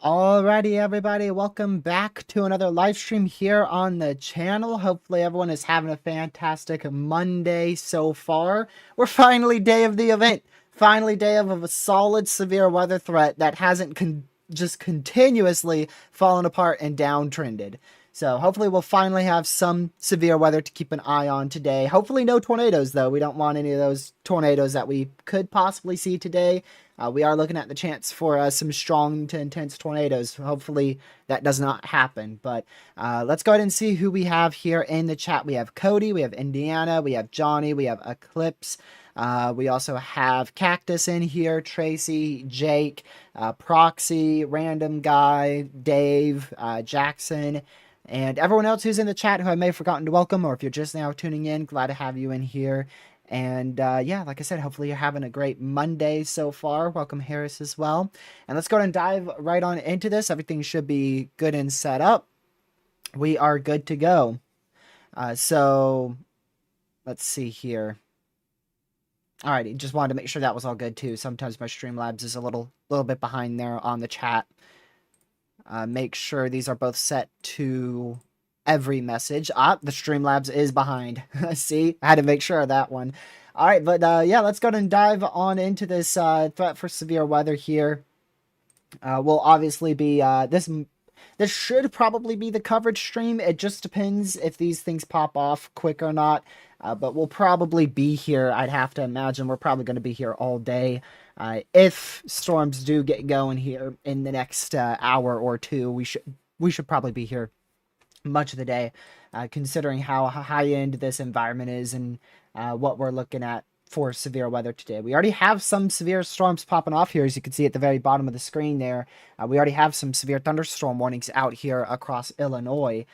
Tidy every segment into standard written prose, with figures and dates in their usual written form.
Alrighty, everybody, welcome back to another live stream here on the channel. Hopefully everyone is having a fantastic Monday so far. We're finally day of the event. Finally day of a solid severe weather threat that hasn't just continuously fallen apart and downtrended. So hopefully we'll finally have some severe weather to keep an eye on today. Hopefully no tornadoes, though. We don't want any of those tornadoes that we could possibly see today. We are looking at the chance for some strong to intense tornadoes. Hopefully that does not happen. But let's go ahead and see who we have here in the chat. We have Cody, we have Indiana, we have Johnny, we have Eclipse. We also have Cactus in here, Tracy, Jake, Proxy, Random Guy, Dave, Jackson, and everyone else who's in the chat who I may have forgotten to welcome, or if you're just now tuning in, glad to have you in here. And yeah, like I said, hopefully you're having a great Monday so far. Welcome, Harris, as well. And let's go ahead and dive right on into this. Everything should be good and set up. We are good to go. So let's see here. Alrighty, just wanted to make sure that was all good too. Sometimes my Streamlabs is a little bit behind there on the chat. Make sure these are both set to every message. The Streamlabs is behind. See, I had to make sure of that one. All right, but yeah, let's go ahead and dive on into this threat for severe weather here. Will obviously be this should probably be the coverage stream. It just depends if these things pop off quick or not. But we'll probably be here. I'd have to imagine we're probably going to be here all day. If storms do get going here in the next hour or two, we should probably be here much of the day, considering how high end this environment is and what we're looking at for severe weather today. We already have some severe storms popping off here, as you can see at the very bottom of the screen there. We already have some severe thunderstorm warnings out here across Illinois.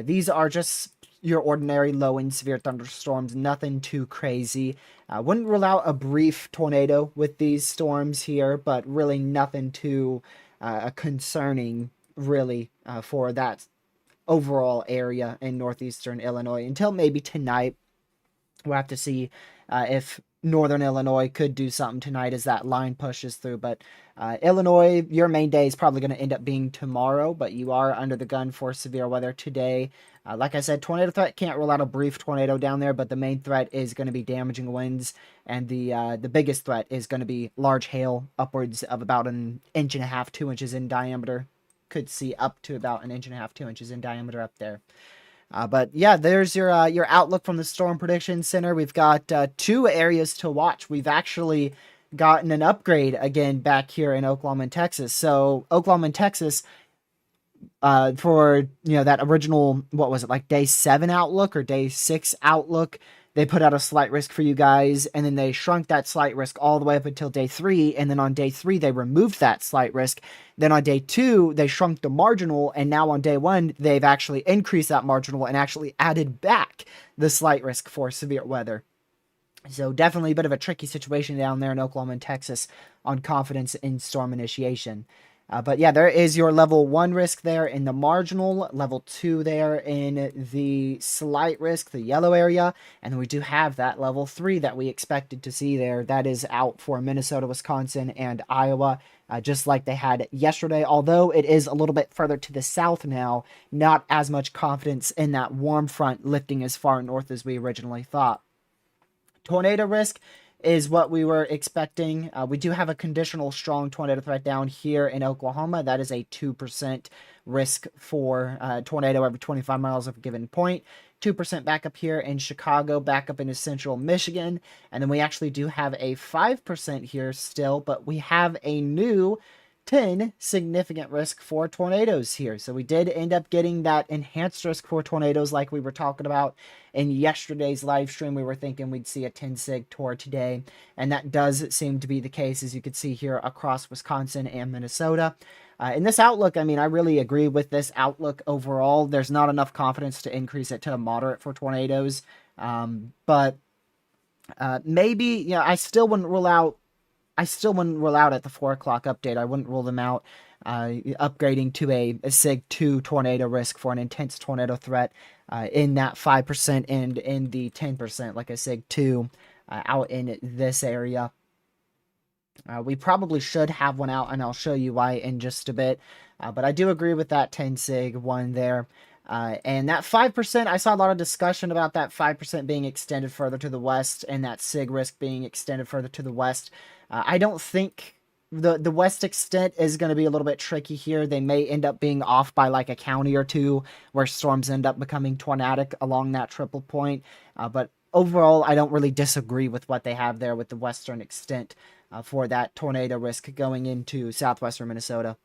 These are just your ordinary low-end severe thunderstorms, nothing too crazy. Wouldn't rule out a brief tornado with these storms here, but really nothing too concerning, really, for that overall area in northeastern Illinois until maybe tonight. We'll have to see if northern Illinois could do something tonight as that line pushes through. But Illinois, your main day is probably going to end up being tomorrow, but you are under the gun for severe weather today. Like I said, tornado threat, can't rule out a brief tornado down there, but the main threat is going to be damaging winds, and the biggest threat is going to be large hail, upwards of about 1.5 inches, 2 inches in diameter. Could see up to about 1.5 inches, 2 inches in diameter up there. But yeah, there's your outlook from the Storm Prediction Center. We've got 2 areas to watch. We've actually gotten an upgrade again back here in Oklahoma and Texas. So Oklahoma and Texas, For that original, what was it, like day 7 outlook or day 6 outlook, they put out a slight risk for you guys, and then they shrunk that slight risk all the way up until day 3, and then on day 3 they removed that slight risk. Then on day 2 they shrunk the marginal, and now on day 1 they've actually increased that marginal and actually added back the slight risk for severe weather. So definitely a bit of a tricky situation down there in Oklahoma and Texas on confidence in storm initiation. But yeah, there is your level 1 risk there in the marginal, level 2 there in the slight risk, the yellow area, and then we do have that level 3 that we expected to see there. That is out for Minnesota, Wisconsin, and Iowa, just like they had yesterday, although it is a little bit further to the south now, not as much confidence in that warm front lifting as far north as we originally thought. Tornado risk is what we were expecting. We do have a conditional strong tornado threat down here in Oklahoma. That is a 2% risk for tornado every 25 miles of a given point. 2% back up here in Chicago, back up into central Michigan. And then we actually do have a 5% here still, but we have a new 10 significant risk for tornadoes here. So we did end up getting that enhanced risk for tornadoes like we were talking about in yesterday's live stream. We were thinking we'd see a 10 sig tor today, and that does seem to be the case, as you can see here across Wisconsin and Minnesota. In this outlook, I mean, I really agree with this outlook overall. There's not enough confidence to increase it to a moderate for tornadoes, but maybe, I still wouldn't rule out at the 4 o'clock update. I wouldn't rule them out upgrading to a SIG 2 tornado risk for an intense tornado threat in that 5% and in the 10%, like a SIG 2 out in this area. We probably should have one out, and I'll show you why in just a bit. But I do agree with that 10 SIG one there. And that 5%, I saw a lot of discussion about that 5% being extended further to the west and that SIG risk being extended further to the west. I don't think the west extent is going to be a little bit tricky here. They may end up being off by like a county or two where storms end up becoming tornadic along that triple point. But overall, I don't really disagree with what they have there with the western extent for that tornado risk going into southwestern Minnesota.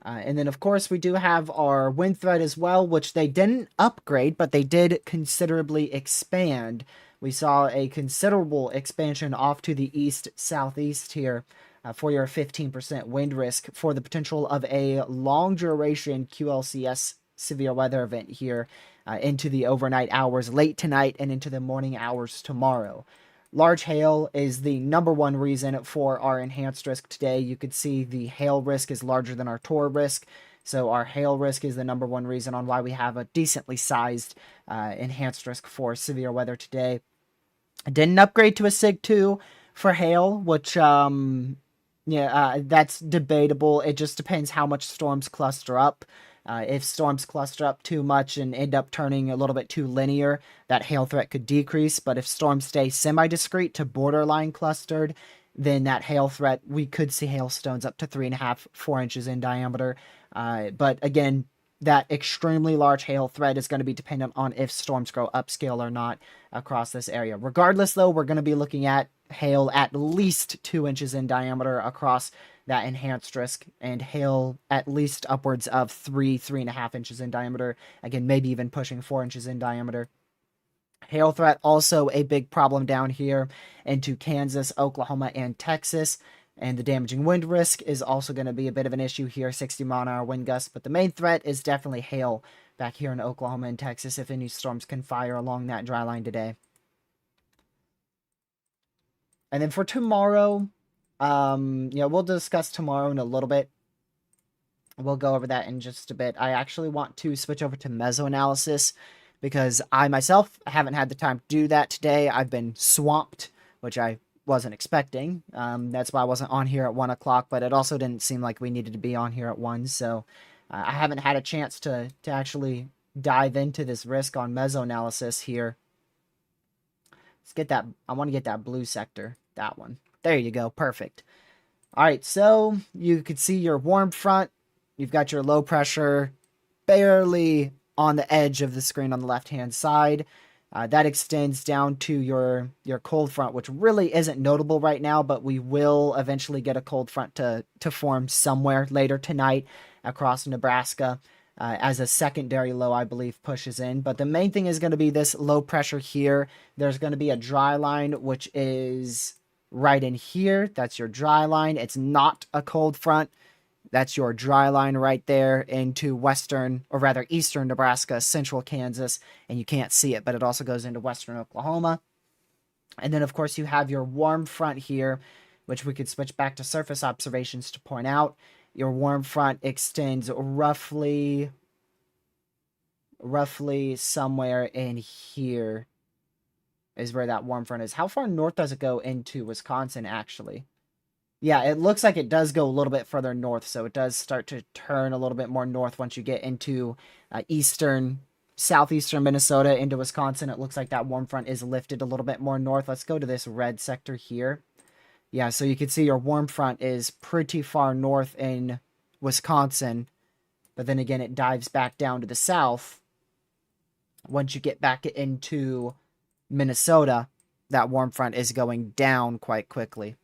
And then, of course, we do have our wind threat as well, which they didn't upgrade, but they did considerably expand. We saw a considerable expansion off to the east-southeast here for your 15% wind risk for the potential of a long-duration QLCS severe weather event here into the overnight hours late tonight and into the morning hours tomorrow. Large hail is the number one reason for our enhanced risk today. You could see the hail risk is larger than our tor risk. So our hail risk is the number one reason on why we have a decently sized enhanced risk for severe weather today. I didn't upgrade to a SIG 2 for hail, which, that's debatable. It just depends how much storms cluster up. If storms cluster up too much and end up turning a little bit too linear, that hail threat could decrease. But if storms stay semi-discrete to borderline clustered, then that hail threat, we could see hailstones up to 3.5, 4 inches in diameter. But again, that extremely large hail threat is going to be dependent on if storms grow upscale or not across this area. Regardless, though, we're going to be looking at hail at least 2 inches in diameter across that enhanced risk, and hail at least upwards of 3.5 inches in diameter. Again, maybe even pushing 4 inches in diameter. Hail threat also a big problem down here into Kansas, Oklahoma, and Texas. And the damaging wind risk is also going to be a bit of an issue here, 60-mile-an-hour wind gusts. But the main threat is definitely hail back here in Oklahoma and Texas if any storms can fire along that dry line today. And then for tomorrow, we'll discuss tomorrow in a little bit. We'll go over that in just a bit. I actually want to switch over to Mesoanalysis because I myself haven't had the time to do that today. I've been swamped, which I wasn't expecting. That's why I wasn't on here at 1 o'clock, but it also didn't seem like we needed to be on here at 1, so I haven't had a chance to actually dive into this risk on Mesoanalysis here. Let's get that. I want to get that blue sector, that one. There you go, perfect. All right, so you could see your warm front. You've got your low pressure barely on the edge of the screen on the left-hand side. That extends down to your cold front, which really isn't notable right now, but we will eventually get a cold front to form somewhere later tonight. across Nebraska. As a secondary low, I believe, pushes in. But the main thing is going to be this low pressure here. There's going to be a dry line, which is right in here. That's your dry line. It's not a cold front. That's your dry line right there into western, or rather eastern Nebraska, central Kansas, and you can't see it, but it also goes into western Oklahoma. And then, of course, you have your warm front here, which we could switch back to surface observations to point out. Your warm front extends roughly somewhere in here is where that warm front is. How far north does it go into Wisconsin, actually? Yeah, it looks like it does go a little bit further north, so it does start to turn a little bit more north once you get into southeastern Minnesota into Wisconsin. It looks like that warm front is lifted a little bit more north. Let's go to this red sector here. Yeah, so you can see your warm front is pretty far north in Wisconsin, but then again, it dives back down to the south. Once you get back into Minnesota, that warm front is going down quite quickly.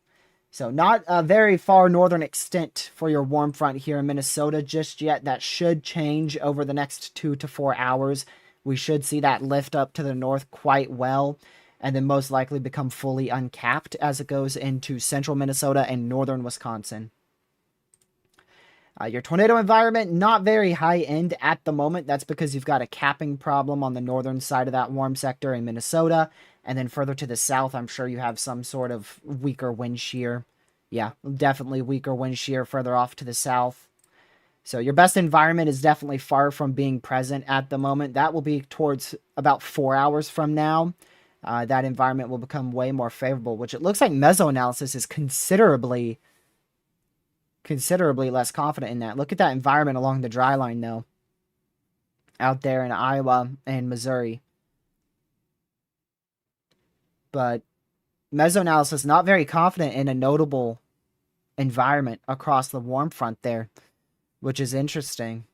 So not a very far northern extent for your warm front here in Minnesota just yet. That should change over the next 2 to 4 hours. We should see that lift up to the north quite well, and then most likely become fully uncapped as it goes into central Minnesota and northern Wisconsin. Your tornado environment, not very high end at the moment. That's because you've got a capping problem on the northern side of that warm sector in Minnesota. And then further to the south, I'm sure you have some sort of weaker wind shear. Yeah, definitely weaker wind shear further off to the south. So your best environment is definitely far from being present at the moment. That will be towards about 4 hours from now. That environment will become way more favorable, which it looks like Mesoanalysis is considerably less confident in that. Look at that environment along the dry line, though, out there in Iowa and Missouri. But Mesoanalysis not very confident in a notable environment across the warm front there, which is interesting.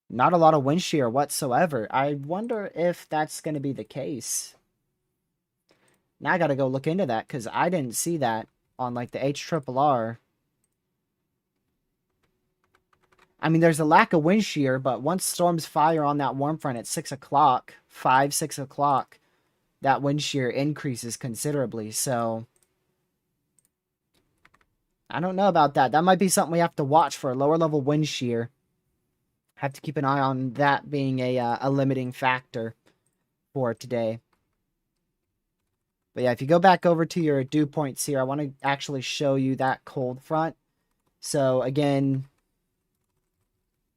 Not a lot of wind shear whatsoever. I wonder if that's going to be the case. Now I got to go look into that because I didn't see that on like the HRRR. I mean, there's a lack of wind shear, but once storms fire on that warm front at 6 o'clock, 6 o'clock, that wind shear increases considerably. So I don't know about that. That might be something we have to watch for, lower level wind shear. Have to keep an eye on that being a limiting factor for today. But yeah, if you go back over to your dew points here, I want to actually show you that cold front. So again,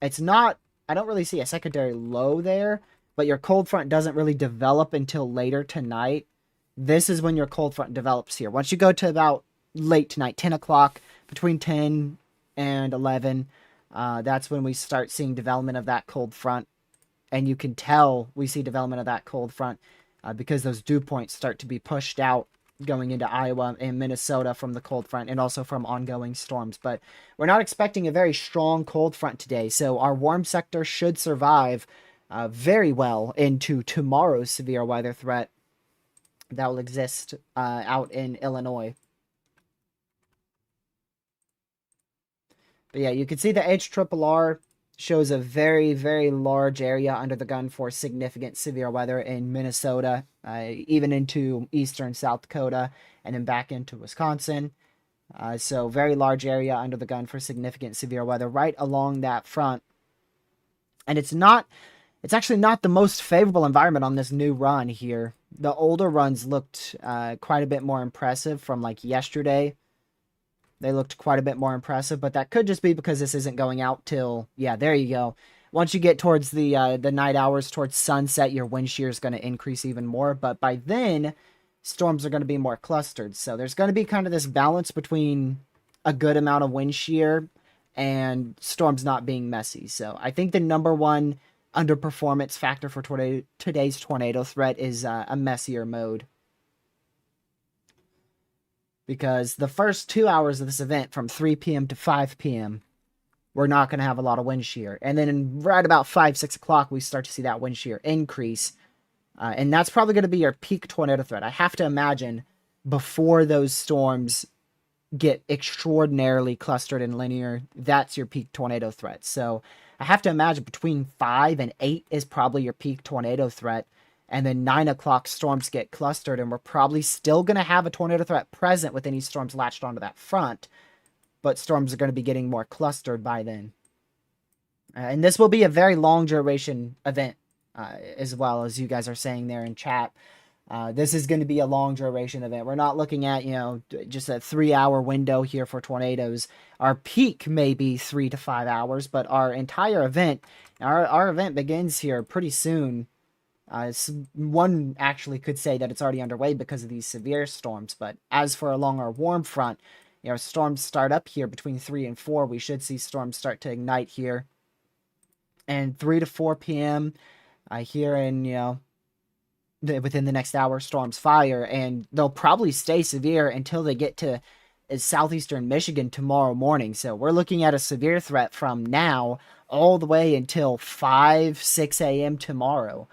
it's not, I don't really see a secondary low there, but your cold front doesn't really develop until later tonight. This is when your cold front develops here. Once you go to about late tonight, 10 o'clock, between 10 and 11, that's when we start seeing development of that cold front. And you can tell we see development of that cold front because those dew points start to be pushed out going into Iowa and Minnesota from the cold front and also from ongoing storms. But we're not expecting a very strong cold front today, so our warm sector should survive very well into tomorrow's severe weather threat that will exist out in Illinois. But yeah, you can see the HRRR shows a very, very large area under the gun for significant severe weather in Minnesota, even into eastern South Dakota, and then back into Wisconsin. So very large area under the gun for significant severe weather right along that front. And it's actually not the most favorable environment on this new run here. The older runs looked quite a bit more impressive from like yesterday. They looked quite a bit more impressive, but that could just be because this isn't going out till, yeah, there you go. Once you get towards the night hours, towards sunset, your wind shear is going to increase even more. But by then, storms are going to be more clustered. So there's going to be kind of this balance between a good amount of wind shear and storms not being messy. So I think the number one underperformance factor for today's tornado threat is a messier mode. Because the first 2 hours of this event, from 3 p.m. to 5 p.m., we're not going to have a lot of wind shear. And then right about 5, 6 o'clock, we start to see that wind shear increase. And that's probably going to be your peak tornado threat. I have to imagine before those storms get extraordinarily clustered and linear, that's your peak tornado threat. So I have to imagine between 5 and 8 is probably your peak tornado threat. And then 9 o'clock storms get clustered, and we're probably still going to have a tornado threat present with any storms latched onto that front. But storms are going to be getting more clustered by then. And this will be a very long duration event, as well, as you guys are saying there in chat. This is going to be a long duration event. We're not looking at, just a 3-hour window here for tornadoes. Our peak may be 3 to 5 hours, but our entire event, our event begins here pretty soon. One actually could say that it's already underway because of these severe storms. But as for along our warm front, storms start up here between 3 and 4. We should see storms start to ignite here. And 3 to 4 p.m. Here in, within the next hour, storms fire. And they'll probably stay severe until they get to southeastern Michigan tomorrow morning. So we're looking at a severe threat from now all the way until 5, 6 a.m. tomorrow.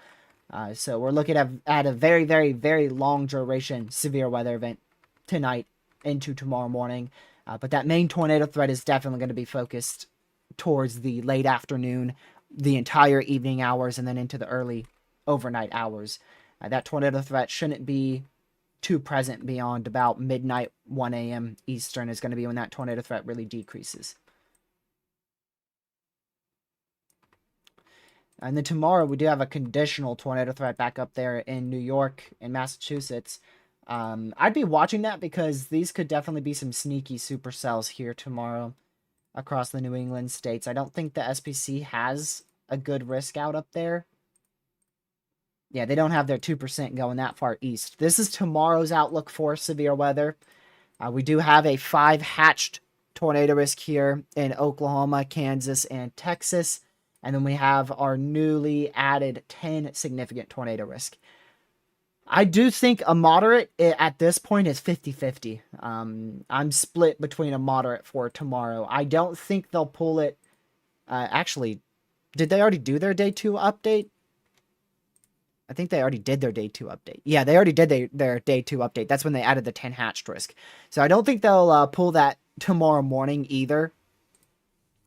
So we're looking at a very, very, very long duration severe weather event tonight into tomorrow morning. But that main tornado threat is definitely going to be focused towards the late afternoon, the entire evening hours, and then into the early overnight hours. That tornado threat shouldn't be too present beyond about midnight, 1 a.m. Eastern is going to be when that tornado threat really decreases. And then tomorrow we do have a conditional tornado threat back up there in New York and Massachusetts. I'd be watching that because these could definitely be some sneaky supercells here tomorrow across the New England states. I don't think the SPC has a good risk out up there. Yeah, they don't have their 2% going that far east. This is tomorrow's outlook for severe weather. We do have a 5 hatched tornado risk here in Oklahoma, Kansas, and Texas. And then we have our newly added 10 significant tornado risk. I do think a moderate at this point is 50-50. I'm split between a moderate for tomorrow. I don't think they'll pull it. Actually, did they already do their day 2 update? I think they already did their day 2 update. Yeah, they already did their day 2 update. That's when they added the 10 hatched risk. So I don't think they'll pull that tomorrow morning either.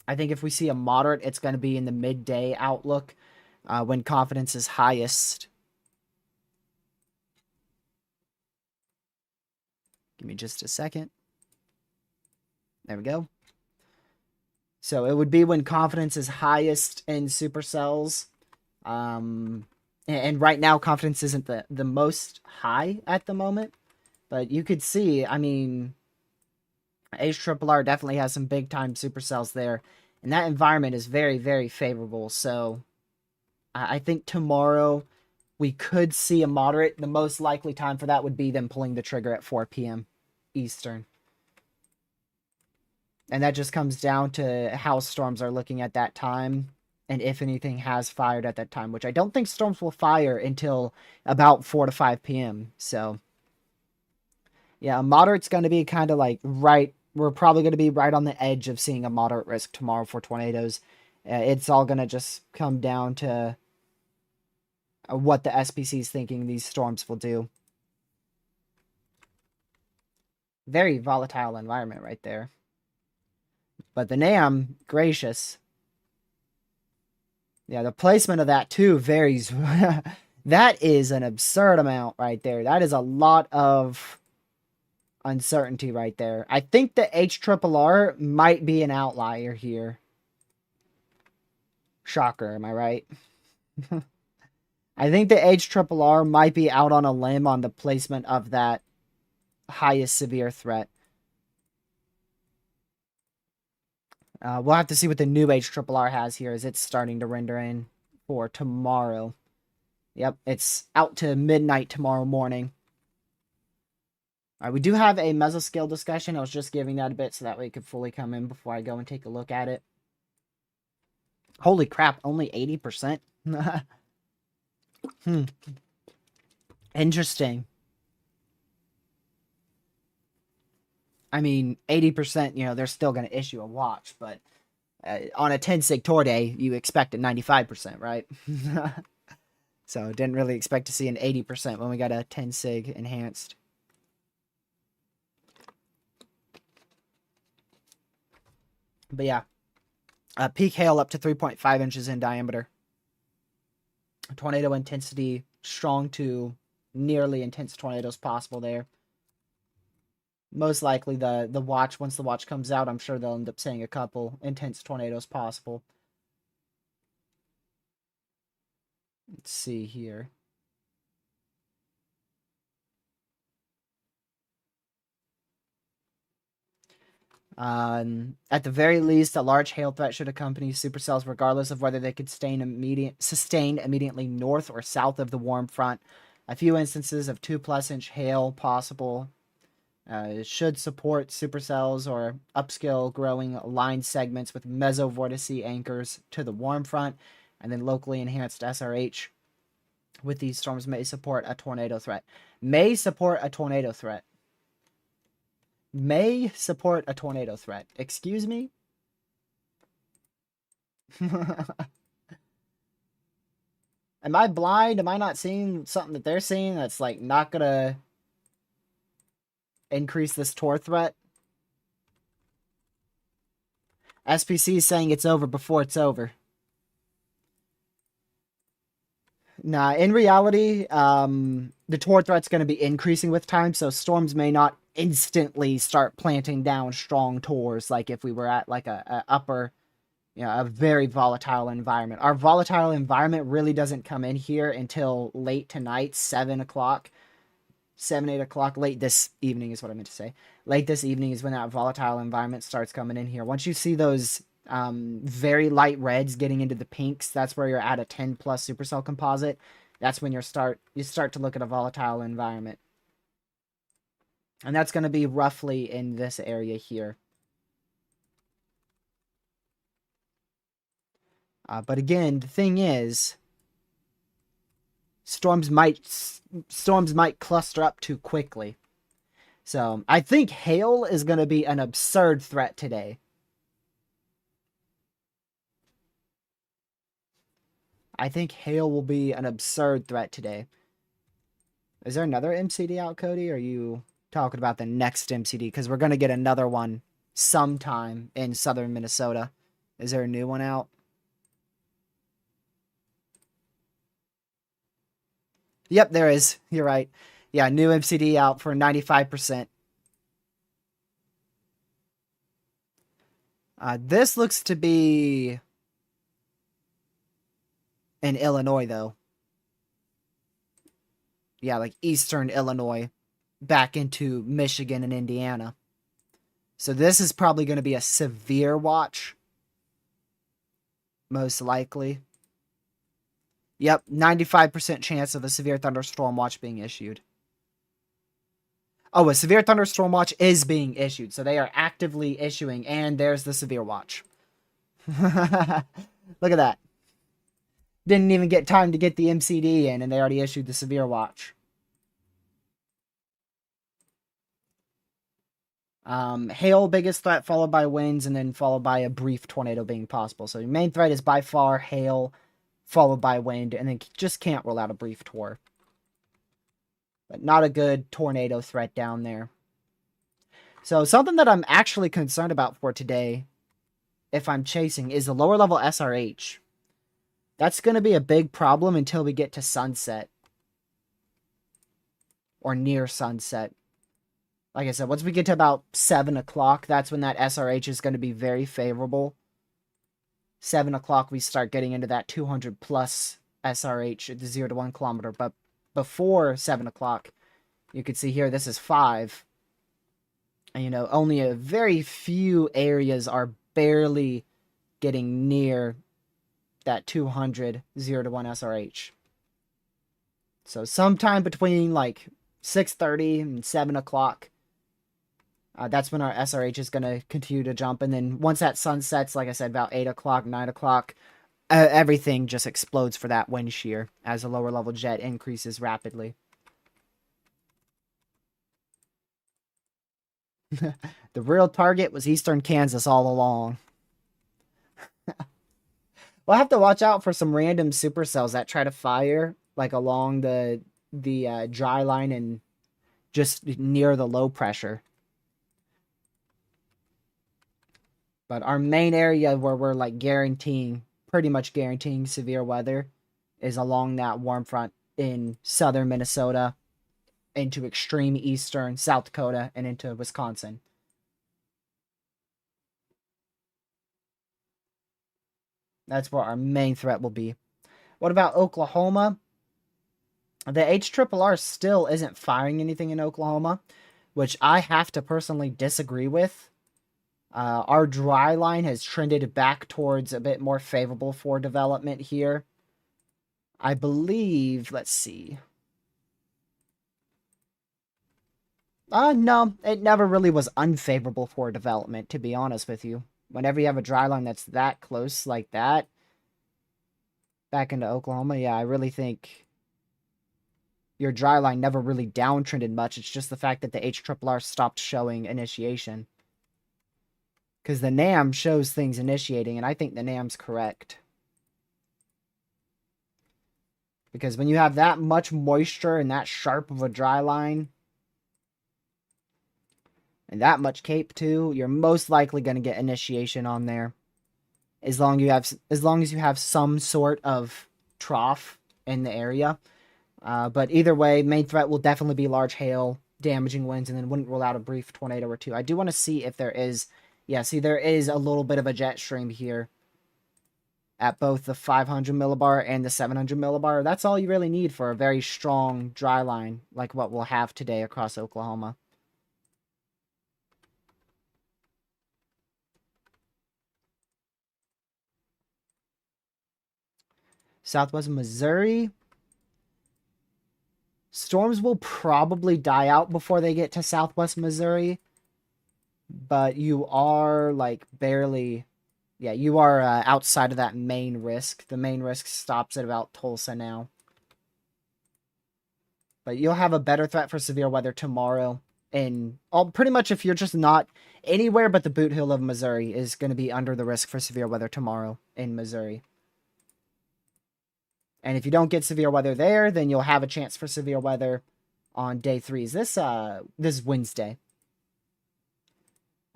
I think if we see a moderate, it's going to be in the midday outlook when confidence is highest. Give me just a second. There we go. So it would be when confidence is highest in supercells. And right now, confidence isn't the most high at the moment. But you could see, I mean, HRRR definitely has some big-time supercells there. And that environment is very, very favorable. So I think tomorrow we could see a moderate. The most likely time for that would be them pulling the trigger at 4 p.m. Eastern. And that just comes down to how storms are looking at that time and if anything has fired at that time, which I don't think storms will fire until about 4 to 5 p.m. So, yeah, a moderate's going to be kind of like right. We're probably going to be right on the edge of seeing a moderate risk tomorrow for tornadoes. It's all going to just come down to what the SPC is thinking these storms will do. Very volatile environment right there. But the NAM, gracious. Yeah, the placement of that too varies. That is an absurd amount right there. That is a lot of uncertainty right there. I think the HRRR might be an outlier here. Shocker, am I right? I think the HRRR might be out on a limb on the placement of that highest severe threat. We'll have to see what the new HRRR has here as it's starting to render in for tomorrow. Yep, it's out to midnight tomorrow morning. All right, we do have a mesoscale discussion. I was just giving that a bit so that way it could fully come in before I go and take a look at it. Holy crap, only 80%? Interesting. I mean, 80%, they're still going to issue a watch, but on a 10 sig tour day, you expect a 95%, right? So didn't really expect to see an 80% when we got a 10 sig enhanced. But yeah, peak hail up to 3.5 inches in diameter. Tornado intensity strong to nearly intense tornadoes possible there. Most likely the watch, once the watch comes out, I'm sure they'll end up saying a couple intense tornadoes possible. Let's see here. At the very least, a large hail threat should accompany supercells, regardless of whether they could sustain immediately north or south of the warm front. A few instances of 2+ inch hail possible. Should support supercells or upscale growing line segments with mesovortice anchors to the warm front, and then locally enhanced SRH with these storms may support a tornado threat. May support a tornado threat. May support a tornado threat. Excuse me? Am I blind? Am I not seeing something that they're seeing that's like not gonna increase this tor threat? SPC is saying it's over before it's over. Nah, in reality, the tor threat's going to be increasing with time, so storms may not instantly start planting down strong tors like if we were at like a upper, a very volatile environment. Our volatile environment really doesn't come in here until late tonight, 7 o'clock, 7, 8 o'clock, late this evening is what I meant to say. Late this evening is when that volatile environment starts coming in here. Once you see those very light reds getting into the pinks, that's where you're at a 10+ supercell composite. That's when you start to look at a volatile environment. And that's going to be roughly in this area here. But again, the thing is, storms might cluster up too quickly. So I think hail is going to be an absurd threat today. I think hail will be an absurd threat today. Is there another MCD out, Cody? Or are you talking about the next MCD? Because we're going to get another one sometime in southern Minnesota. Is there a new one out? Yep, there is. You're right. Yeah, new MCD out for 95%. This looks to be in Illinois, though. Yeah, like eastern Illinois, back into Michigan and Indiana. So this is probably going to be a severe watch. Most likely. Yep, 95% chance of a severe thunderstorm watch being issued. Oh, a severe thunderstorm watch is being issued. So they are actively issuing, and there's the severe watch. Look at that. Didn't even get time to get the MCD in, and they already issued the severe watch. Hail, biggest threat, followed by winds, and then followed by a brief tornado being possible. So your main threat is by far hail, followed by wind, and then just can't rule out a brief tor. But not a good tornado threat down there. So something that I'm actually concerned about for today, if I'm chasing, is the lower level SRH. That's going to be a big problem until we get to sunset. Or near sunset. Like I said, once we get to about 7 o'clock, that's when that SRH is going to be very favorable. 7 o'clock, we start getting into that 200+ SRH at the 0 to 1 kilometer. But before 7 o'clock, you can see here, this is 5. And, only a very few areas are barely getting near that 200 0 to 1 SRH. So sometime between like 6:30 and 7 o'clock, that's when our SRH is going to continue to jump. And then once that sun sets, like I said, about 8 o'clock, 9 o'clock, everything just explodes for that wind shear as the lower level jet increases rapidly. The real target was eastern Kansas all along. We'll have to watch out for some random supercells that try to fire like along the dry line and just near the low pressure. But our main area where we're like pretty much guaranteeing severe weather is along that warm front in southern Minnesota, into extreme eastern South Dakota, and into Wisconsin. That's where our main threat will be. What about Oklahoma? The HRRR still isn't firing anything in Oklahoma, which I have to personally disagree with. Our dry line has trended back towards a bit more favorable for development here. I believe, let's see. No, it never really was unfavorable for development, to be honest with you. Whenever you have a dry line that's that close like that, back into Oklahoma, yeah, I really think your dry line never really downtrended much. It's just the fact that the HRRR stopped showing initiation. Because the NAM shows things initiating, and I think the NAM's correct. Because when you have that much moisture and that sharp of a dry line, and that much cape too, you're most likely going to get initiation on there. As long as you have some sort of trough in the area. But either way, main threat will definitely be large hail, damaging winds, and then wouldn't rule out a brief tornado or two. I do want to see if there is... Yeah, see, there is a little bit of a jet stream here at both the 500 millibar and the 700 millibar. That's all you really need for a very strong dry line like what we'll have today across Oklahoma. Southwest Missouri. Storms will probably die out before they get to Southwest Missouri. But you are, like, barely... Yeah, you are outside of that main risk. The main risk stops at about Tulsa now. But you'll have a better threat for severe weather tomorrow. And pretty much if you're just not anywhere but the Boot Hill of Missouri is going to be under the risk for severe weather tomorrow in Missouri. And if you don't get severe weather there, then you'll have a chance for severe weather on day 3. Is this is Wednesday.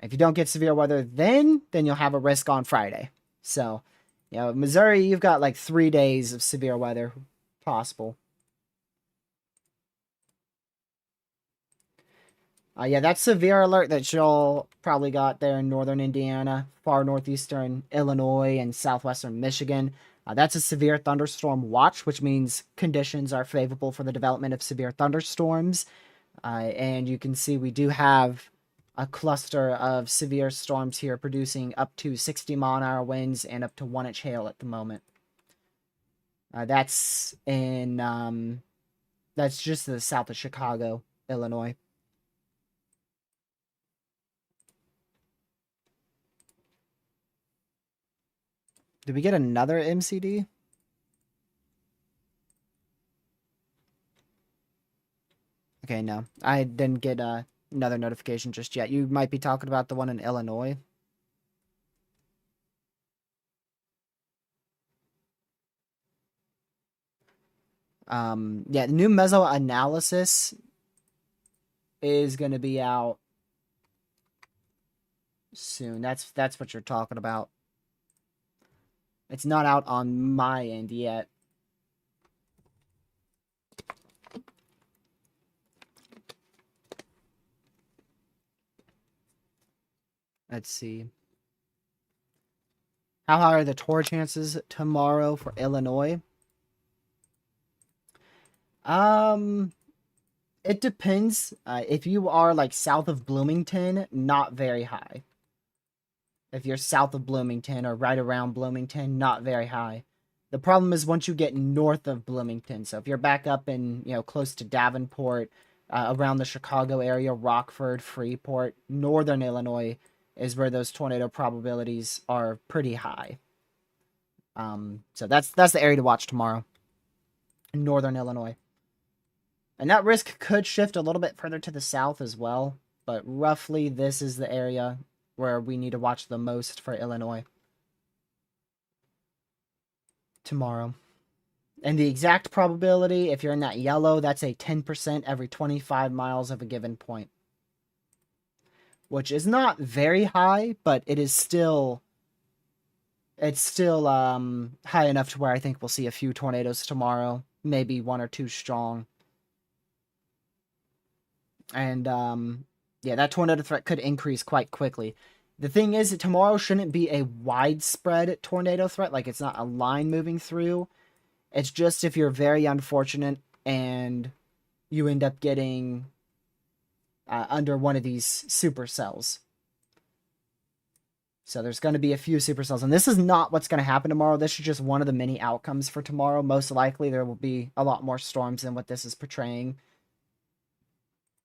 If you don't get severe weather then you'll have a risk on Friday. So, you know, Missouri, you've got like 3 days of severe weather possible. Yeah, that's severe alert that y'all probably got there in northern Indiana, far northeastern Illinois, and southwestern Michigan. That's a severe thunderstorm watch, which means conditions are favorable for the development of severe thunderstorms. And you can see we do have a cluster of severe storms here producing up to 60-mile-an-hour winds and up to 1-inch hail at the moment. That's in, that's just the south of Chicago, Illinois. Did we get another MCD? Okay, no. I didn't get another notification just yet. You might be talking about the one in Illinois. Yeah, the new Mesoanalysis is going to be out soon. That's what you're talking about. It's not out on my end yet. Let's see. How high are the tour chances tomorrow for Illinois? It depends. If you are like south of Bloomington, not very high. If you're south of Bloomington or right around Bloomington, not very high. The problem is once you get north of Bloomington. So if you're back up in, you know, close to Davenport, around the Chicago area, Rockford, Freeport, northern Illinois is where those tornado probabilities are pretty high. So that's the area to watch tomorrow. Northern Illinois. And that risk could shift a little bit further to the south as well. But roughly this is the area where we need to watch the most for Illinois tomorrow. And the exact probability, if you're in that yellow, that's a 10% every 25 miles of a given point. which is not very high, but it's still high enough to where I think we'll see a few tornadoes tomorrow, maybe one or two strong. And yeah, that tornado threat could increase quite quickly. The thing is that tomorrow shouldn't be a widespread tornado threat, like it's not a line moving through. It's just if you're very unfortunate and you end up getting under one of these supercells. So there's going to be a few supercells. And this is not what's going to happen tomorrow. This is just one of the many outcomes for tomorrow. Most likely there will be a lot more storms than what this is portraying.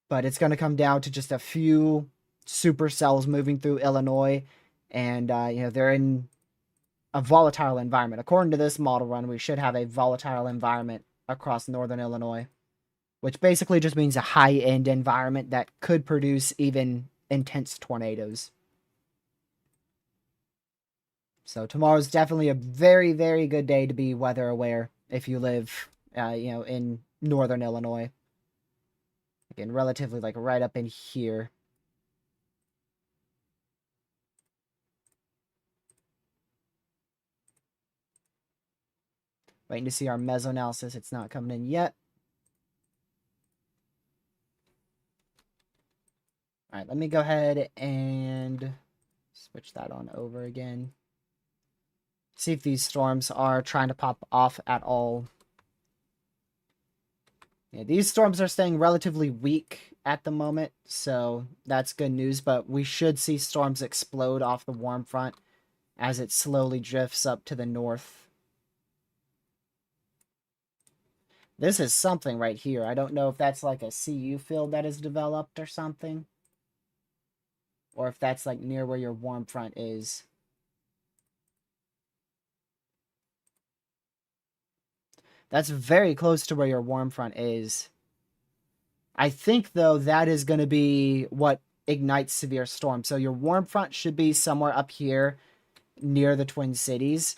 But it's going to come down to just a few supercells moving through Illinois. And, they're in a volatile environment. According to this model run, we should have a volatile environment across northern Illinois, which basically just means a high-end environment that could produce even intense tornadoes. So tomorrow's definitely a very, very good day to be weather aware if you live, in northern Illinois. Again, relatively right up in here. Waiting to see our mesoanalysis. It's not coming in yet. All right, let me go ahead and switch that on over again. See if these storms are trying to pop off at all. Yeah, these storms are staying relatively weak at the moment, so that's good news, but we should see storms explode off the warm front as it slowly drifts up to the north. This is something right here. I don't know if that's like a CU field that is developed or something, or if that's like near where your warm front is. That's very close to where your warm front is. I think, though, that is going to be what ignites severe storms. So your warm front should be somewhere up here near the Twin Cities.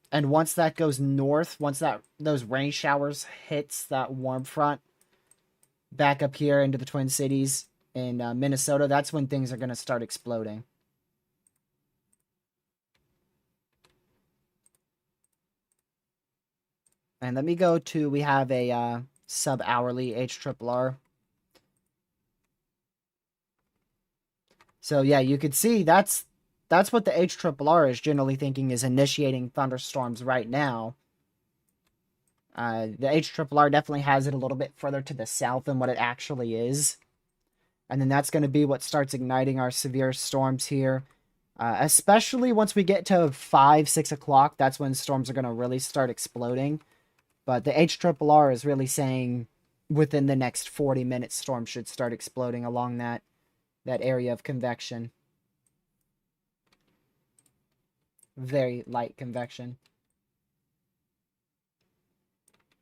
And once that goes north, once those rain showers hits that warm front back up here into the Twin Cities in Minnesota, that's when things are going to start exploding. And let me go to, we have a sub-hourly HRRR. So yeah, you could see that's what the HRRR is generally thinking is initiating thunderstorms right now. The HRRR definitely has it a little bit further to the south than what it actually is. And then that's going to be what starts igniting our severe storms here. Especially once we get to 5, 6 o'clock, that's when storms are going to really start exploding. But the HRRR is really saying within the next 40 minutes, storms should start exploding along that area of convection. Very light convection.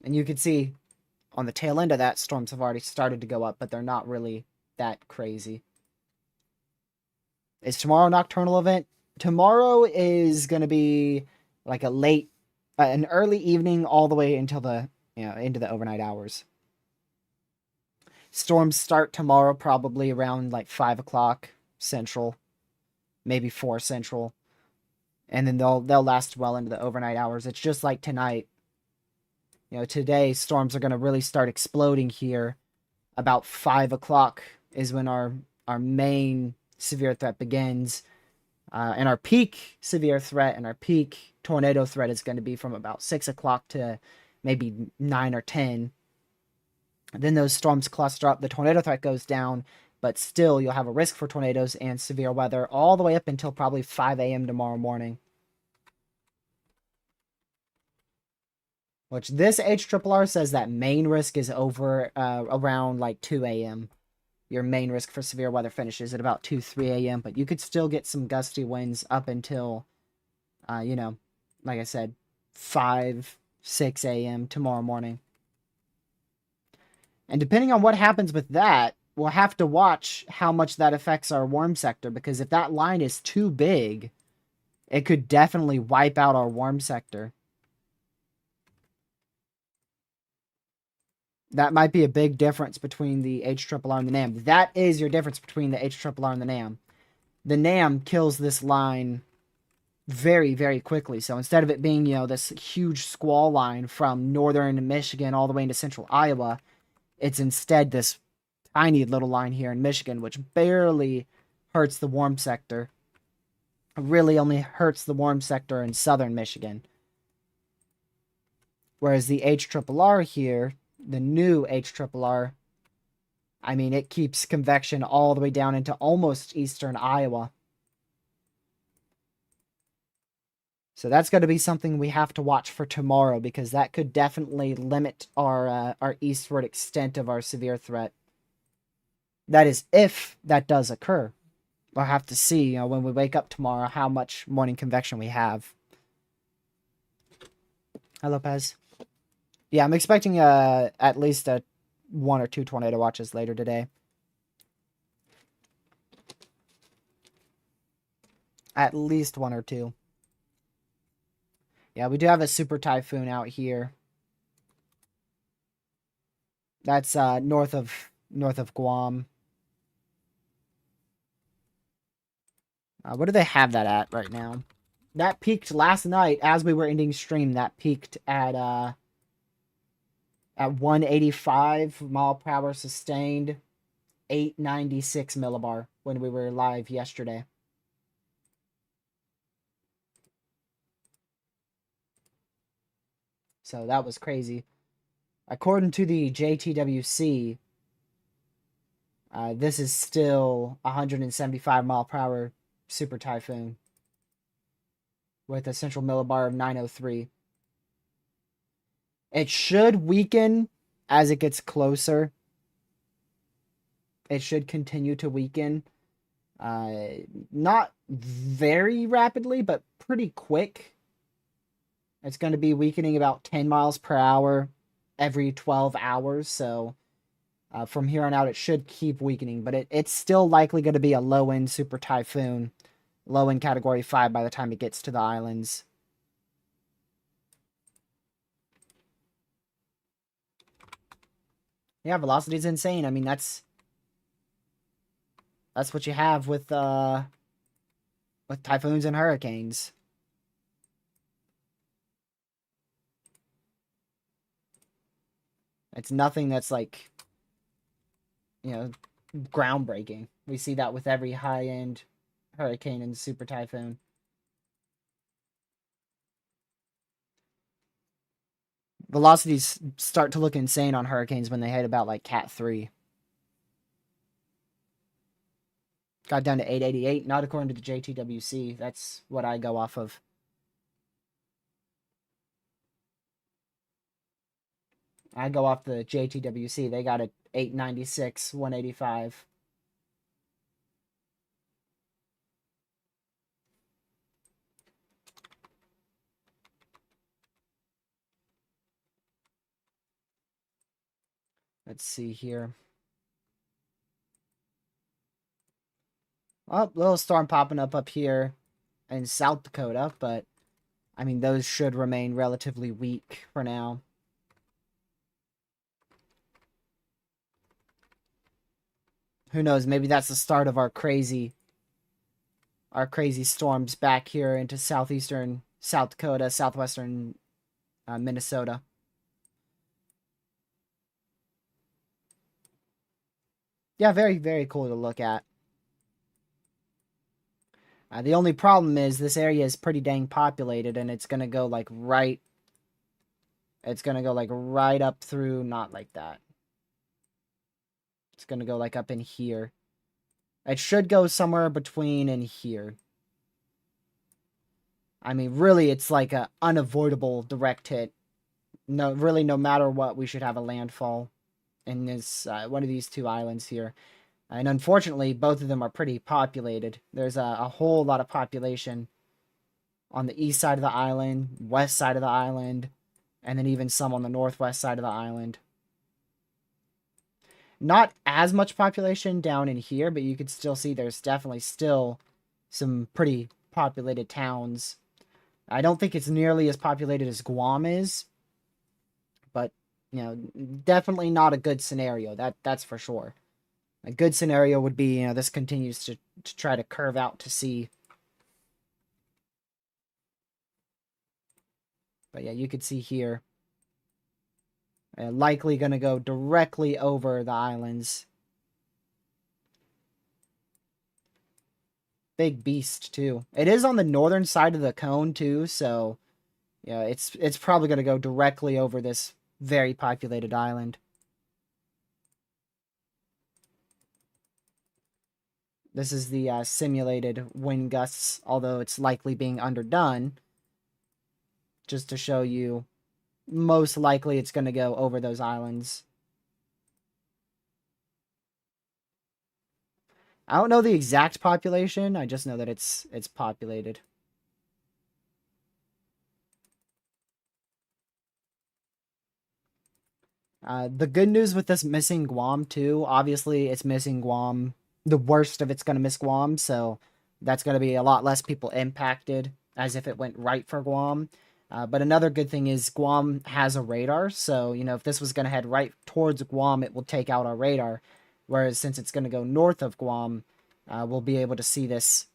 And you can see on the tail end of that, storms have already started to go up, but they're not really that crazy. Is tomorrow a nocturnal event? Tomorrow is going to be like an early evening all the way until into the overnight hours. Storms start tomorrow probably around 5 o'clock Central, maybe 4 Central, and then they'll last well into the overnight hours. It's just like tonight. Today storms are going to really start exploding here. About 5 o'clock is when our main severe threat begins, and our peak severe threat and our peak tornado threat is going to be from about 6 o'clock to maybe 9 or 10. Then those storms cluster up, the tornado threat goes down, but still you'll have a risk for tornadoes and severe weather all the way up until probably 5 a.m. tomorrow morning. Which this HRRR says that main risk is over around 2 a.m. Your main risk for severe weather finishes at about 2, 3 a.m. But you could still get some gusty winds up until, like I said, 5, 6 a.m. tomorrow morning. And depending on what happens with that, we'll have to watch how much that affects our warm sector, because if that line is too big, it could definitely wipe out our warm sector. That might be a big difference between the HRRR and the NAM. That is your difference between the HRRR and the NAM. the NAM kills this line very, very quickly. So instead of it being, this huge squall line from northern Michigan all the way into central Iowa, it's instead this tiny little line here in Michigan, which barely hurts the warm sector. It really only hurts the warm sector in southern Michigan. Whereas the HRRR here, the new HRRR, I mean, it keeps convection all the way down into almost eastern Iowa. So that's going to be something we have to watch for tomorrow, because that could definitely limit our eastward extent of our severe threat. That is, if that does occur. We'll have to see, when we wake up tomorrow, how much morning convection we have. Hi, Lopez. Yeah, I'm expecting at least 1 or 2 tornado watches later today. At least 1 or 2. Yeah, we do have a super typhoon out here. That's north of Guam. What do they have that at right now? That peaked last night as we were ending stream. That peaked at 185 mile per hour sustained, 896 millibar when we were live yesterday. So that was crazy. According to the JTWC, this is still 175 mile per hour super typhoon with a central millibar of 903. It should weaken as it gets closer. It should continue to weaken. Not very rapidly, but pretty quick. It's going to be weakening about 10 miles per hour every 12 hours. So from here on out, it should keep weakening. But it's still likely going to be a low-end super typhoon. Low-end category 5 by the time it gets to the islands. Yeah, velocity is insane. I mean, that's what you have with typhoons and hurricanes. It's nothing that's like, groundbreaking. We see that with every high-end hurricane and super typhoon. Velocities start to look insane on hurricanes when they hit about like Cat 3. Got down to 888, not according to the JTWC. That's what I go off of. I go off the JTWC. They got it 896, 185. Let's see here. Oh, little storm popping up here in South Dakota, but I mean, those should remain relatively weak for now. Who knows? Maybe that's the start of our crazy storms back here into southeastern South Dakota, southwestern Minnesota. Yeah, very, very cool to look at. The only problem is this area is pretty dang populated, and it's going to go like right... It's going to go like right up through... Not like that. It's going to go like up in here. It should go somewhere between in here. I mean, really, it's like a unavoidable direct hit. No, really, no matter what, we should have a landfall in this one of these 2 islands here. And unfortunately, both of them are pretty populated. There's a whole lot of population on the east side of the island, west side of the island, and then even some on the northwest side of the island. Not as much population down in here, but you could still see there's definitely still some pretty populated towns. I don't think it's nearly as populated as Guam is, but, definitely not a good scenario. That's for sure. A good scenario would be, this continues to try to curve out to sea. But yeah, you could see here. Likely going to go directly over the islands. Big beast, too. It is on the northern side of the cone, too, so yeah, it's probably going to go directly over this very populated island. This is the simulated wind gusts, although it's likely being underdone. Just to show you, most likely it's going to go over those islands. I don't know the exact population. I just know that it's populated. The good news with this missing Guam too, obviously it's missing Guam. The worst of it's going to miss Guam, so that's going to be a lot less people impacted as if it went right for Guam. But another good thing is Guam has a radar, so if this was going to head right towards Guam, it will take out our radar. Whereas since it's going to go north of Guam, we'll be able to see this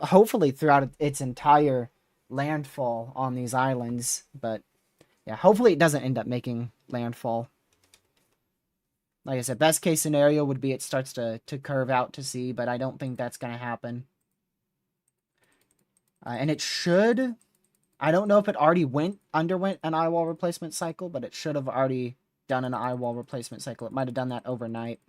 hopefully throughout its entire landfall on these islands. But yeah, hopefully it doesn't end up making landfall. Like I said, best case scenario would be it starts to curve out to sea, but I don't think that's going to happen. And it should, I don't know if it already underwent an eye wall replacement cycle, but it should have already done an eye wall replacement cycle. It might have done that overnight.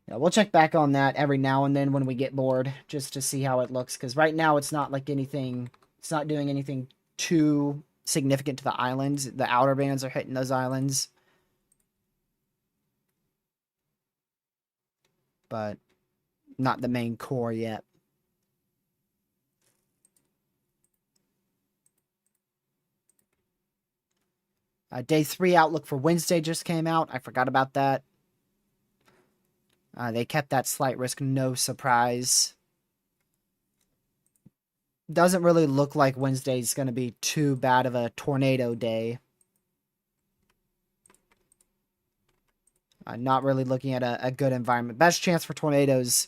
Yeah, we'll check back on that every now and then when we get bored, just to see how it looks. Because right now it's not like anything, it's not doing anything too significant to the islands. The outer bands are hitting those islands. But not the main core yet. Day 3 outlook for Wednesday just came out. I forgot about that. They kept that slight risk, no surprise. Doesn't really look like Wednesday's going to be too bad of a tornado day. Not really looking at a good environment. Best chance for tornadoes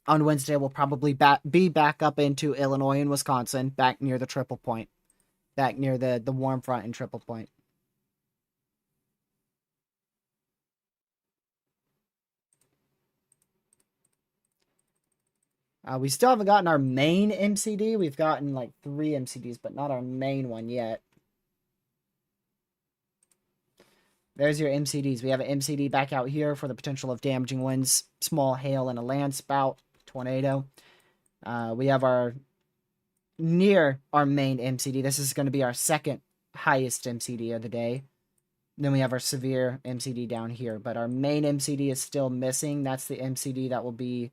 on Wednesday will probably be back up into Illinois and Wisconsin, back near the triple point. Back near the warm front and triple point. We still haven't gotten our main MCD. We've gotten like 3 MCDs, but not our main one yet. There's your MCDs. We have an MCD back out here for the potential of damaging winds, small hail, and a land spout, tornado. We have our near our main MCD. This is going to be our second highest MCD of the day. Then we have our severe MCD down here, but our main MCD is still missing. That's the MCD that will be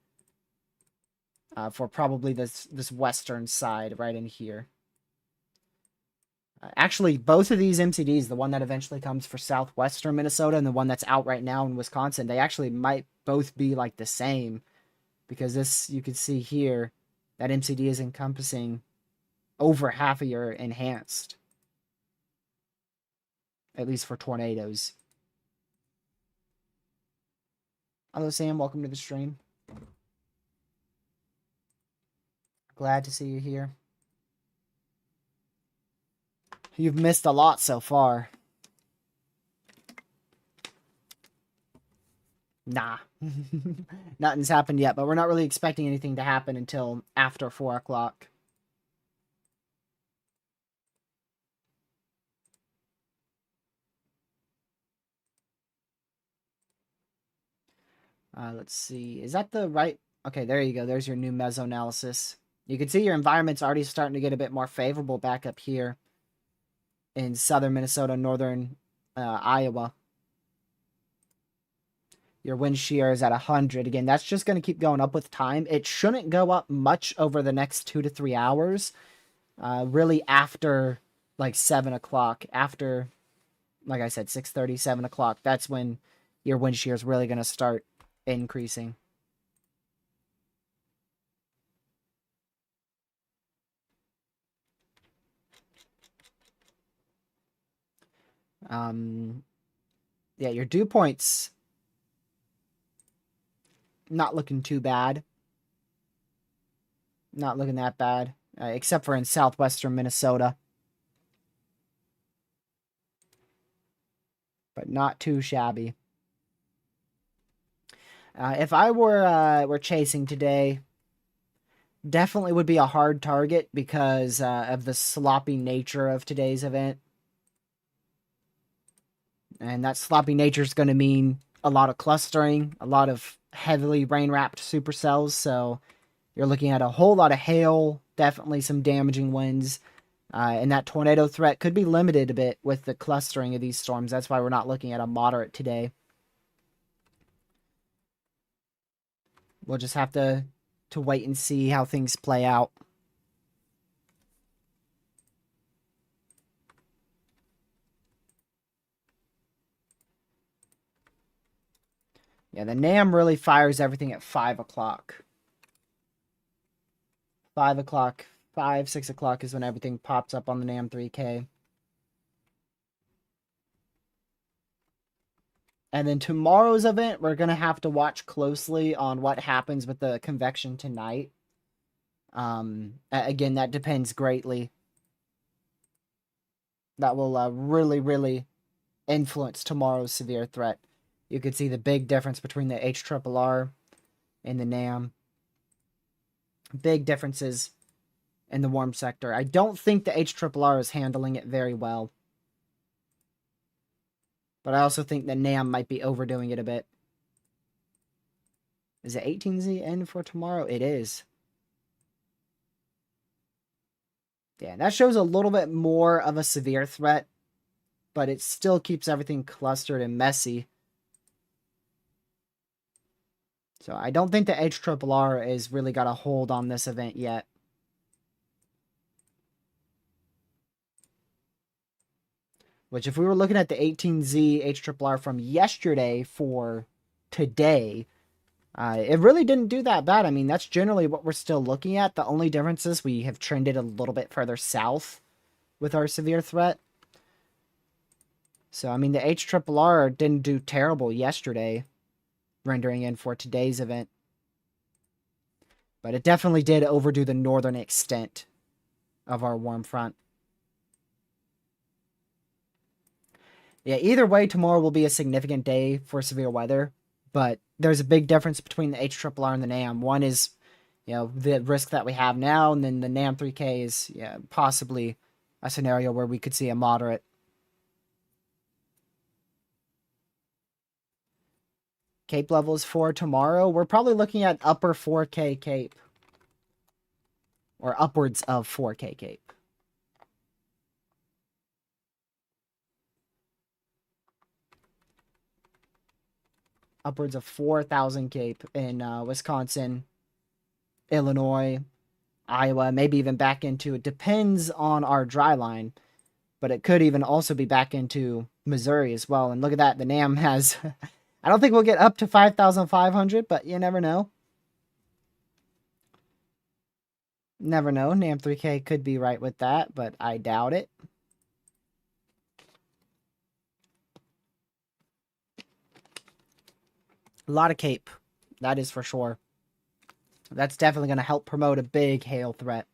for probably this western side right in here. Actually, both of these MCDs, the one that eventually comes for southwestern Minnesota and the one that's out right now in Wisconsin, they actually might both be like the same, because this, you can see here, that MCD is encompassing over half of your enhanced, at least for tornadoes. Hello, Sam. Welcome to the stream. Glad to see you here. You've missed a lot so far. Nah. Nothing's happened yet, but we're not really expecting anything to happen until after 4 o'clock. Let's see. Is that the right? Okay, there you go. There's your new Mesoanalysis. You can see your environment's already starting to get a bit more favorable back up here in southern Minnesota, northern Iowa. Your wind shear is at 100. Again, that's just going to keep going up with time. It shouldn't go up much over the next 2 to 3 hours. Really after like 7 o'clock. After, like I said, 6:30, 7 o'clock. That's when your wind shear is really going to start increasing. Yeah, your dew points not looking too bad. Not looking that bad, except for in southwestern Minnesota. But not too shabby. If I were chasing today, definitely would be a hard target because of the sloppy nature of today's event. And that sloppy nature is going to mean a lot of clustering, a lot of heavily rain-wrapped supercells. So you're looking at a whole lot of hail, definitely some damaging winds. And that tornado threat could be limited a bit with the clustering of these storms. That's why we're not looking at a moderate today. We'll just have to wait and see how things play out. Yeah, the NAM really fires everything at 5 o'clock. 5 o'clock, 5, 6 o'clock is when everything pops up on the NAM 3K. And then tomorrow's event, we're going to have to watch closely on what happens with the convection tonight. Again, that depends greatly. That will really, really influence tomorrow's severe threat. You could see the big difference between the HRRR and the NAM. Big differences in the warm sector. I don't think the HRRR is handling it very well. But I also think the NAM might be overdoing it a bit. Is it 18Z in for tomorrow? It is. Yeah, that shows a little bit more of a severe threat, but it still keeps everything clustered and messy. So I don't think the HRRR has really got a hold on this event yet. Which, if we were looking at the 18Z HRRR from yesterday for today, it really didn't do that bad. I mean, that's generally what we're still looking at. The only difference is we have trended a little bit further south with our severe threat. So, I mean, the HRRR didn't do terrible yesterday, rendering in for today's event. But it definitely did overdo the northern extent of our warm front. Yeah, either way, tomorrow will be a significant day for severe weather. But there's a big difference between the HRRR and the NAM. One is, the risk that we have now, and then the NAM 3K is possibly a scenario where we could see a moderate. Cape levels for tomorrow, we're probably looking at upper 4K Cape. Or upwards of 4K Cape. Upwards of 4,000 Cape in Wisconsin, Illinois, Iowa, maybe even back into, it depends on our dry line, but it could even also be back into Missouri as well. And look at that, the NAM has, I don't think we'll get up to 5,500, but you never know. Never know, NAM 3K could be right with that, but I doubt it. A lot of Cape, that is for sure. That's definitely going to help promote a big hail threat.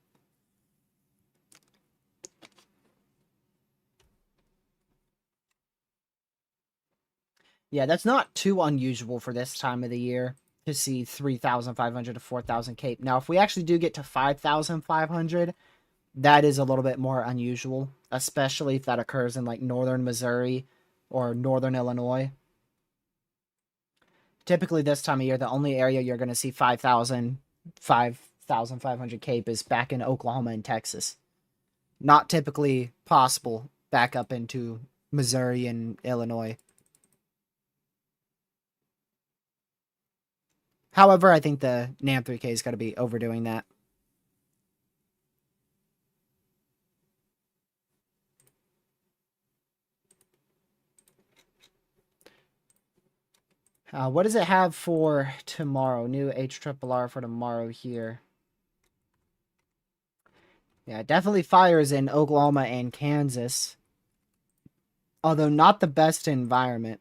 Yeah, that's not too unusual for this time of the year to see 3,500 to 4,000 Cape. Now, if we actually do get to 5,500, that is a little bit more unusual, especially if that occurs in like northern Missouri or northern Illinois. Typically this time of year, the only area you're going to see 5,500 Cape is back in Oklahoma and Texas. Not typically possible back up into Missouri and Illinois. However, I think the NAM 3K is going to be overdoing that. What does it have for tomorrow? New HRRR for tomorrow here. Yeah, definitely fires in Oklahoma and Kansas. Although not the best environment.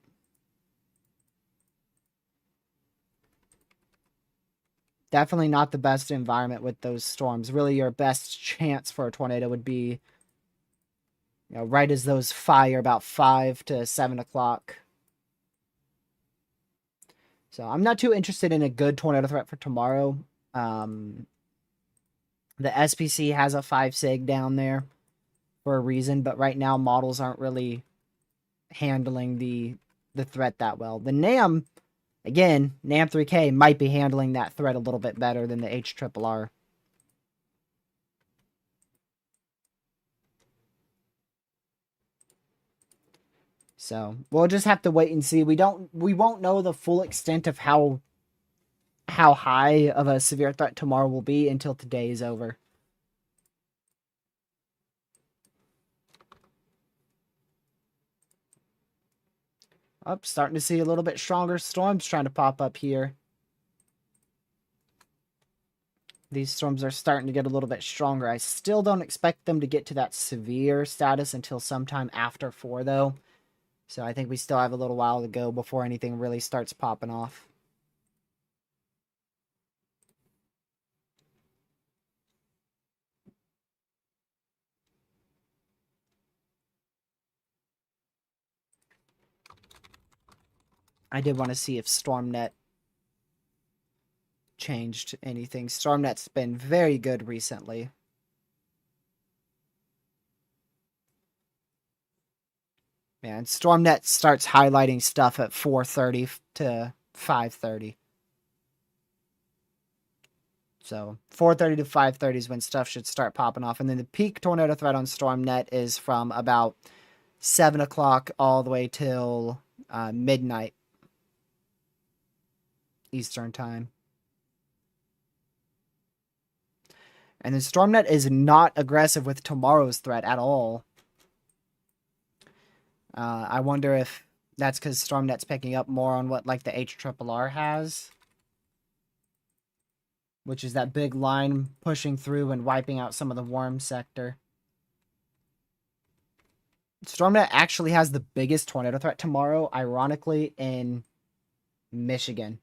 Definitely not the best environment with those storms. Really, your best chance for a tornado would be, right as those fire about 5 to 7 o'clock. So I'm not too interested in a good tornado threat for tomorrow. The SPC has a 5 sig down there for a reason, but right now models aren't really handling the threat that well. The NAM, again, NAM 3K might be handling that threat a little bit better than the HRRR. So we'll just have to wait and see. We won't know the full extent of how high of a severe threat tomorrow will be until today is over. Up, starting to see a little bit stronger storms trying to pop up here. These storms are starting to get a little bit stronger. I still don't expect them to get to that severe status until sometime after 4, though. So I think we still have a little while to go before anything really starts popping off. I did want to see if StormNet changed anything. StormNet's been very good recently. Man, StormNet starts highlighting stuff at 4:30 to 5:30. So 4:30 to 5:30 is when stuff should start popping off. And then the peak tornado threat on StormNet is from about 7 o'clock all the way till midnight Eastern time. And then StormNet is not aggressive with tomorrow's threat at all. I wonder if that's because StormNet's picking up more on what like the HRRR has, which is that big line pushing through and wiping out some of the warm sector. StormNet actually has the biggest tornado threat tomorrow, ironically, in Michigan.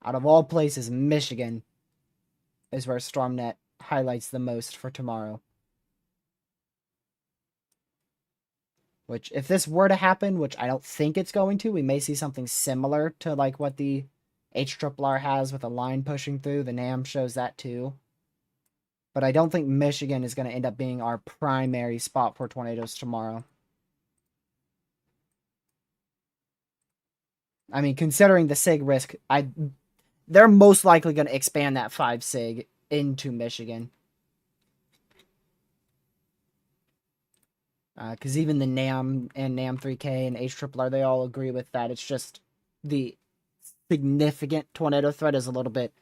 Out of all places, Michigan is where StormNet highlights the most for tomorrow. Which, if this were to happen, which I don't think it's going to, we may see something similar to like what the HRRR has with a line pushing through. The NAM shows that too. But I don't think Michigan is going to end up being our primary spot for tornadoes tomorrow. I mean, considering the SIG risk, they're most likely going to expand that 5 SIG into Michigan. Because even the NAM and NAM 3K and HRRR, they all agree with that. It's just the significant tornado threat is a little bit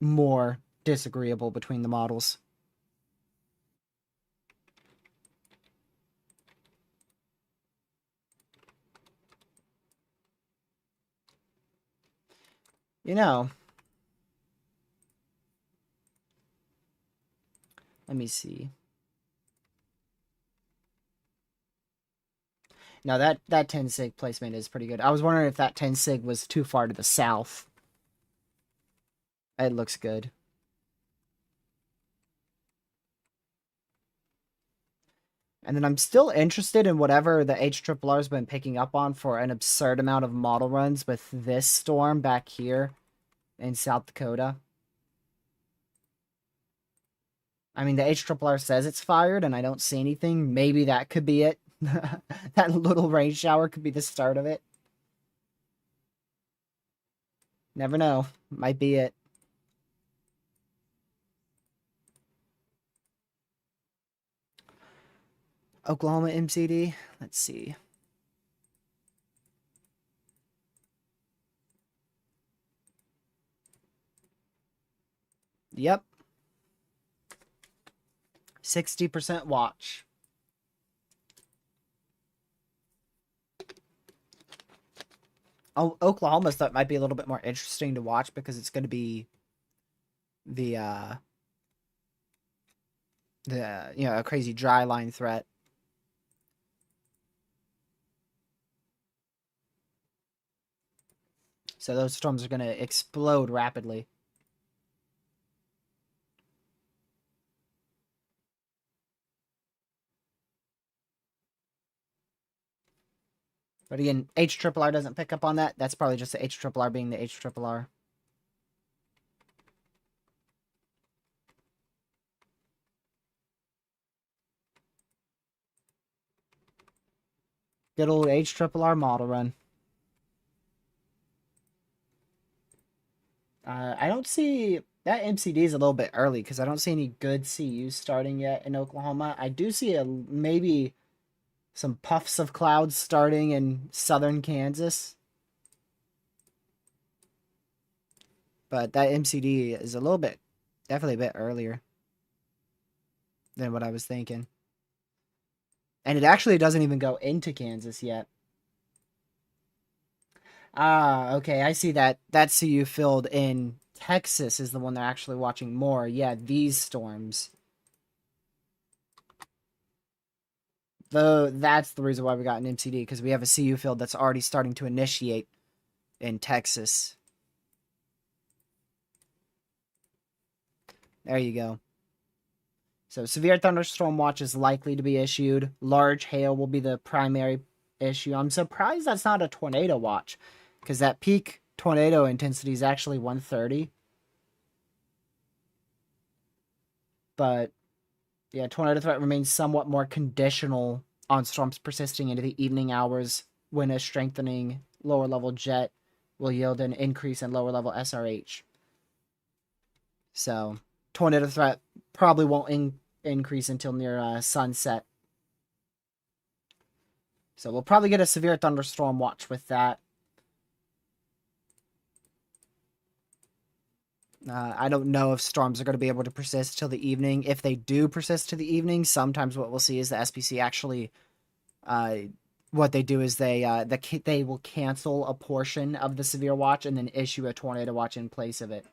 more disagreeable between the models. You know, let me see. Now that 10 sig placement is pretty good. I was wondering if that 10 sig was too far to the south. It looks good. And then I'm still interested in whatever the HRRR's been picking up on for an absurd amount of model runs with this storm back here in South Dakota. I mean, the HRRR says it's fired, and I don't see anything. Maybe that could be it. That little rain shower could be the start of it. Never know. Might be it. Oklahoma MCD. Let's see. Yep. 60% watch. Oh, Oklahoma's thought might be a little bit more interesting to watch because it's going to be the a crazy dry line threat. So those storms are going to explode rapidly. But again, HRRR doesn't pick up on that. That's probably just the HRRR being the HRRR. Good old HRRR model run. I don't see... That MCD is a little bit early because I don't see any good CUs starting yet in Oklahoma. I do see maybe some puffs of clouds starting in southern Kansas. But that MCD is a little bit, definitely a bit earlier than what I was thinking. And it actually doesn't even go into Kansas yet. Ah, okay, I see that. That CU filled in Texas is the one they're actually watching more. Yeah, these storms. Though that's the reason why we got an MCD, because we have a CU field that's already starting to initiate in Texas. There you go. So severe thunderstorm watch is likely to be issued. Large hail will be the primary issue. I'm surprised that's not a tornado watch, because that peak tornado intensity is actually 130. But yeah, tornado threat remains somewhat more conditional on storms persisting into the evening hours when a strengthening lower level jet will yield an increase in lower level SRH. So tornado threat probably won't increase until near sunset. So we'll probably get a severe thunderstorm watch with that. I don't know if storms are going to be able to persist till the evening. If they do persist to the evening, sometimes what we'll see is the SPC actually, what they do is they will cancel a portion of the severe watch and then issue a tornado watch in place of it.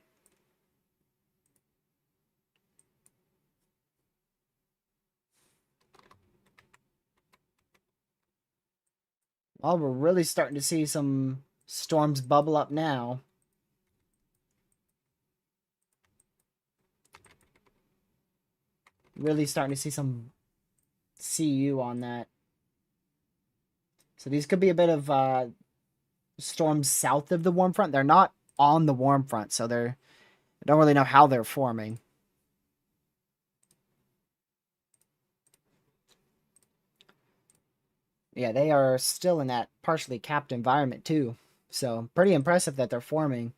Well, we're really starting to see some storms bubble up now. Really starting to see some CU on that. So these could be a bit of storms south of the warm front. They're not on the warm front, so I don't really know how they're forming. Yeah, they are still in that partially capped environment too. So pretty impressive that they're forming.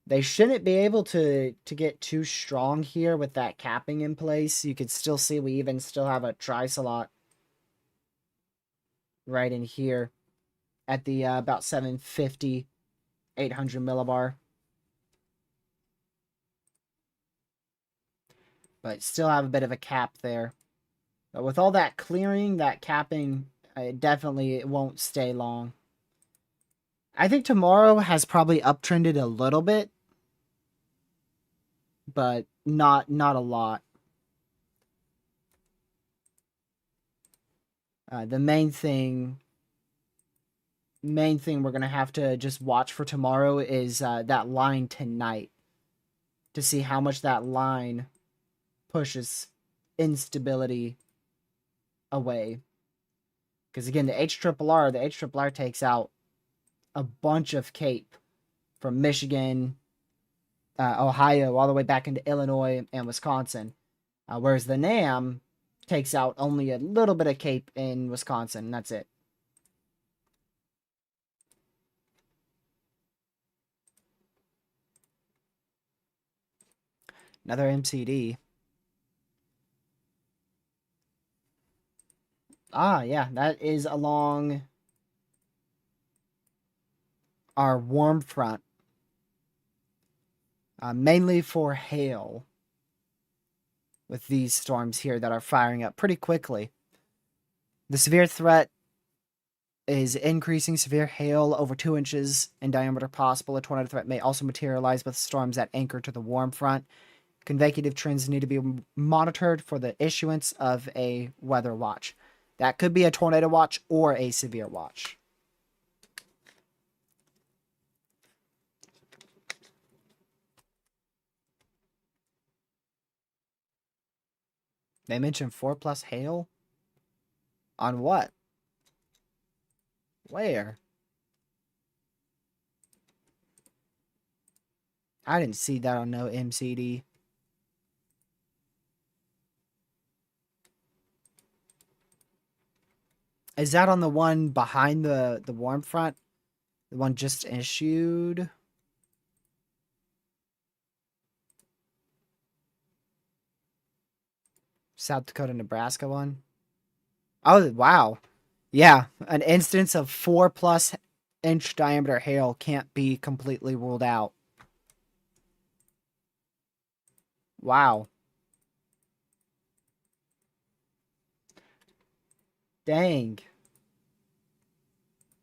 They shouldn't be able to get too strong here with that capping in place. You could still see we even still have a trisolot right in here at the about 750, 800 millibar. But still have a bit of a cap there. But with all that clearing, that capping, it won't stay long. I think tomorrow has probably uptrended a little bit, but not a lot. The main thing we're gonna have to just watch for tomorrow is that line tonight, to see how much that line pushes instability away. Because again, the HRRR takes out a bunch of Cape from Michigan, Ohio, all the way back into Illinois and Wisconsin. Whereas the NAM takes out only a little bit of Cape in Wisconsin, and that's it. Another MCD. Ah, yeah, that is along our warm front. Mainly for hail. With these storms here that are firing up pretty quickly. The severe threat is increasing. Severe hail over 2 inches in diameter possible. A tornado threat may also materialize with storms that anchor to the warm front. Convective trends need to be monitored for the issuance of a weather watch. That could be a tornado watch or a severe watch. They mentioned 4+ hail? On what? Where? I didn't see that on no MCD. Is that on the one behind the warm front? The one just issued? South Dakota, Nebraska one? Oh, wow. Yeah, an instance of 4+ inch diameter hail can't be completely ruled out. Wow. Dang.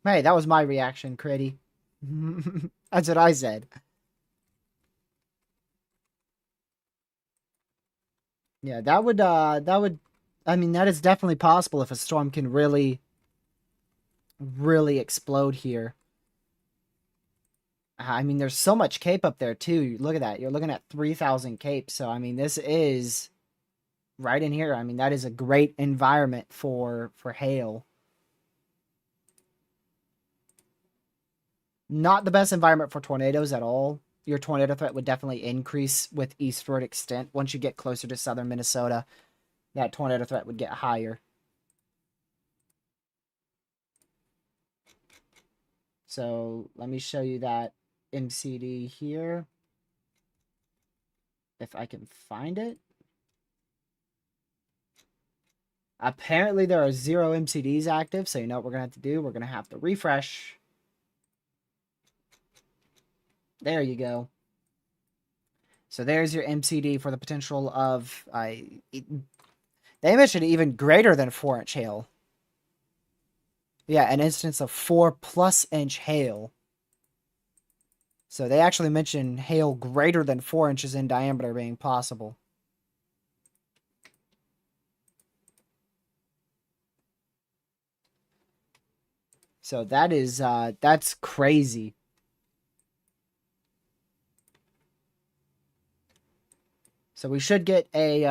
Hey, that was my reaction, Critty. That's what I said. Yeah, I mean, that is definitely possible if a storm can really, really explode here. I mean, there's so much cape up there, too. Look at that. You're looking at 3,000 cape. So, I mean, this is right in here. I mean, that is a great environment for hail. Not the best environment for tornadoes at all. Your tornado threat would definitely increase with eastward extent. Once you get closer to southern Minnesota, that tornado threat would get higher. So let me show you that MCD here. If I can find it. Apparently there are 0 MCDs active, so you know what we're going to have to do? We're going to have to refresh. There you go. So there's your MCD for the potential of... they mentioned even greater than 4-inch hail. Yeah, an instance of 4+ inch hail. So they actually mentioned hail greater than 4 inches in diameter being possible. So that is, that's crazy. So we should get a,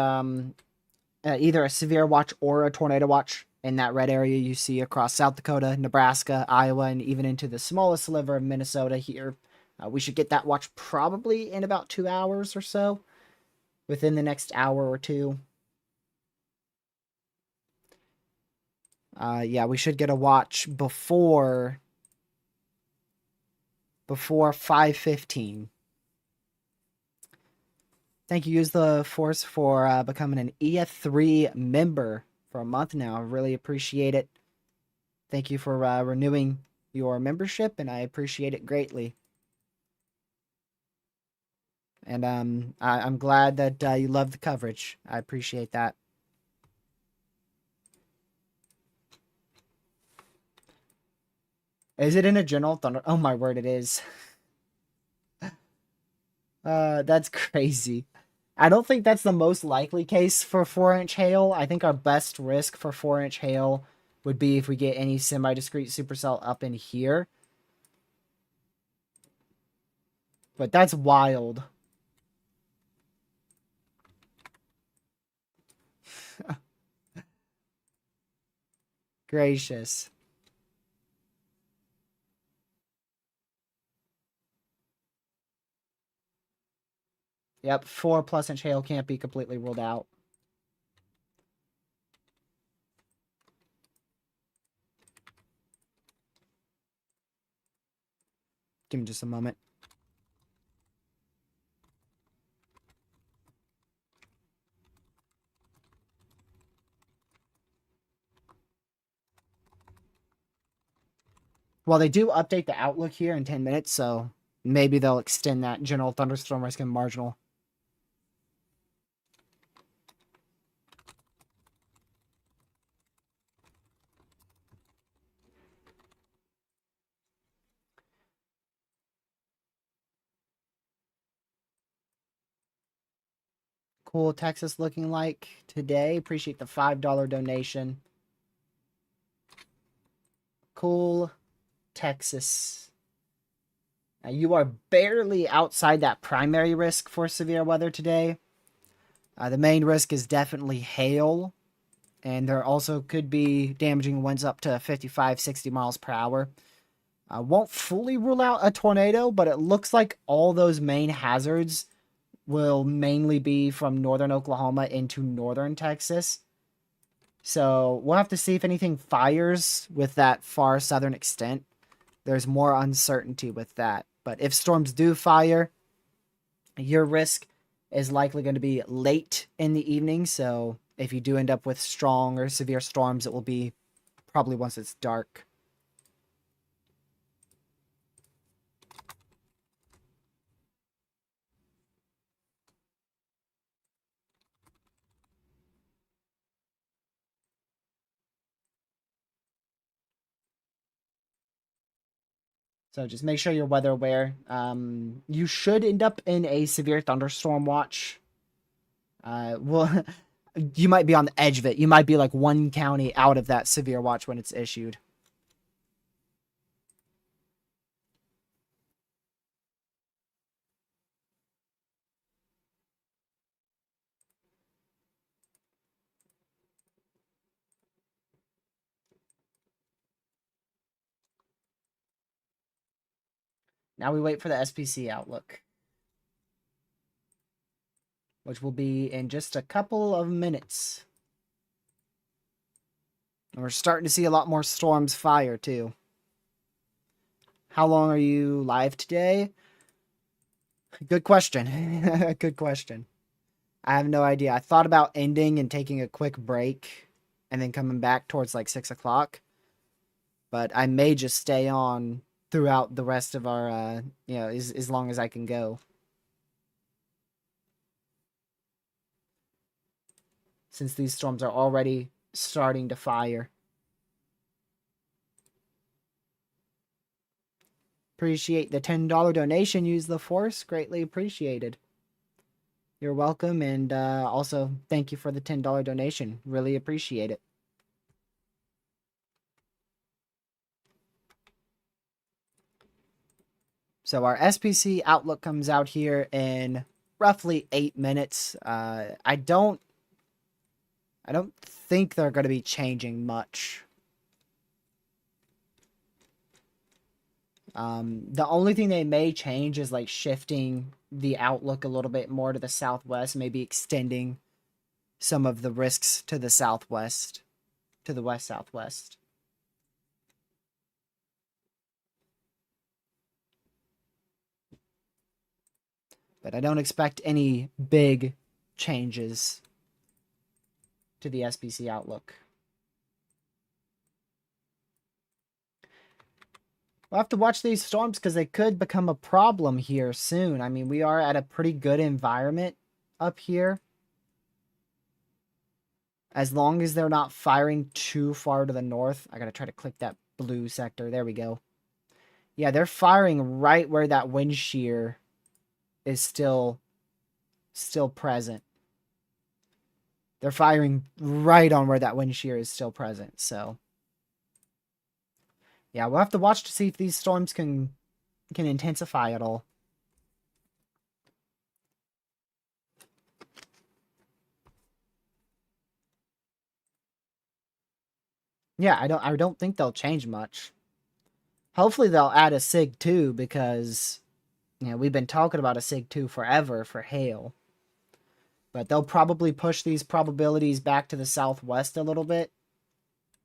either a severe watch or a tornado watch in that red area you see across South Dakota, Nebraska, Iowa, and even into the smallest sliver of Minnesota here. We should get that watch probably in about 2 hours or so, within the next hour or two. Yeah, we should get a watch before 5:15. Thank you, Use the Force, for becoming an EF3 member for a month now. I really appreciate it. Thank you for renewing your membership, and I appreciate it greatly. And I'm glad that you love the coverage. I appreciate that. Is it in a general thunder? Oh my word, it is. That's crazy. I don't think that's the most likely case for 4-inch hail. I think our best risk for 4-inch hail would be if we get any semi-discrete supercell up in here. But that's wild. Gracious. Yep, 4+ inch hail can't be completely ruled out. Give me just a moment. Well, they do update the outlook here in 10 minutes, so maybe they'll extend that general thunderstorm risk and marginal. Cool Texas looking like today. Appreciate the $5 donation. Cool Texas. Now, you are barely outside that primary risk for severe weather today. The main risk is definitely hail, and there also could be damaging winds up to 55, 60 miles per hour. Won't fully rule out a tornado, but it looks like all those main hazards will mainly be from northern Oklahoma into northern Texas. So we'll have to see if anything fires with that far southern extent. There's more uncertainty with that. But if storms do fire, your risk is likely going to be late in the evening. So if you do end up with strong or severe storms, it will be probably once it's dark. So just make sure you're weather aware. You should end up in a severe thunderstorm watch. Well, you might be on the edge of it. You might be like one county out of that severe watch when it's issued. Now we wait for the SPC outlook, which will be in just a couple of minutes. And we're starting to see a lot more storms fire, too. How long are you live today? Good question. Good question. I have no idea. I thought about ending and taking a quick break and then coming back towards like 6 o'clock. But I may just stay on throughout the rest of our, as long as I can go. Since these storms are already starting to fire. Appreciate the $10 donation. Use the force. Greatly appreciated. You're welcome. And also, thank you for the $10 donation. Really appreciate it. So our SPC outlook comes out here in roughly 8 minutes. I don't think they're going to be changing much. The only thing they may change is like shifting the outlook a little bit more to the southwest, maybe extending some of the risks to the southwest, to the west-southwest. But I don't expect any big changes to the SPC outlook. We'll have to watch these storms because they could become a problem here soon. I mean, we are at a pretty good environment up here. As long as they're not firing too far to the north. I gotta try to click that blue sector. There we go. Yeah, they're firing right where that wind shear is still present. They're firing right on where that wind shear is still present, so... Yeah, we'll have to watch to see if these storms can intensify at all. Yeah, I don't think they'll change much. Hopefully they'll add a SIG 2 because, you know, we've been talking about a SIG 2 forever for hail. But they'll probably push these probabilities back to the southwest a little bit.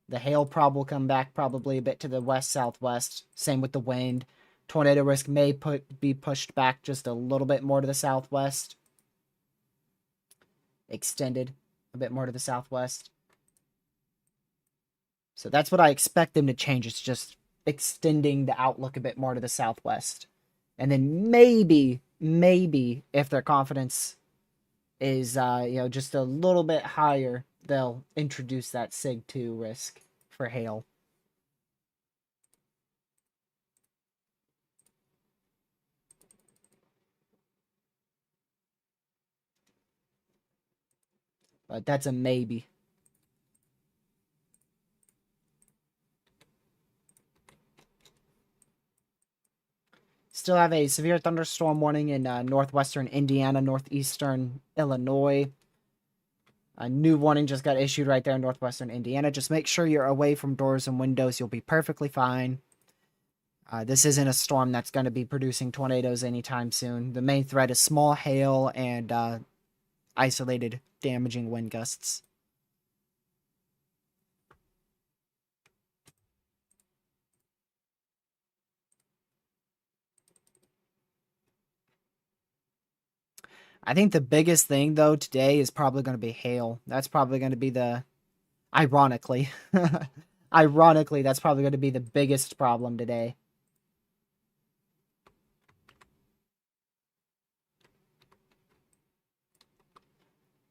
The hail prob will come back probably a bit to the west-southwest. Same with the wind. Tornado risk may be pushed back just a little bit more to the southwest. Extended a bit more to the southwest. So that's what I expect them to change. It's just extending the outlook a bit more to the southwest. And then maybe, if their confidence is, just a little bit higher, they'll introduce that SIG 2 risk for hail. But that's a maybe. Still have a severe thunderstorm warning in northwestern Indiana, northeastern Illinois. A new warning just got issued right there in northwestern Indiana. Just make sure you're away from doors and windows. You'll be perfectly fine. This isn't a storm that's going to be producing tornadoes anytime soon. The main threat is small hail and isolated damaging wind gusts. I think the biggest thing, though, today is probably going to be hail. That's probably going to be the... Ironically. Ironically, that's probably going to be the biggest problem today.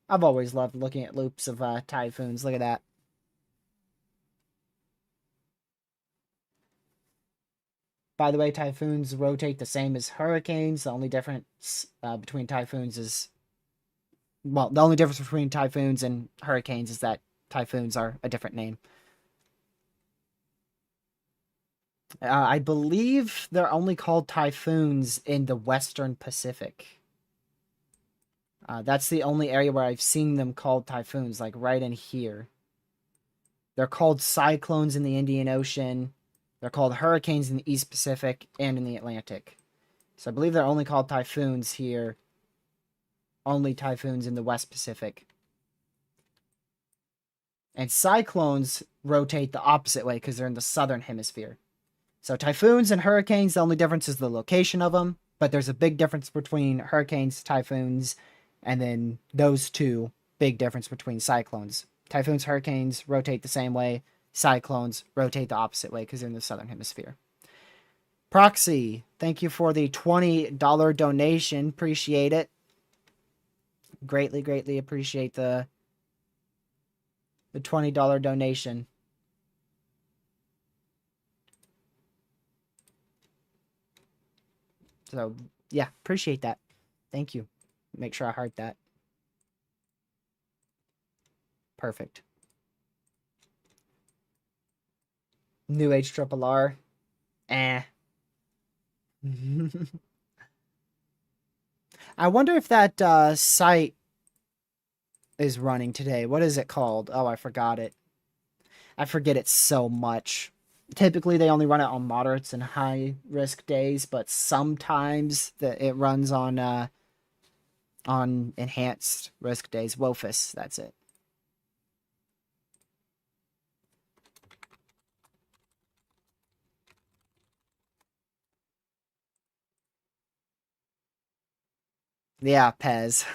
I've always loved looking at loops of typhoons. Look at that. By the way, typhoons rotate the same as hurricanes. The only difference between typhoons is... Well, the only difference between typhoons and hurricanes is that typhoons are a different name. I believe they're only called typhoons in the Western Pacific. That's the only area where I've seen them called typhoons, like right in here. They're called cyclones in the Indian Ocean. They're called hurricanes in the East Pacific and in the Atlantic. So I believe they're only called typhoons here. Only typhoons in the West Pacific. And cyclones rotate the opposite way because they're in the southern hemisphere. So typhoons and hurricanes, the only difference is the location of them. But there's a big difference between hurricanes, typhoons, and then those two, big difference between cyclones. Typhoons, hurricanes rotate the same way. Cyclones rotate the opposite way because they're in the southern hemisphere. Proxy, thank you for the $20 donation. Appreciate it. Greatly, greatly appreciate the $20 donation. So, yeah, appreciate that. Thank you. Make sure I heart that. Perfect. New Age Triple R. Eh. I wonder if that site is running today. What is it called? Oh, I forgot it. I forget it so much. Typically, they only run it on moderates and high risk days, but sometimes it runs on enhanced risk days. WOFIS, that's it. Yeah, Pez.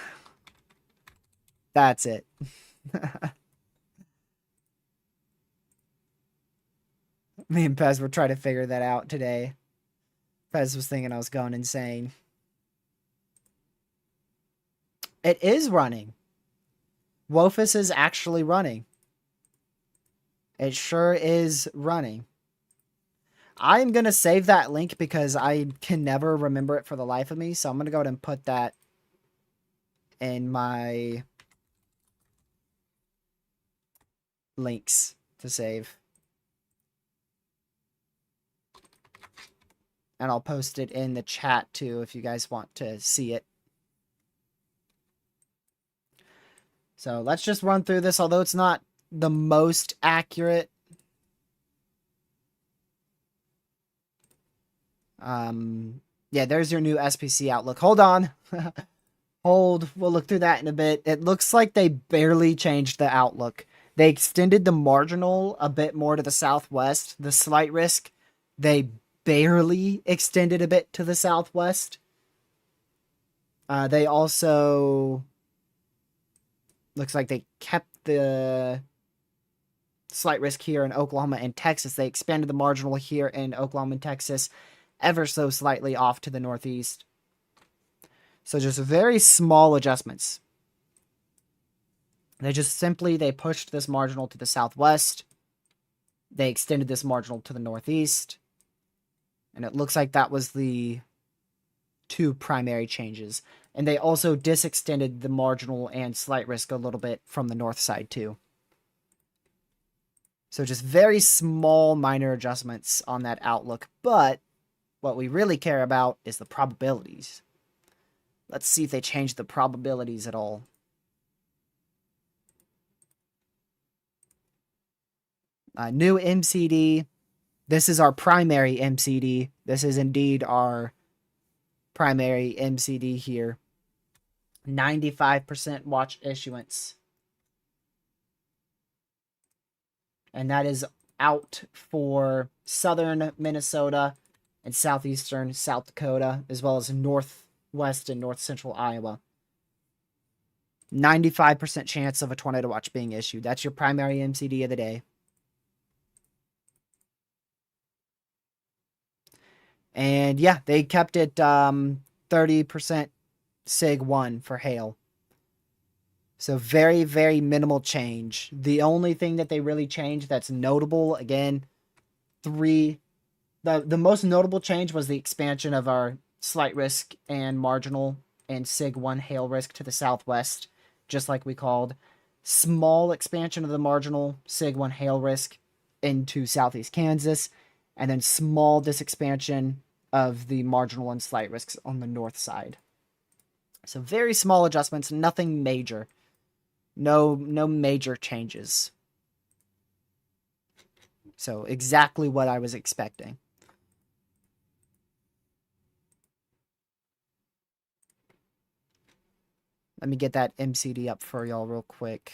That's it. Me and Pez were trying to figure that out today. Pez was thinking I was going insane. It is running. WOFIS is actually running. It sure is running. I'm going to save that link because I can never remember it for the life of me. So I'm going to go ahead and put that in my links to save. And I'll post it in the chat too if you guys want to see it. So let's just run through this, although it's not the most accurate. Yeah, there's your new SPC outlook. Hold on. Hold. We'll look through that in a bit. It looks like they barely changed the outlook. They extended the marginal a bit more to the southwest. The slight risk, they barely extended a bit to the southwest. They also... Looks like they kept the slight risk here in Oklahoma and Texas. They expanded the marginal here in Oklahoma and Texas ever so slightly off to the northeast. So just very small adjustments. They pushed this marginal to the southwest. They extended this marginal to the northeast. And it looks like that was the two primary changes. And they also disextended the marginal and slight risk a little bit from the north side too. So just very small minor adjustments on that outlook. But what we really care about is the probabilities. Let's see if they change the probabilities at all. New MCD. This is our primary MCD. This is indeed our primary MCD here. 95% watch issuance. And that is out for southern Minnesota and southeastern South Dakota, as well as northwest and north central Iowa. 95% chance of a tornado watch being issued. That's your primary MCD of the day. And yeah, they kept it 30% SIG 1 for hail. So very, very minimal change. The only thing that they really changed that's notable, again, the most notable change was the expansion of our slight risk and marginal and SIG 1 hail risk to the southwest, just like we called. Small expansion of the marginal SIG 1 hail risk into southeast Kansas, and then small disexpansion of the marginal and slight risks on the north side. So very small adjustments, nothing major. No major changes. So exactly what I was expecting. Let me get that MCD up for y'all real quick.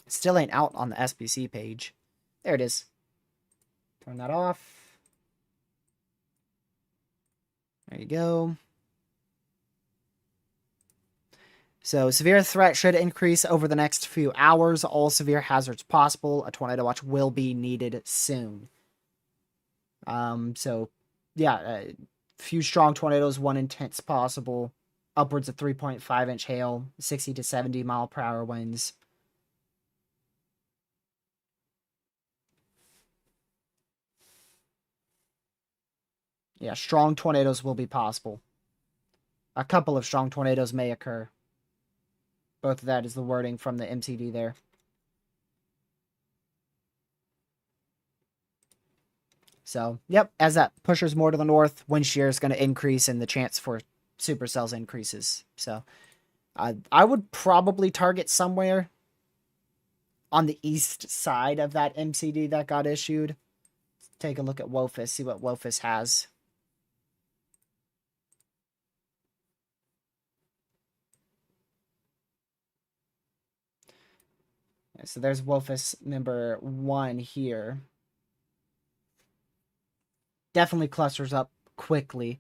It still ain't out on the SBC page. There it is. Turn that off. There you go. So severe threat should increase over the next few hours. All severe hazards possible. A tornado watch will be needed soon. So yeah, a few strong tornadoes, one intense possible. Upwards of 3.5-inch hail, 60 to 70 mile per hour winds. Yeah, strong tornadoes will be possible. A couple of strong tornadoes may occur. Both of that is the wording from the MCD there. So, yep, as that pushes more to the north, wind shear is going to increase and the chance for supercells increases. So, I would probably target somewhere on the east side of that MCD that got issued. Take a look at WOFIS, see what WOFIS has. So there's WOFIS number 1 here. Definitely clusters up quickly.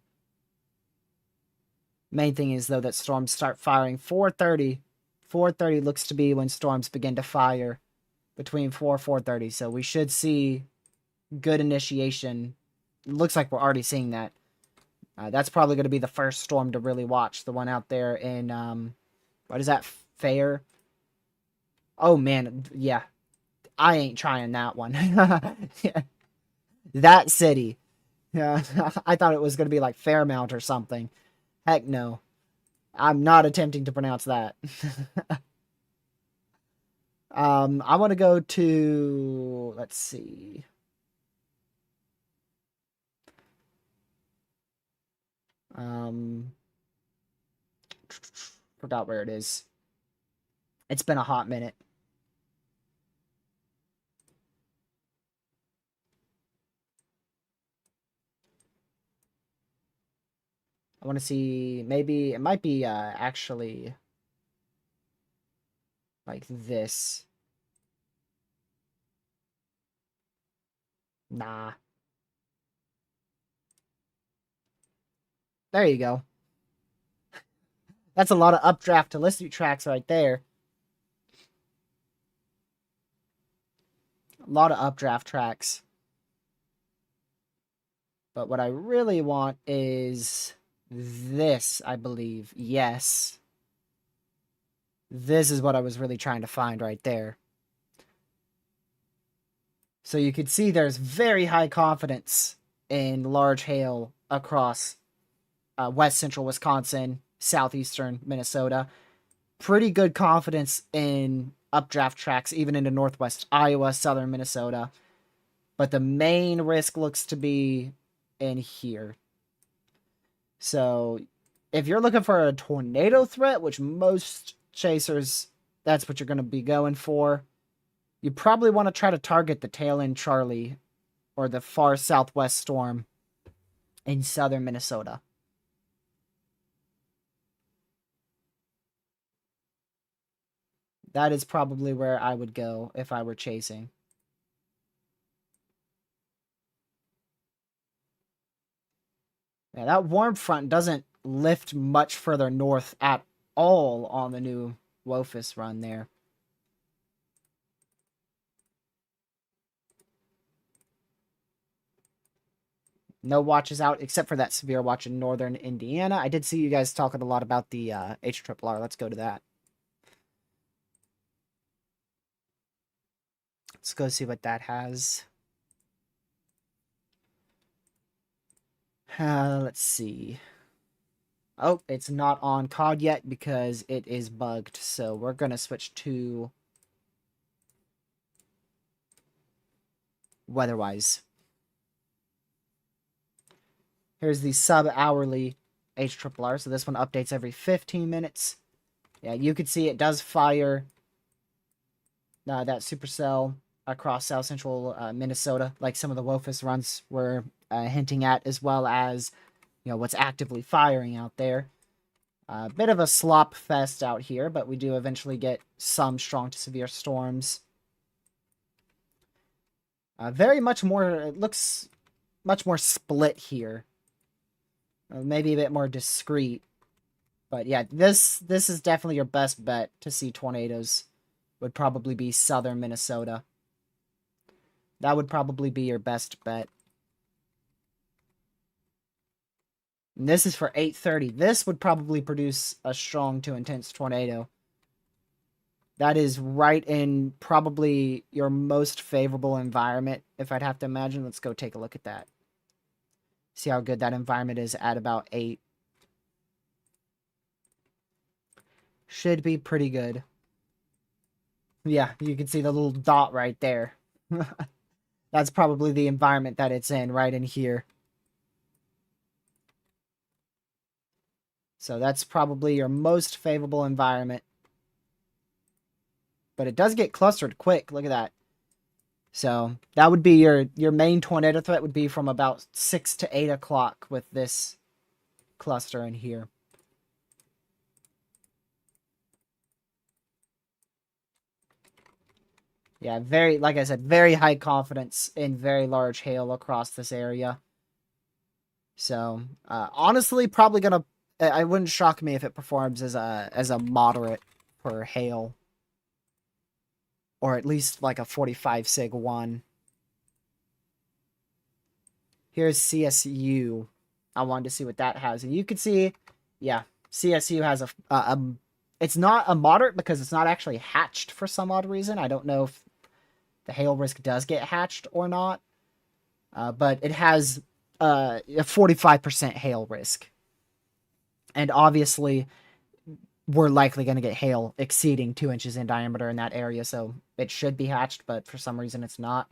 Main thing is, though, that storms start firing 4:30. 4:30 looks to be when storms begin to fire, between 4:30. So we should see good initiation. It looks like we're already seeing that. That's probably going to be the first storm to really watch. The one out there in, what is that, Fair? Oh, man, yeah. I ain't trying that one. Yeah. That city. Yeah, I thought it was going to be like Fairmount or something. Heck no. I'm not attempting to pronounce that. I want to go to, let's see. Forgot where it is. It's been a hot minute. I want to see, maybe, it might be actually like this. Nah. There you go. That's a lot of updraft to list tracks right there. A lot of updraft tracks. But what I really want is this, I believe. Yes. This is what I was really trying to find right there. So you could see there's very high confidence in large hail across west central Wisconsin, southeastern Minnesota. Pretty good confidence in updraft tracks, even into northwest Iowa, southern Minnesota. But the main risk looks to be in here. So if you're looking for a tornado threat, which most chasers, that's what you're going to be going for. You probably want to try to target the tail end Charlie or the far southwest storm in southern Minnesota. That is probably where I would go if I were chasing. Yeah, that warm front doesn't lift much further north at all on the new WOFUS run there. No watches out except for that severe watch in northern Indiana. I did see you guys talking a lot about the HRRR. Let's go to that. Let's go see what that has. Let's see. Oh, it's not on COD yet because it is bugged. So we're going to switch to weatherwise. Here's the sub-hourly HRRR. So this one updates every 15 minutes. Yeah, you can see it does fire that supercell across south central Minnesota, like some of the WOFUS runs were hinting at, as well as what's actively firing out there. A bit of a slop fest out here, but we do eventually get some strong to severe storms. Very much more, it looks much more split here. Maybe a bit more discreet. But yeah, this is definitely your best bet to see tornadoes. Would probably be southern Minnesota. That would probably be your best bet. And this is for 8:30. This would probably produce a strong to intense tornado. That is right in probably your most favorable environment, if I'd have to imagine. Let's go take a look at that. See how good that environment is at about 8. Should be pretty good. Yeah, you can see the little dot right there. That's probably the environment that it's in, right in here. So that's probably your most favorable environment. But it does get clustered quick. Look at that. So that would be your main tornado threat would be from about 6 to 8 o'clock with this cluster in here. Yeah, like I said, very high confidence in very large hail across this area. So, honestly, probably gonna... I wouldn't shock me if it performs as a moderate for hail. Or at least like a 45 sig 1. Here's CSU. I wanted to see what that has. And you can see, yeah, CSU has it's not a moderate because it's not actually hatched for some odd reason. I don't know if the hail risk does get hatched or not. But it has a 45% hail risk. And obviously, we're likely going to get hail exceeding 2 inches in diameter in that area. So it should be hatched, but for some reason it's not.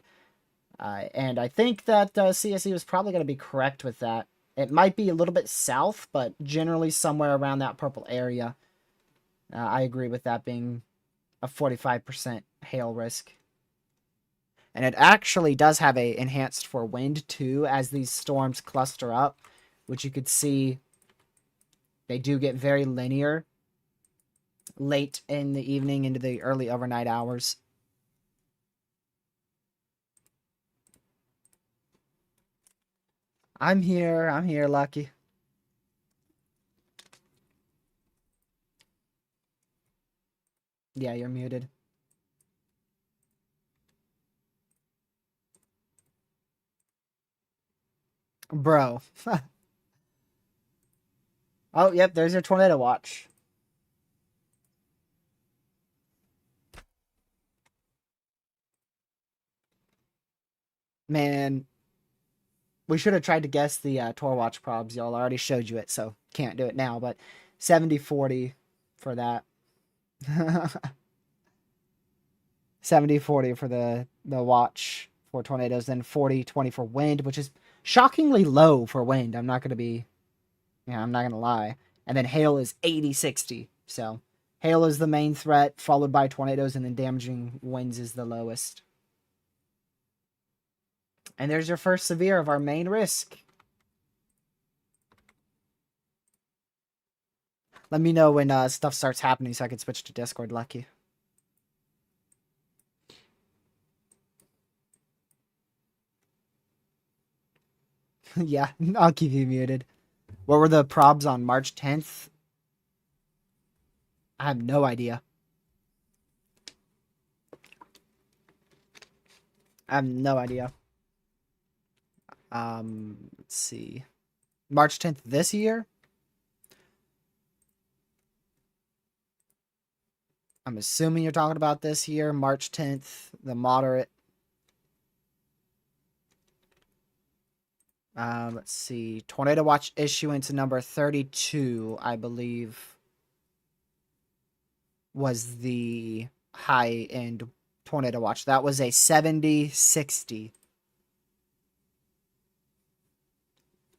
And I think that CSU is probably going to be correct with that. It might be a little bit south, but generally somewhere around that purple area. I agree with that being a 45% hail risk. And it actually does have a enhanced for wind too, as these storms cluster up, which you could see they do get very linear late in the evening into the early overnight hours. I'm here, Lucky. Yeah, you're muted. Bro. Oh, yep, there's your tornado watch. Man, we should have tried to guess the Tor Watch probs. Y'all already showed you it, so can't do it now. But 70-40 for that. 70-40 for the watch for tornadoes, then 40-20 for wind, which is shockingly low for wind. I'm not going to lie. And then hail is 80-60. So Hail is the main threat, followed by tornadoes, and then damaging winds is the lowest. And there's your first severe of our main risk. Let me know when stuff starts happening so I can switch to Discord, Lucky. Yeah, I'll keep you muted. What were the probs on March 10th? I have no idea. I have no idea. Let's see. March 10th this year? I'm assuming you're talking about this year. March 10th, the moderate. Let's see. Tornado Watch issuance number 32, I believe, was the high-end Tornado Watch. That was a 70-60.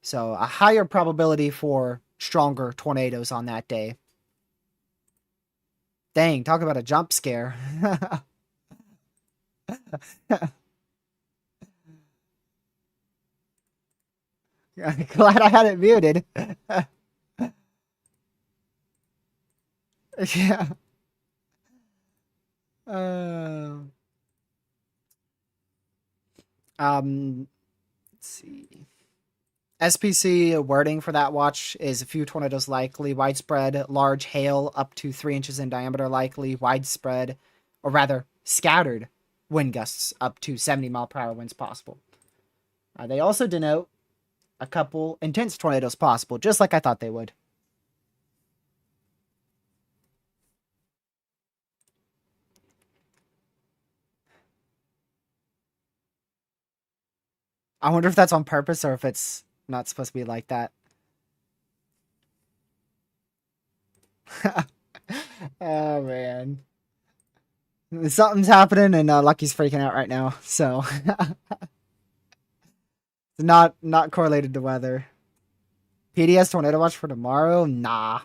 So a higher probability for stronger tornadoes on that day. Dang, talk about a jump scare. Glad I had it muted. Yeah. Let's see. SPC wording for that watch is a few tornadoes likely, widespread, large hail up to 3 inches in diameter likely, widespread, or rather scattered wind gusts up to 70-mile-per-hour winds possible. They also denote a couple intense tornadoes possible, just like I thought they would. I wonder if that's on purpose or if it's not supposed to be like that. Oh, man. Something's happening and Lucky's freaking out right now, so... Not correlated to weather. PDS tornado watch for tomorrow? Nah.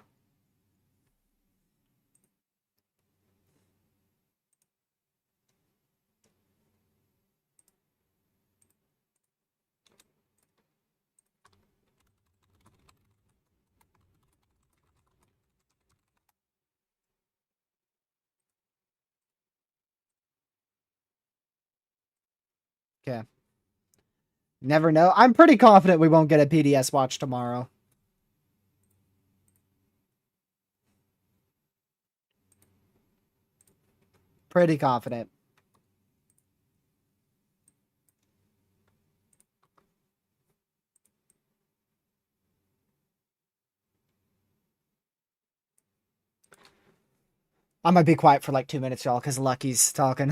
Okay. Never know. I'm pretty confident we won't get a PDS watch tomorrow. Pretty confident. I might be quiet for like 2 minutes, y'all, because Lucky's talking.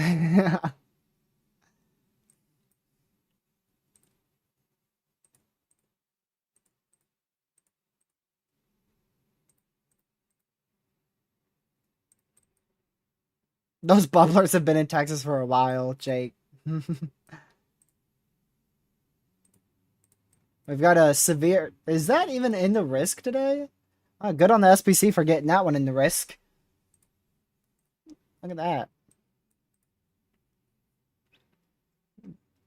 Those bubblers have been in Texas for a while, Jake. We've got a severe... Is that even in the risk today? Good on the SPC for getting that one in the risk. Look at that.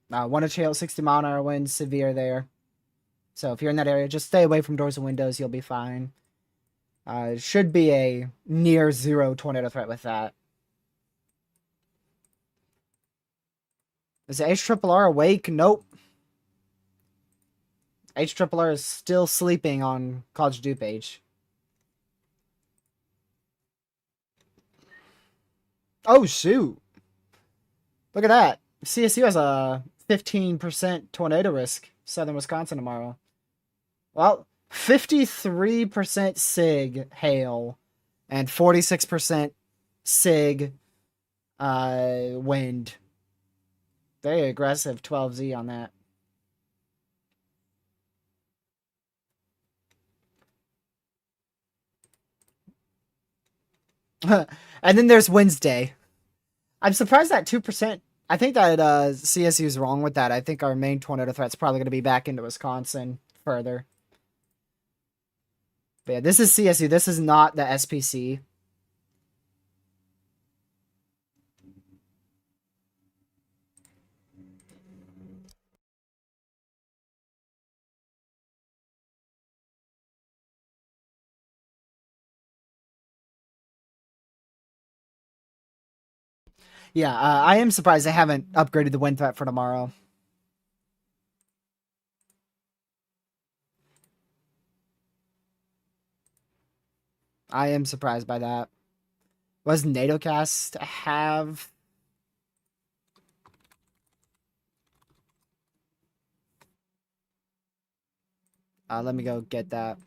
1 inch hail, 60-mile-an-hour wind, severe there. So if you're in that area, just stay away from doors and windows. You'll be fine. It should be a near zero tornado threat with that. Is HRRR awake? Nope. HRRR is still sleeping on College DuPage. Oh, shoot. Look at that. CSU has a 15% tornado risk, southern Wisconsin tomorrow. Well, 53% SIG hail and 46% SIG wind. Very aggressive 12Z on that. And then there's Wednesday. I'm surprised that 2%. I think that CSU is wrong with that. I think our main tornado threat's probably going to be back into Wisconsin further. But yeah, this is CSU. This is not the SPC. Yeah, I am surprised they haven't upgraded the wind threat for tomorrow. I am surprised by that. Was NATOcast have... let me go get that.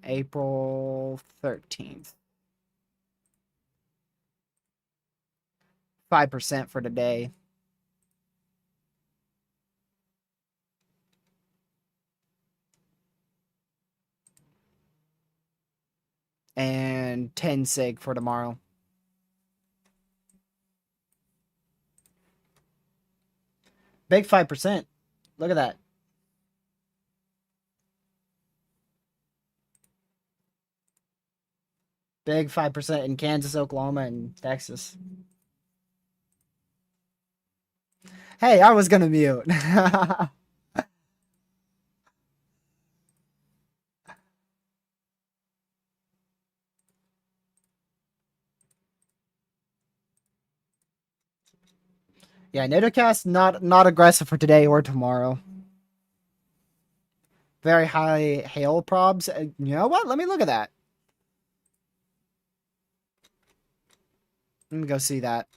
April 13th. 5% for today. And 10 sig for tomorrow. Big 5%. Look at that. Big 5% in Kansas, Oklahoma, and Texas. Hey, I was gonna mute. Yeah, NATOcast not aggressive for today or tomorrow. Very high hail probs. You know what? Let me look at that. Let me go see that.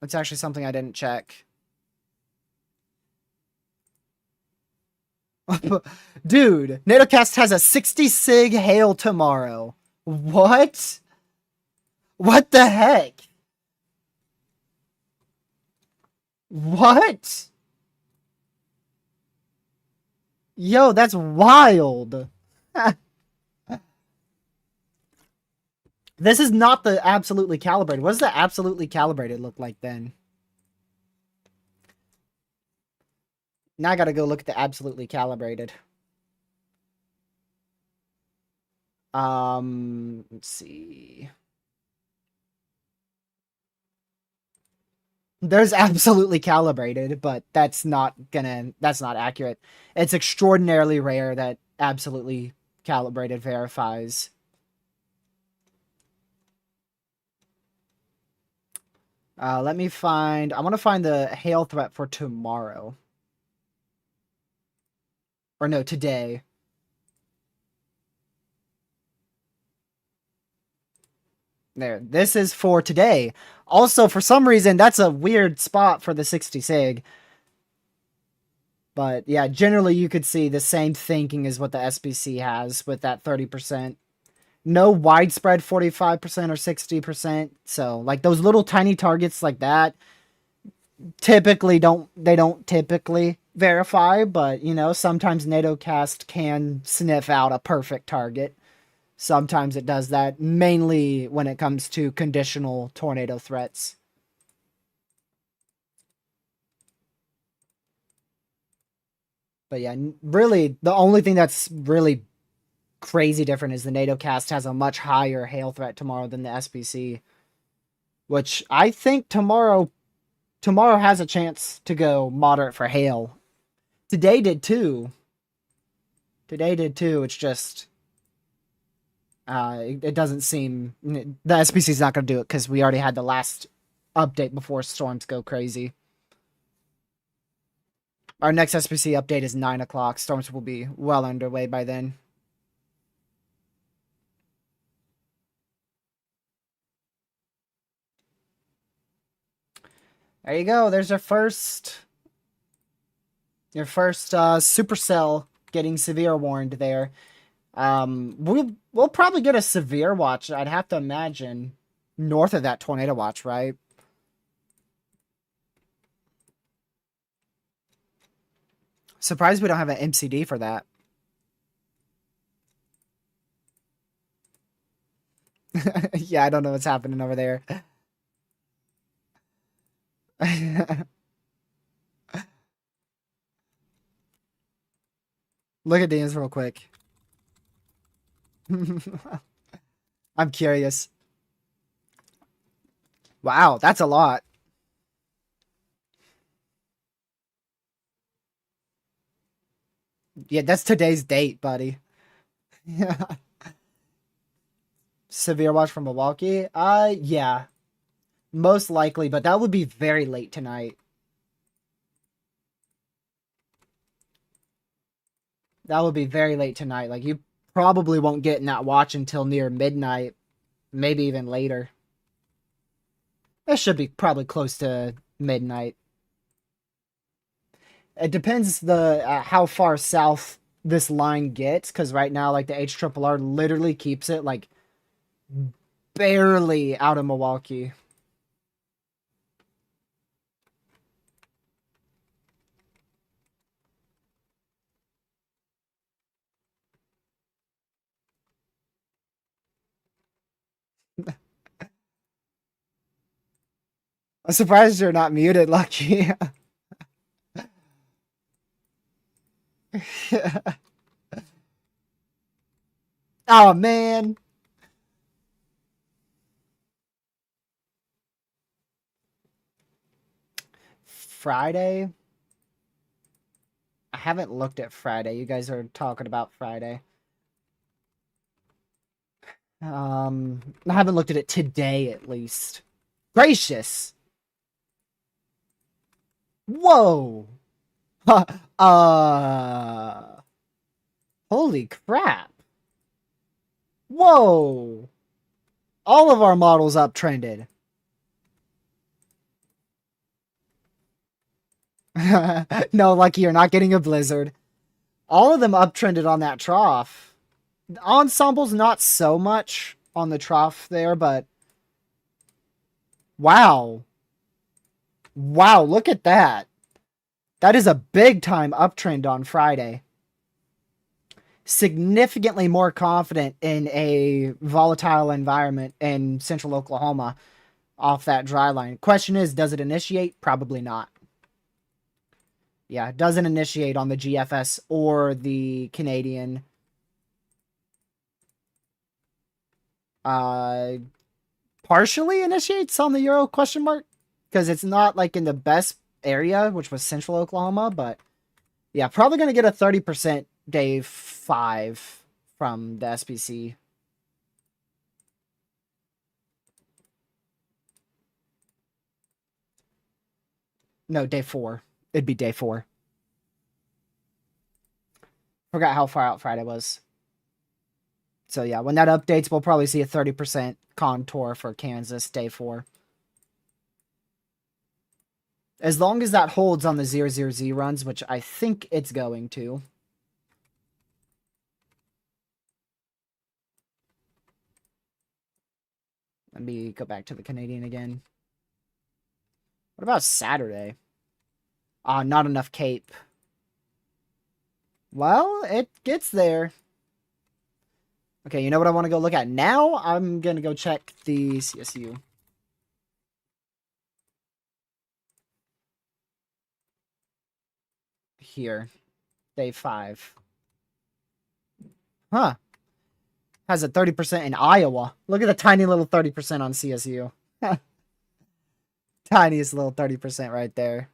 That's actually something I didn't check. Dude, NATOcast has a 60 sig hail tomorrow. What? What the heck? What? Yo, that's wild. This is not the absolutely calibrated. What does the absolutely calibrated look like then? Now I gotta go look at the absolutely calibrated. Let's see. There's absolutely calibrated, but that's not accurate. It's extraordinarily rare that absolutely calibrated verifies. Let me find, I want to find the hail threat for tomorrow. Or no, today. There, this is for today. Also, for some reason, that's a weird spot for the 60 sig. But yeah, generally you could see the same thinking as what the SBC has with that 30%. No widespread 45% or 60%. So like those little tiny targets like that typically don't typically verify, but you know, sometimes NATOcast can sniff out a perfect target. Sometimes it does that, mainly when it comes to conditional tornado threats. But yeah, really, the only thing that's really crazy different is the NATOcast has a much higher hail threat tomorrow than the SBC, which I think tomorrow has a chance to go moderate for hail. Today did too. It's just it doesn't seem the SBC is not going to do it because we already had the last update before storms go crazy. Our next SBC update is 9 o'clock. Storms will be well underway by then. There you go. There's your first supercell getting severe warned there. We'll probably get a severe watch, I'd have to imagine, north of that tornado watch, right? Surprised we don't have an MCD for that. Yeah, I don't know what's happening over there. Look at Dan's real quick. I'm curious. Wow, that's a lot. Yeah, that's today's date, buddy. Severe watch from Milwaukee? Yeah. Most likely, but that would be very late tonight. That would be very late tonight. Like, you probably won't get in that watch until near midnight, maybe even later. It should be probably close to midnight. It depends the how far south this line gets, because right now, like, the HRRR literally keeps it, like, barely out of Milwaukee. I'm surprised you're not muted, Lucky. Oh, man. Friday? I haven't looked at Friday. You guys are talking about Friday. I haven't looked at it today, at least. Gracious! Whoa! uh... Holy crap! Whoa! All of our models uptrended. No, Lucky, you're not getting a blizzard. All of them uptrended on that trough. Ensemble's not so much on the trough there, but wow. Wow, look at that. That is a big time uptrend on Friday. Significantly more confident in a volatile environment in central Oklahoma off that dry line. Question is, does it initiate? Probably not. Yeah, it doesn't initiate on the GFS or the Canadian. Partially initiates on the Euro question mark, because it's not like in the best area, which was central Oklahoma, but yeah, probably going to get a 30% day 5 from the SPC. No, day 4. It'd be day 4. Forgot how far out Friday was. So yeah, when that updates, we'll probably see a 30% contour for Kansas day 4. As long as that holds on the 00Z runs, which I think it's going to. Let me go back to the Canadian again. What about Saturday? Not enough Cape. Well, it gets there. Okay, you know what I want to go look at now? I'm going to go check the CSU. Here. Day 5. Huh. Has a 30% in Iowa. Look at the tiny little 30% on CSU. Tiniest little 30% right there.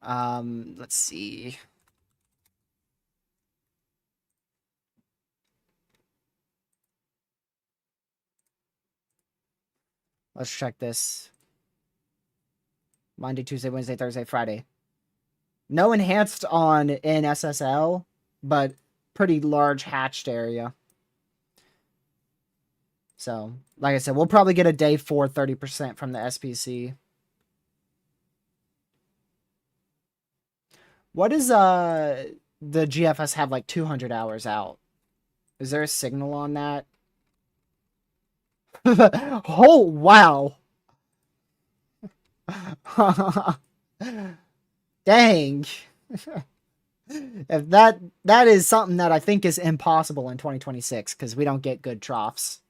Let's see. Let's check this. Monday, Tuesday, Wednesday, Thursday, Friday. No enhanced on NSSL, but pretty large hatched area. So, like I said, we'll probably get a day 4 30% from the SPC. What is the GFS have like 200 hours out? Is there a signal on that? Oh, wow. Dang. If that is something that I think is impossible in 2026, because we don't get good troughs.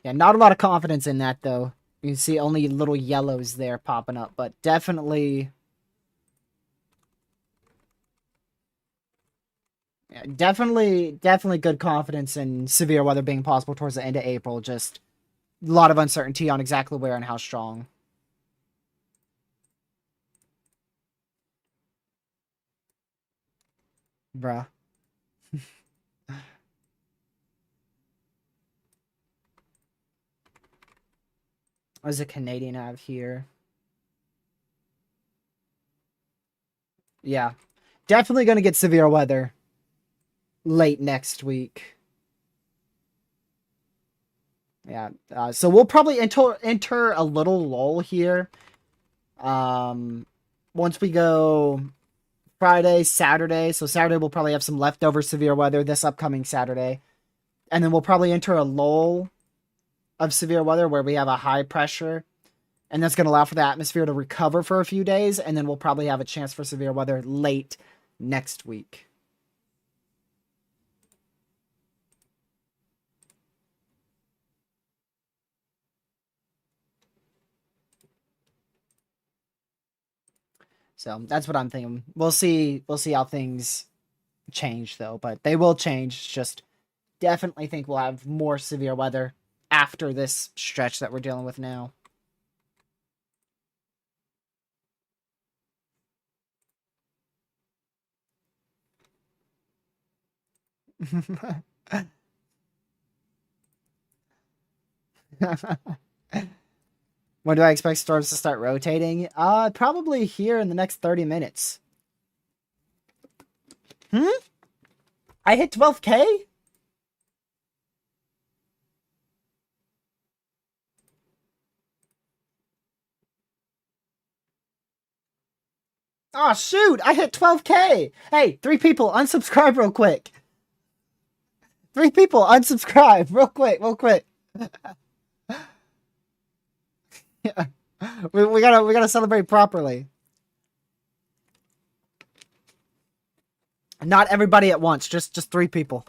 Yeah, not a lot of confidence in that, though. You can see only little yellows there popping up, but definitely... Yeah, definitely good confidence in severe weather being possible towards the end of April. Just a lot of uncertainty on exactly where and how strong. Bruh. There's a Canadian I have here. Yeah. Definitely going to get severe weather late next week. Yeah. So we'll probably enter a little lull here. Once we go Friday, Saturday. So Saturday we'll probably have some leftover severe weather this upcoming Saturday. And then we'll probably enter a lull of severe weather where we have a high pressure. And that's going to allow for the atmosphere to recover for a few days. And then we'll probably have a chance for severe weather late next week. So that's what I'm thinking. We'll see how things change though, but they will change. Just definitely think we'll have more severe weather after this stretch that we're dealing with now. When do I expect storms to start rotating? Probably here in the next 30 minutes. I hit 12K? Oh, shoot! I hit 12K! Hey, 3 people, unsubscribe real quick. 3 people, unsubscribe real quick. Yeah. We gotta celebrate properly. Not everybody at once, just 3 people.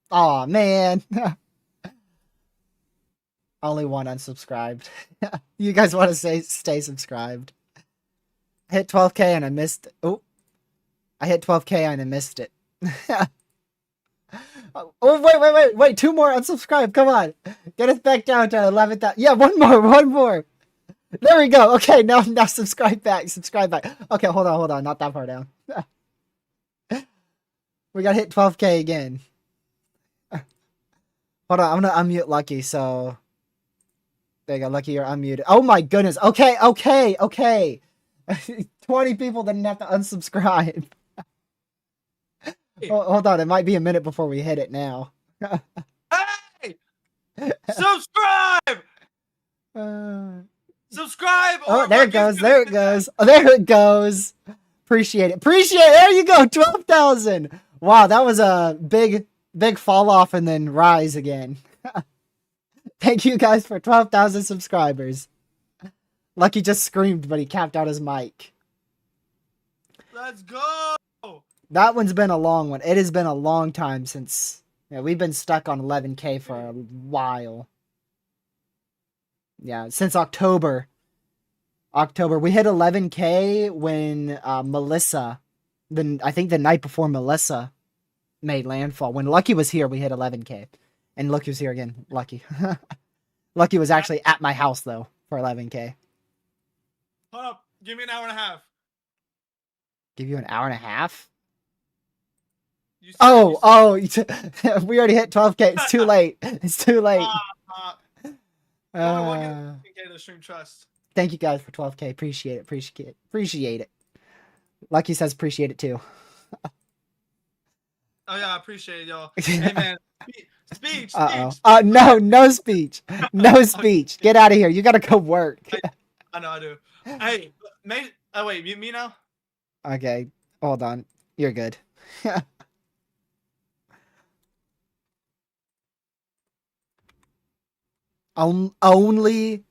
Aw, man. Only 1 unsubscribed. You guys want to stay subscribed. I hit 12K and I missed it. Oh. I hit 12K and I missed it. Oh, wait. 2 more unsubscribe. Come on. Get us back down to 11,000. Yeah, one more. There we go. Okay, now subscribe back. Okay, hold on. Not that far down. We gotta hit 12K again. Hold on, I'm gonna unmute Lucky, so... There you go, Lucky, you're unmuted. Oh my goodness. Okay. 20 people didn't have to unsubscribe. Hold on, it might be a minute before we hit it now. Hey! Subscribe! Subscribe! Oh, there it goes. Appreciate it. There you go, 12,000. Wow, that was a big fall off and then rise again. Thank you guys for 12,000 subscribers. Lucky just screamed, but he capped out his mic. Let's go! That one's been a long one. It has been a long time since... Yeah, we've been stuck on 11K for a while. Yeah, since October. We hit 11K when Melissa... I think the night before Melissa made landfall. When Lucky was here, we hit 11K. And Lucky was here again. Lucky. Lucky was actually at my house, though, for 11K. Hold up. Give me an hour and a half. Give you an hour and a half? We already hit 12K. It's too late. The stream trust. Thank you guys for 12K. Appreciate it. Lucky says appreciate it too. Oh yeah, I appreciate it, y'all. Hey man, speech. No speech. No speech. Get out of here. You gotta go work. I know I do. Hey, wait, me now? Okay, hold on. You're good. Only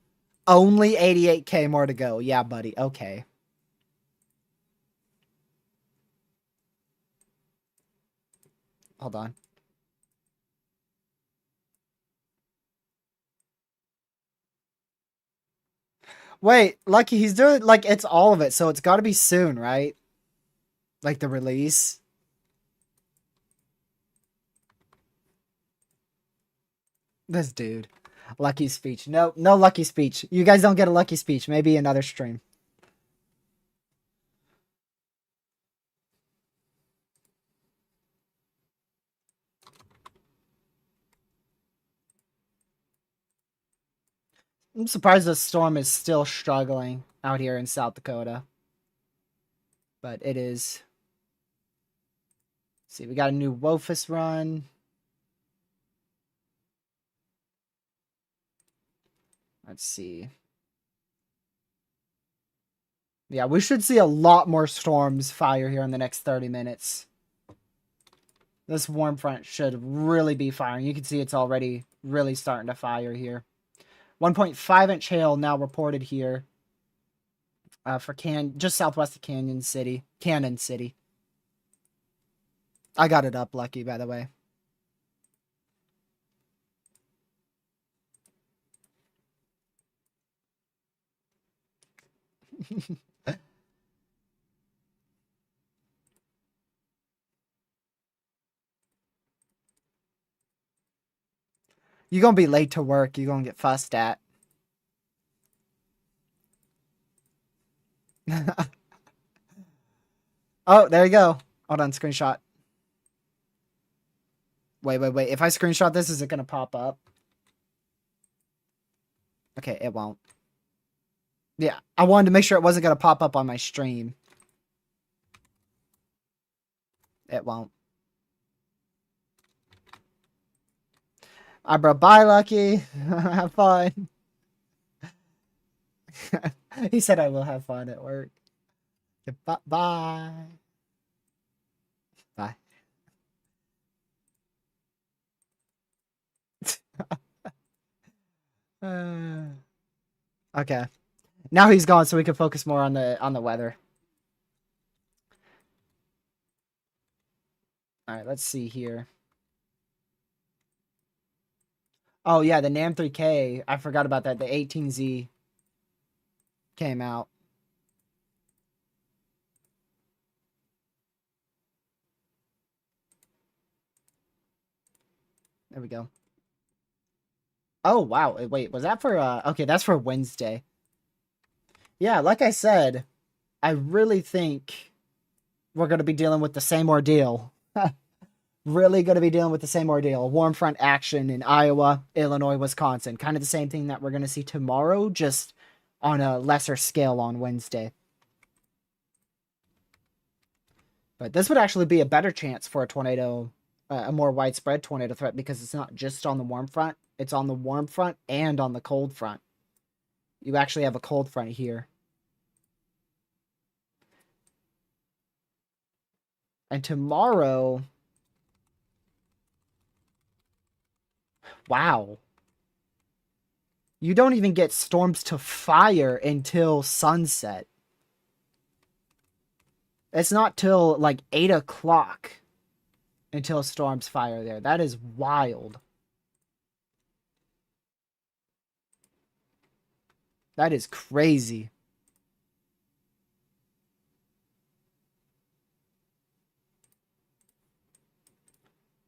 88K more to go. Yeah, buddy. Okay. Hold on. Wait, Lucky, he's doing, like, it's all of it, so it's gotta be soon, right? Like, the release? This dude. Lucky speech. No, no lucky speech. You guys don't get a lucky speech. Maybe another stream. I'm surprised the storm is still struggling out here in South Dakota. But it is. Let's see, we got a new WOFUS run. Let's see. Yeah, we should see a lot more storms fire here in the next 30 minutes. This warm front should really be firing. You can see it's already really starting to fire here. 1.5-inch hail now reported here for just southwest of Cannon City. I got it up, Lucky, by the way. You're going to be late to work. You're going to get fussed at. Oh, there you go. Hold on, screenshot. Wait. If I screenshot this, is it going to pop up? Okay, it won't. Yeah, I wanted to make sure it wasn't going to pop up on my stream. It won't. Alright, bro. Bye, Lucky. Have fun. He said I will have fun at work. Bye. Bye. Bye. Okay. Now he's gone, so we can focus more on the weather. All right, let's see here. Oh yeah, the NAM 3K. I forgot about that. The 18Z came out. There we go. Oh wow. Wait, was that for okay, that's for Wednesday. Yeah, like I said, I really think we're going to be dealing with the same ordeal. Really going to be dealing with the same ordeal. Warm front action in Iowa, Illinois, Wisconsin. Kind of the same thing that we're going to see tomorrow, just on a lesser scale on Wednesday. But this would actually be a better chance for a tornado, a more widespread tornado threat, because it's not just on the warm front. It's on the warm front and on the cold front. You actually have a cold front here. And tomorrow... Wow. You don't even get storms to fire until sunset. It's not till like 8 o'clock until storms fire there. That is wild. That is crazy.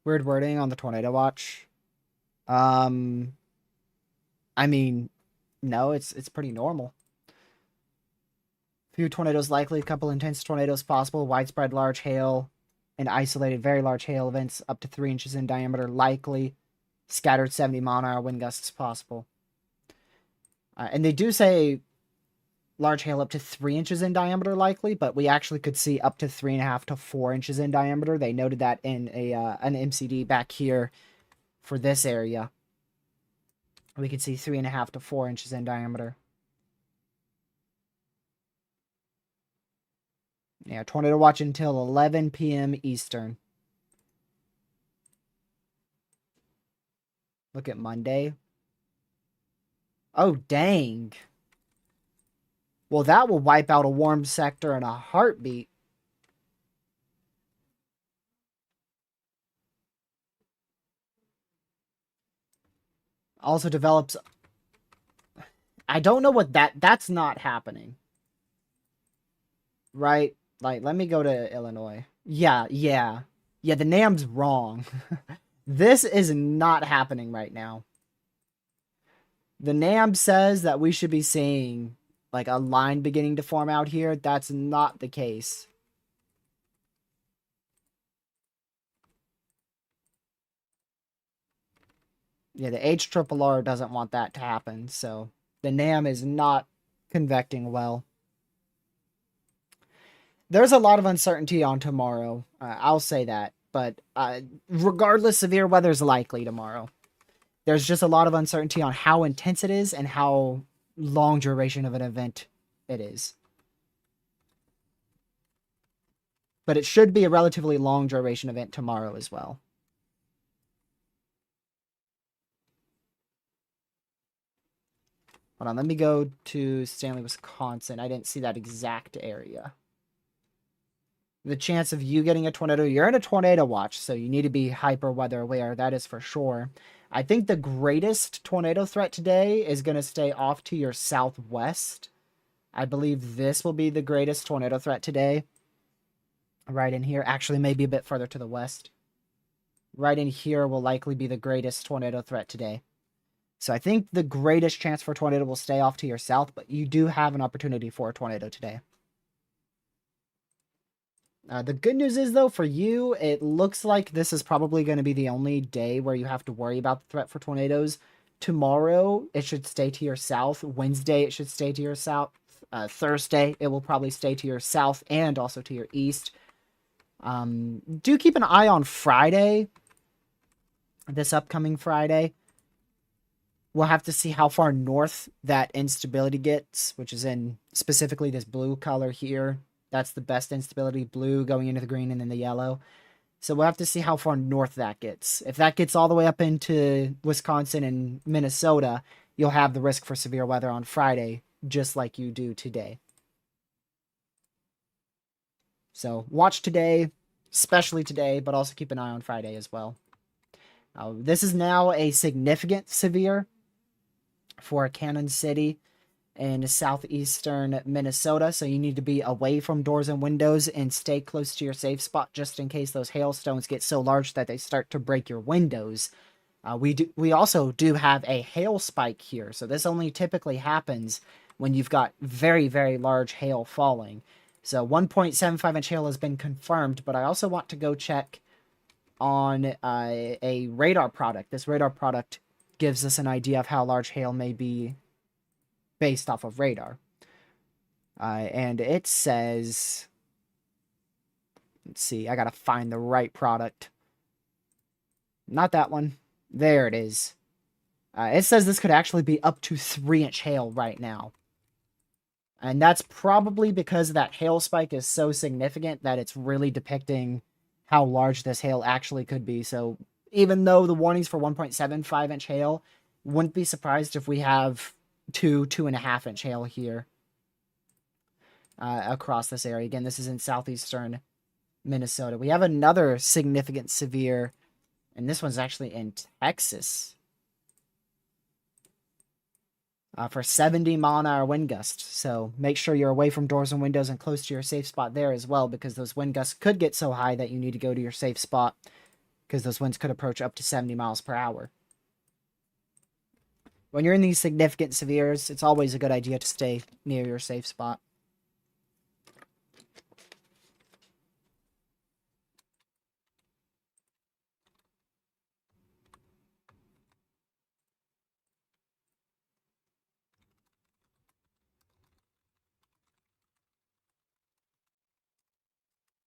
Weird wording on the tornado watch. I mean, no, it's pretty normal. Few tornadoes likely, a couple intense tornadoes possible, widespread large hail, and isolated very large hail events up to 3 inches in diameter likely, scattered 70-mile-an-hour wind gusts possible. And they do say large hail up to 3 inches in diameter likely, but we actually could see up to 3.5 to 4 inches in diameter. They noted that in an MCD back here for this area. We could see 3.5 to 4 inches in diameter. Yeah, tornado watch until 11 p.m. Eastern. Look at Monday. Oh, dang. Well, that will wipe out a warm sector in a heartbeat. Also develops... I don't know what that's not happening. Right? Like, let me go to Illinois. Yeah. The NAM's wrong. This is not happening right now. The NAM says that we should be seeing like a line beginning to form out here. That's not the case. Yeah, the HRRR doesn't want that to happen, so the NAM is not convecting well. There's a lot of uncertainty on tomorrow. I'll say that. But regardless, severe weather is likely tomorrow. There's just a lot of uncertainty on how intense it is and how long duration of an event it is. But it should be a relatively long duration event tomorrow as well. Hold on, let me go to Stanley, Wisconsin. I didn't see that exact area. The chance of you getting a tornado, you're in a tornado watch, so you need to be hyper weather aware. That is for sure. I think the greatest tornado threat today is going to stay off to your southwest. I believe this will be the greatest tornado threat today. Right in here. Actually, maybe a bit further to the west. Right in here will likely be the greatest tornado threat today. So I think the greatest chance for a tornado will stay off to your south, but you do have an opportunity for a tornado today. The good news is, though, for you, it looks like this is probably going to be the only day where you have to worry about the threat for tornadoes. Tomorrow, it should stay to your south. Wednesday, it should stay to your south. Thursday, it will probably stay to your south and also to your east. Do keep an eye on Friday, this upcoming Friday. We'll have to see how far north that instability gets, which is in specifically this blue color here. That's the best instability, blue going into the green and then the yellow. So we'll have to see how far north that gets. If that gets all the way up into Wisconsin and Minnesota, you'll have the risk for severe weather on Friday, just like you do today. So watch today, especially today, but also keep an eye on Friday as well. This is now a significant severe for Cannon City in southeastern Minnesota, so you need to be away from doors and windows and stay close to your safe spot just in case those hailstones get so large that they start to break your windows. We also do have a hail spike here, so this only typically happens when you've got very, very large hail falling. So 1.75 inch hail has been confirmed, but I also want to go check on a radar product. This radar product gives us an idea of how large hail may be based off of radar. And it says, let's see, I gotta find the right product. Not that one. There it is. It says this could actually be up to 3-inch hail right now. And that's probably because that hail spike is so significant that it's really depicting how large this hail actually could be. So even though the warnings for 1.75 inch hail, wouldn't be surprised if we have 2.5 inch hail here across this area. Again, this is in southeastern Minnesota. We have another significant severe, and this one's actually in Texas. For 70 mile an hour wind gusts. So make sure you're away from doors and windows and close to your safe spot there as well, because those wind gusts could get so high that you need to go to your safe spot, because those winds could approach up to 70 miles per hour. When you're in these significant severes, it's always a good idea to stay near your safe spot.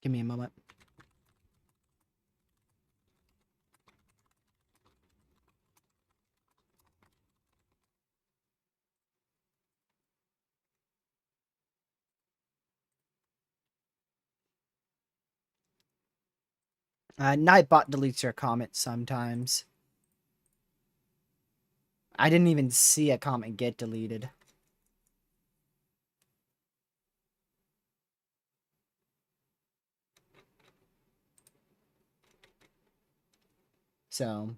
Give me a moment. Nightbot deletes your comments sometimes. I didn't even see a comment get deleted. So,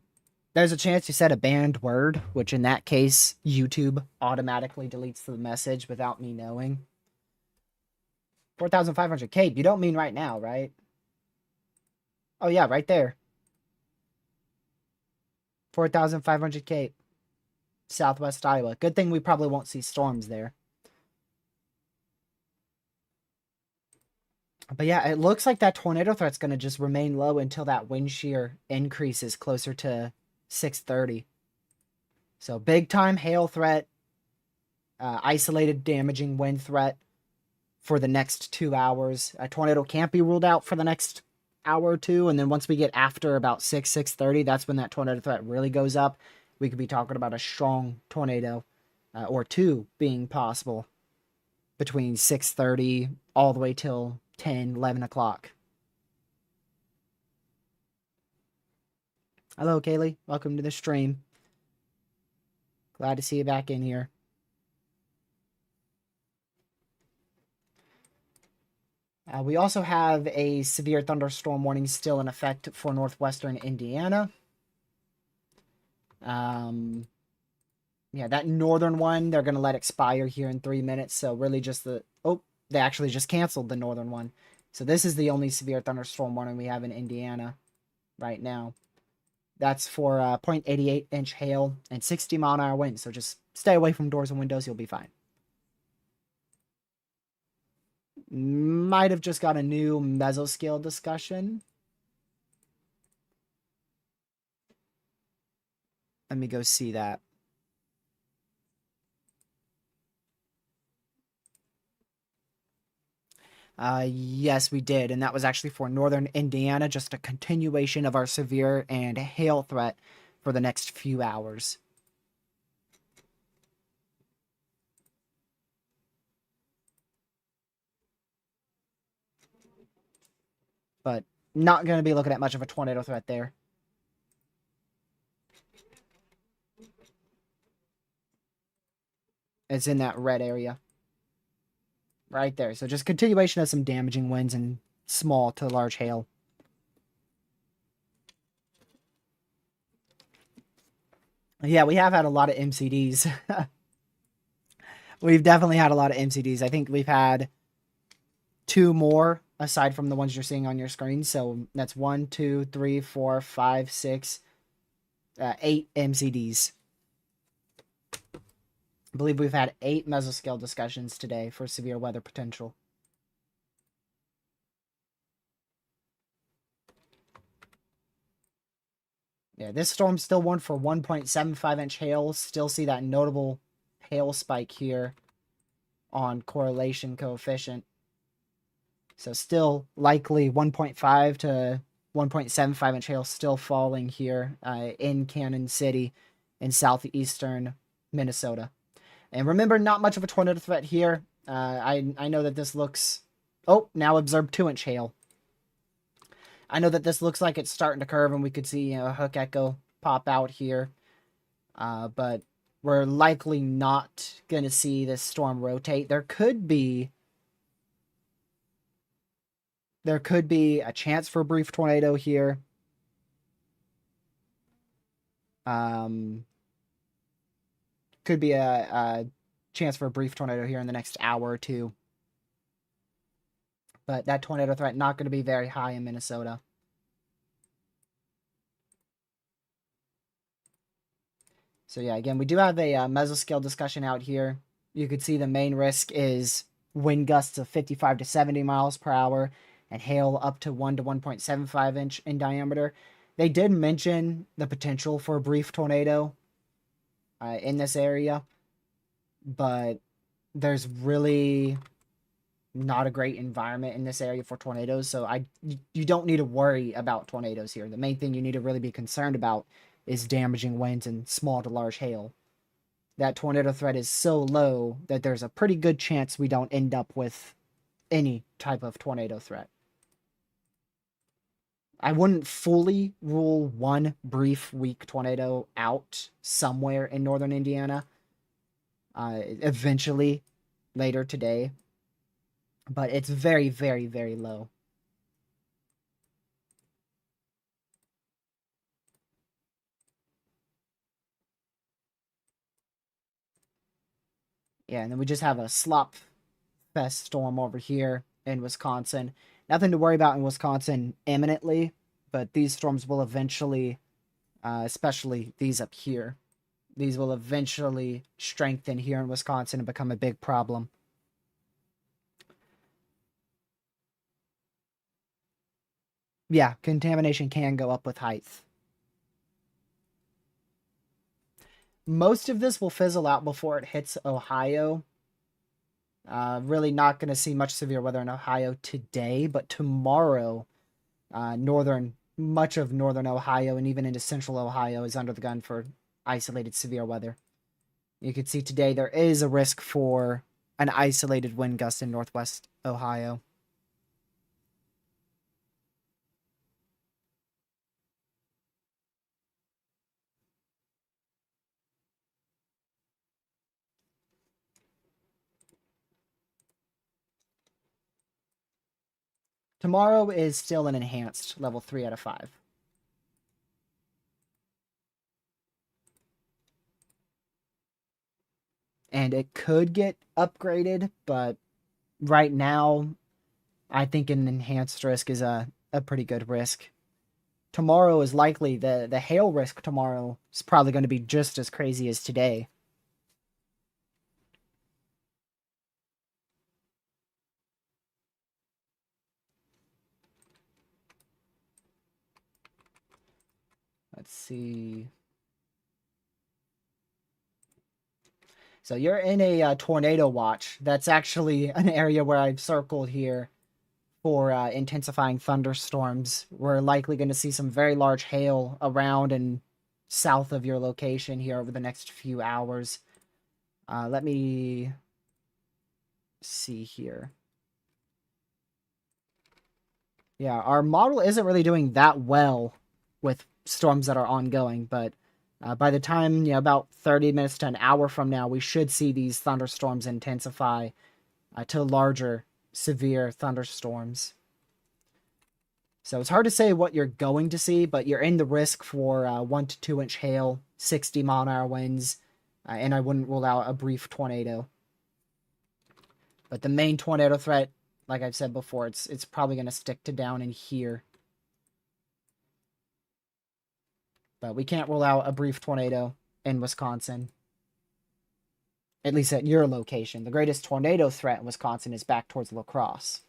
there's a chance you said a banned word, which in that case, YouTube automatically deletes the message without me knowing. 4,500 cape. You don't mean right now, right? Oh, yeah, right there. 4,500 cape. southwest Iowa. Good thing we probably won't see storms there. But yeah, it looks like that tornado threat's going to just remain low until that wind shear increases closer to 6:30. So big time hail threat, isolated damaging wind threat for the next 2 hours. A tornado can't be ruled out for the next hour or two, and then once we get after about 6:30, that's when that tornado threat really goes up. We could be talking about a strong tornado or two being possible between 6:30 all the way till 10, 11 o'clock. Hello, Kaylee. Welcome to the stream. Glad to see you back in here. We also have a severe thunderstorm warning still in effect for northwestern Indiana. Yeah, that northern one, they're going to let expire here in 3 minutes. So really just they actually just canceled the northern one. So this is the only severe thunderstorm warning we have in Indiana right now. That's for 0.88 inch hail and 60-mile-an-hour winds. So just stay away from doors and windows. You'll be fine. Might have just got a new mesoscale discussion. Let me go see that. Yes, we did. And that was actually for northern Indiana, just a continuation of our severe and hail threat for the next few hours. But not going to be looking at much of a tornado threat there. It's in that red area. Right there. So just continuation of some damaging winds and small to large hail. Yeah, we have had a lot of MCDs. We've definitely had a lot of MCDs. I think we've had 2 more aside from the ones you're seeing on your screen. So that's 1, 2, 3, 4, 5, 6, 8 MCDs. I believe we've had 8 mesoscale discussions today for severe weather potential. Yeah, this storm still warned for 1.75 inch hail. Still see that notable hail spike here on correlation coefficient. So still likely 1.5 to 1.75 inch hail still falling here in Cannon City in southeastern Minnesota. And remember, not much of a tornado threat here. I know that this looks... Oh, now observed 2 inch hail. I know that this looks like it's starting to curve and we could see a hook echo pop out here. But we're likely not going to see this storm rotate. There could be a chance for a brief tornado here. Could be a chance for a brief tornado here in the next hour or two. But that tornado threat not going to be very high in Minnesota. So yeah, again, we do have a mesoscale discussion out here. You could see the main risk is wind gusts of 55 to 70 miles per hour and hail up to 1 to 1.75 inch in diameter. They did mention the potential for a brief tornado in this area, but there's really not a great environment in this area for tornadoes, so you don't need to worry about tornadoes here. The main thing you need to really be concerned about is damaging winds and small to large hail. That tornado threat is so low that there's a pretty good chance we don't end up with any type of tornado threat. I wouldn't fully rule one brief weak tornado out somewhere in northern Indiana eventually later today, but it's very, very, very low. Yeah, and then we just have a slop fest storm over here in Wisconsin. Nothing to worry about in Wisconsin imminently, but these storms will eventually, especially these up here, these will eventually strengthen here in Wisconsin and become a big problem. Yeah, contamination can go up with height. Most of this will fizzle out before it hits Ohio. Really not going to see much severe weather in Ohio today, but tomorrow, much of northern Ohio and even into central Ohio is under the gun for isolated severe weather. You can see today there is a risk for an isolated wind gust in northwest Ohio. Tomorrow is still an enhanced level 3 out of 5. And it could get upgraded, but right now, I think an enhanced risk is a pretty good risk. Tomorrow is likely, the hail risk tomorrow is probably going to be just as crazy as today. Let's see. So you're in a tornado watch. That's actually an area where I've circled here for intensifying thunderstorms. We're likely going to see some very large hail around and south of your location here over the next few hours. Let me see here. Yeah, our model isn't really doing that well with storms that are ongoing, but by the time, about 30 minutes to an hour from now, we should see these thunderstorms intensify to larger, severe thunderstorms. So it's hard to say what you're going to see, but you're in the risk for 1 to 2 inch hail, 60-mile-an-hour winds, and I wouldn't rule out a brief tornado. But the main tornado threat, like I've said before, it's probably going to stick to down in here. But we can't rule out a brief tornado in Wisconsin. At least at your location. The greatest tornado threat in Wisconsin is back towards La Crosse.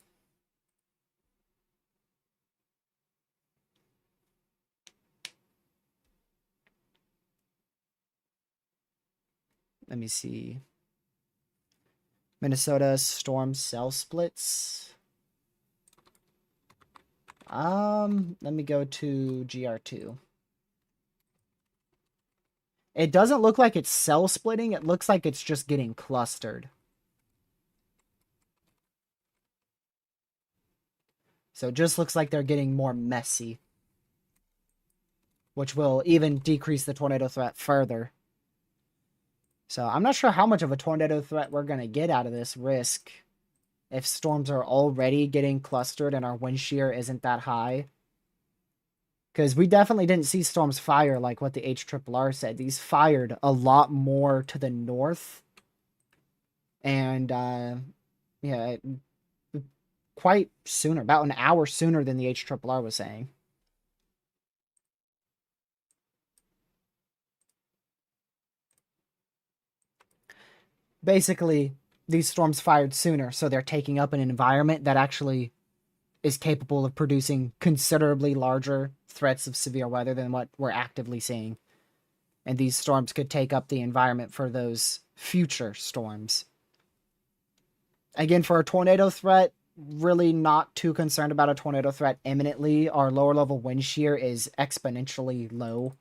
Let me see. Minnesota storm cell splits. Let me go to GR2. It doesn't look like it's cell splitting. It looks like it's just getting clustered. So it just looks like they're getting more messy, which will even decrease the tornado threat further. So I'm not sure how much of a tornado threat we're going to get out of this risk if storms are already getting clustered and our wind shear isn't that high. Because we definitely didn't see storms fire like what the HRRR said. These fired a lot more to the north. And, yeah, quite sooner, about an hour sooner than the HRRR was saying. Basically, these storms fired sooner, so they're taking up an environment that actually is capable of producing considerably larger threats of severe weather than what we're actively seeing. And these storms could take up the environment for those future storms. Again, for a tornado threat, really not too concerned about a tornado threat imminently. Our lower level wind shear is exponentially low.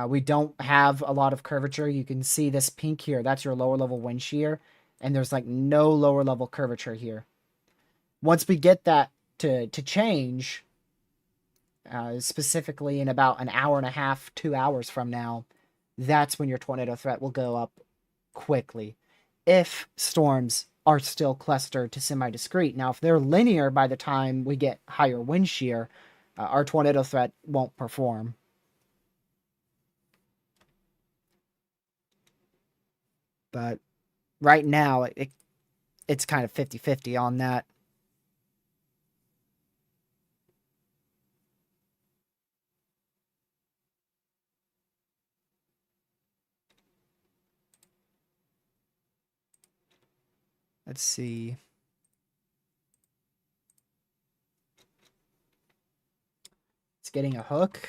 We don't have a lot of curvature. You can see this pink here. That's your lower level wind shear. And there's like no lower level curvature here. Once we get that to change, specifically in about an hour and a half, 2 hours from now, that's when your tornado threat will go up quickly. If storms are still clustered to semi-discrete. Now, if they're linear by the time we get higher wind shear, our tornado threat won't perform. But right now, it's kind of 50-50 on that. Let's see. It's getting a hook.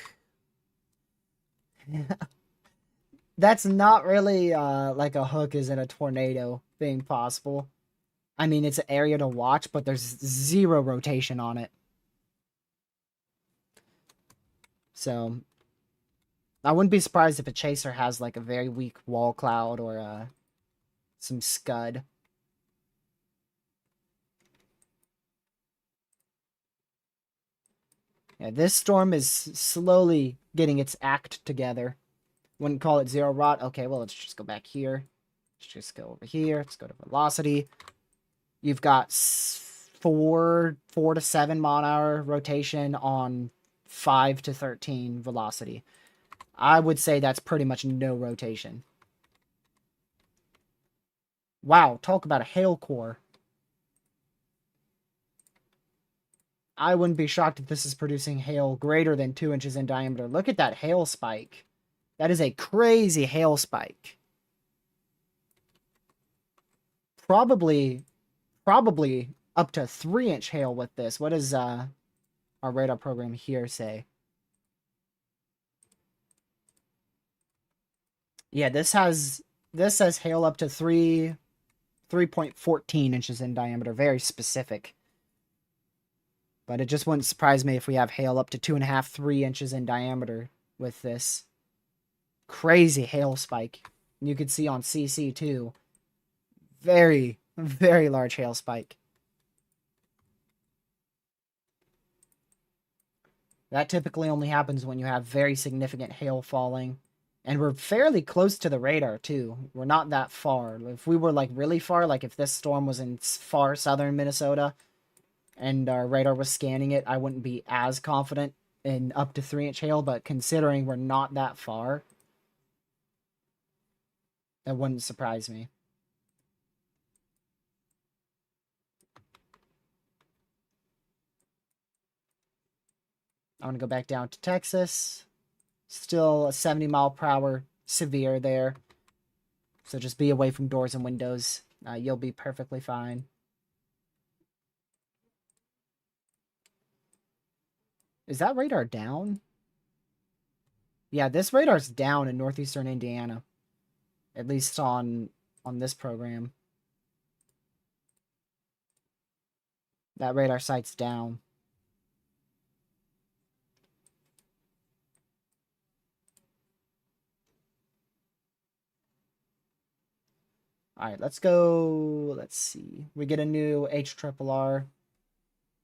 That's not really like a hook is in a tornado being possible. I mean, it's an area to watch, but there's zero rotation on it. So I wouldn't be surprised if a chaser has like a very weak wall cloud or some scud. Yeah, this storm is slowly getting its act together. Wouldn't call it zero rot. Okay, well, let's just go back here. Let's just go over here. Let's go to velocity. You've got 4 to 7 mile-an-hour rotation on 5 to 13 velocity. I would say that's pretty much no rotation. Wow, talk about a hail core. I wouldn't be shocked if this is producing hail greater than 2 inches in diameter. Look at that hail spike. That is a crazy hail spike. Probably up to 3-inch hail with this. What does our radar program here say? Yeah, this says hail up to 3.14 inches in diameter. Very specific. But it just wouldn't surprise me if we have hail up to 2.5, 3 inches in diameter with this crazy hail spike. And you can see on CC too. Very, very large hail spike. That typically only happens when you have very significant hail falling. And we're fairly close to the radar, too. We're not that far. If we were, like, really far, like if this storm was in far southern Minnesota and our radar was scanning it, I wouldn't be as confident in up to 3-inch hail. But considering we're not that far, that wouldn't surprise me. I want to go back down to Texas. Still a 70 mile per hour severe there. So just be away from doors and windows. You'll be perfectly fine. Is that radar down? Yeah, this radar's down in northeastern Indiana. At least on this program. That radar site's down. Alright, let's go. Let's see. We get a new HRRR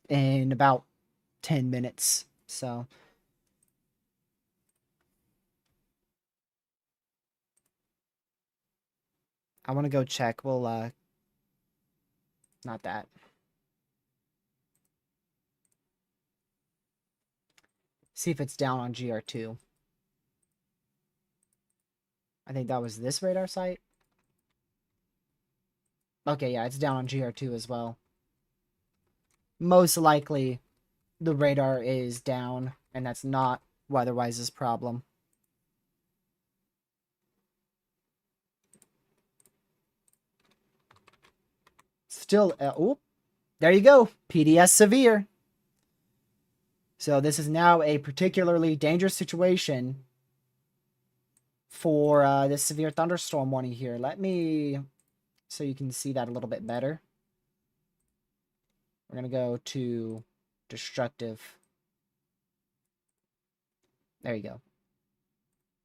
in about 10 minutes. So I want to go check. We'll not that. See if it's down on GR2. I think that was this radar site. Okay, yeah, it's down on GR2 as well. Most likely, the radar is down, and that's not Weatherwise's problem. Still, oh, there you go. PDS severe. So this is now a particularly dangerous situation for this severe thunderstorm warning here. Let me, so you can see that a little bit better. We're going to go to destructive. There you go.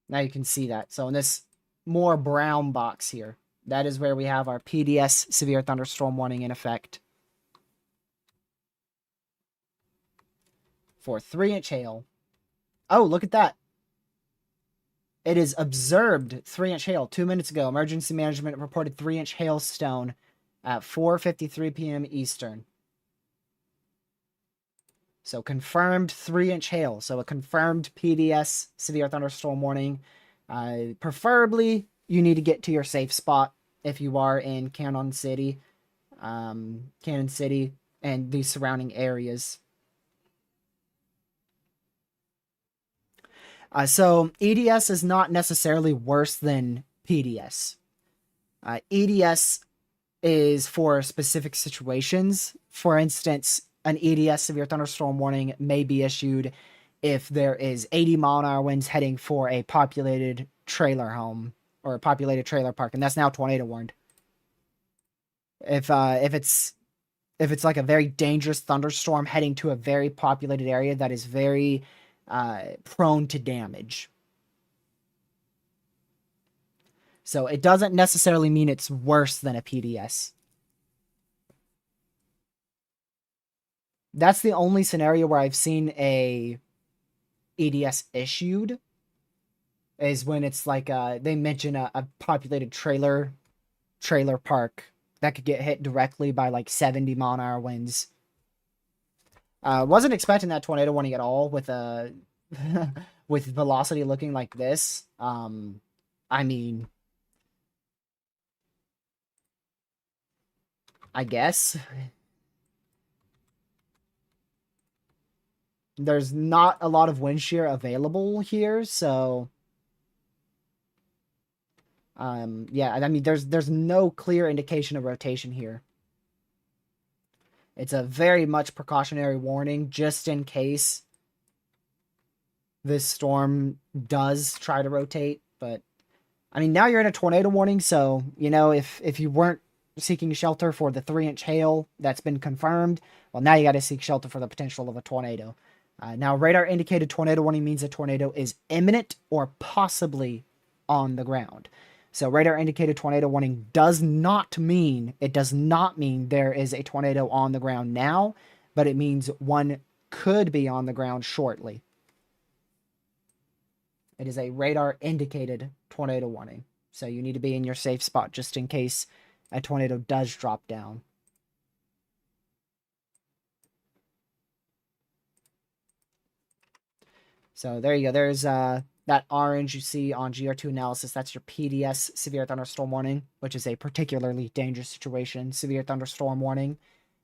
Now you can see that. So in this more brown box here, that is where we have our PDS severe thunderstorm warning in effect. For 3-inch hail. Oh, look at that. It is observed 3-inch hail 2 minutes ago. Emergency management reported 3-inch hailstone at 4:53 p.m. Eastern. So confirmed 3-inch hail. So a confirmed PDS severe thunderstorm warning. Preferably, you need to get to your safe spot if you are in Cannon City and the surrounding areas. So EDS is not necessarily worse than PDS. EDS is for specific situations. For instance, an EDS severe thunderstorm warning may be issued if there is 80-mile-an-hour winds heading for a populated trailer home or a populated trailer park, and that's now tornado warned. If it's like a very dangerous thunderstorm heading to a very populated area that is very prone to damage. So it doesn't necessarily mean it's worse than a PDS. That's the only scenario where I've seen a EDS issued, is when it's like they mention a populated trailer park that could get hit directly by like 70-mile-an-hour winds. Wasn't expecting that tornado warning at all with with velocity looking like this. I mean, I guess there's not a lot of wind shear available here, so yeah, I mean there's no clear indication of rotation here. It's a very much precautionary warning just in case this storm does try to rotate. But I mean, now you're in a tornado warning, so you know, if you weren't seeking shelter for the 3-inch hail that's been confirmed, well, now you got to seek shelter for the potential of a tornado. Now, radar indicated tornado warning means a tornado is imminent or possibly on the ground. So radar indicated tornado warning does not mean there is a tornado on the ground now, but it means one could be on the ground shortly. It is a radar indicated tornado warning. So you need to be in your safe spot just in case a tornado does drop down. So there you go. There's that orange you see on GR2 analysis. That's your PDS severe thunderstorm warning, which is a particularly dangerous situation, severe thunderstorm warning.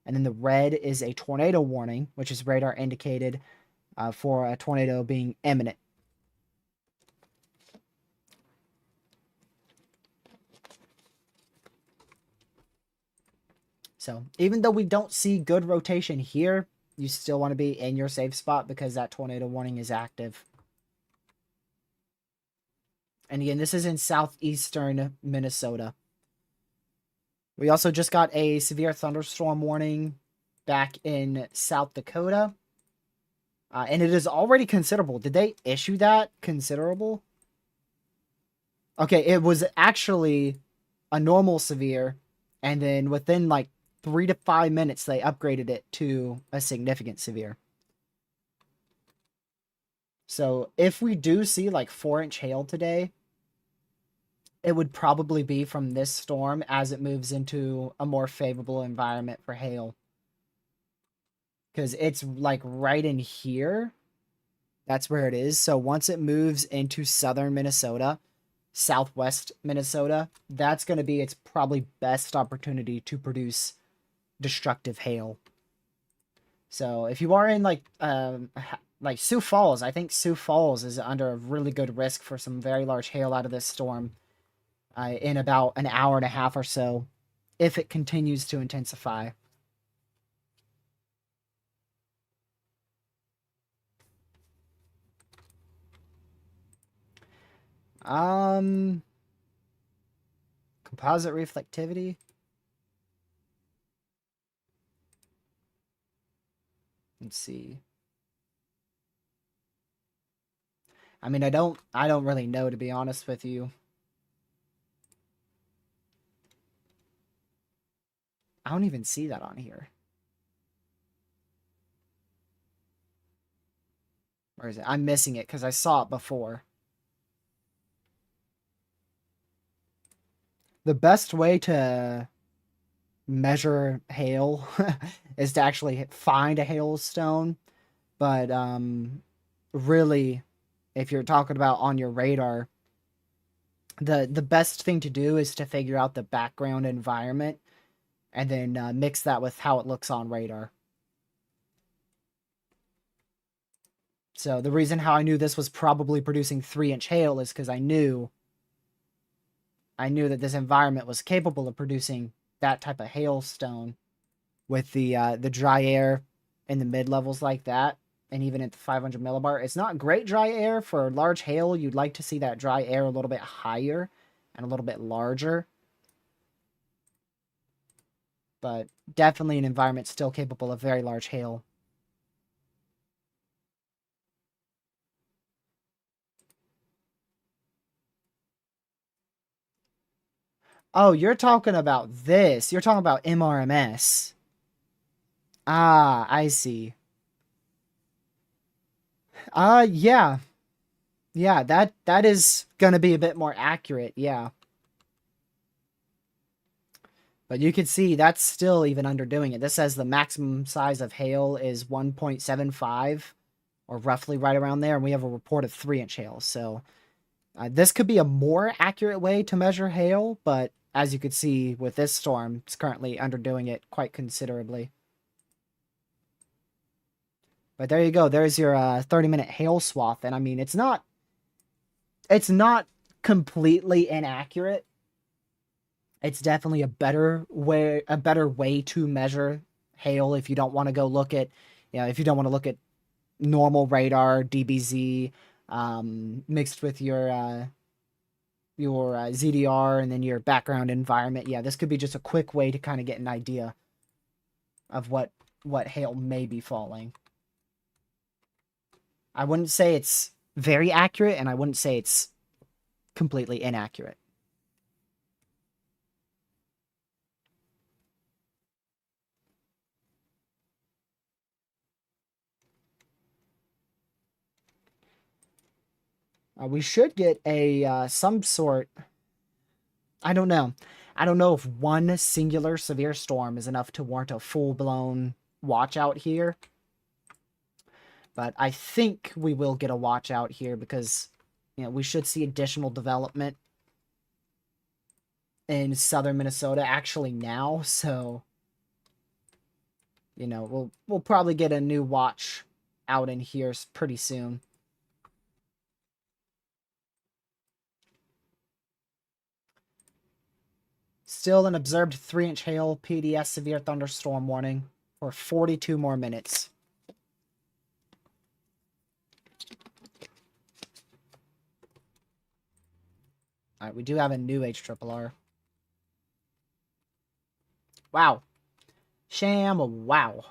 And then the red is a tornado warning, which is radar indicated for a tornado being imminent. So even though we don't see good rotation here, you still want to be in your safe spot because that tornado warning is active. And again, this is in southeastern Minnesota. We also just got a severe thunderstorm warning back in South Dakota. And it is already considerable. Did they issue that considerable? Okay, it was actually a normal severe. And then within like 3 to 5 minutes, they upgraded it to a significant severe. So if we do see like 4-inch hail today, it would probably be from this storm as it moves into a more favorable environment for hail. Because it's like right in here. That's where it is. So once it moves into southern Minnesota, southwest Minnesota, that's going to be its probably best opportunity to produce destructive hail. So if you are in like Sioux Falls, I think Sioux Falls is under a really good risk for some very large hail out of this storm in about an hour and a half or so, if it continues to intensify. Composite reflectivity. Let's see. I mean, I don't really know, to be honest with you. I don't even see that on here. Where is it? I'm missing it because I saw it before. The best way to measure hail is to actually find a hailstone. But really, if you're talking about on your radar, the best thing to do is to figure out the background environment and then mix that with how it looks on radar. So the reason how I knew this was probably producing 3-inch hail is because I knew that this environment was capable of producing that type of hailstone with the dry air in the mid levels like that, and even at the 500 millibar. It's not great dry air for large hail. You'd like to see that dry air a little bit higher and a little bit larger. But definitely an environment still capable of very large hail. Oh, you're talking about this. You're talking about MRMS. Ah, I see. Yeah. Yeah, that is going to be a bit more accurate, yeah. But you can see that's still even underdoing it. This says the maximum size of hail is 1.75, or roughly right around there, and we have a report of 3-inch hail. So this could be a more accurate way to measure hail, but as you could see with this storm, it's currently underdoing it quite considerably. But there you go. There's your 30-minute hail swath, and I mean it's not completely inaccurate. It's definitely a better way to measure hail if you don't want to go look at, if you don't want to look at normal radar DBZ mixed with your ZDR and then your background environment. Yeah, this could be just a quick way to kind of get an idea of what hail may be falling. I wouldn't say it's very accurate, and I wouldn't say it's completely inaccurate. We should get a some sort. I don't know. I don't know if one singular severe storm is enough to warrant a full-blown watch out here. But I think we will get a watch out here because, we should see additional development in southern Minnesota actually now. So, we'll probably get a new watch out in here pretty soon. Still an observed 3-inch hail PDS severe thunderstorm warning for 42 more minutes. All right, we do have a new HRRR. Wow. Sham, wow.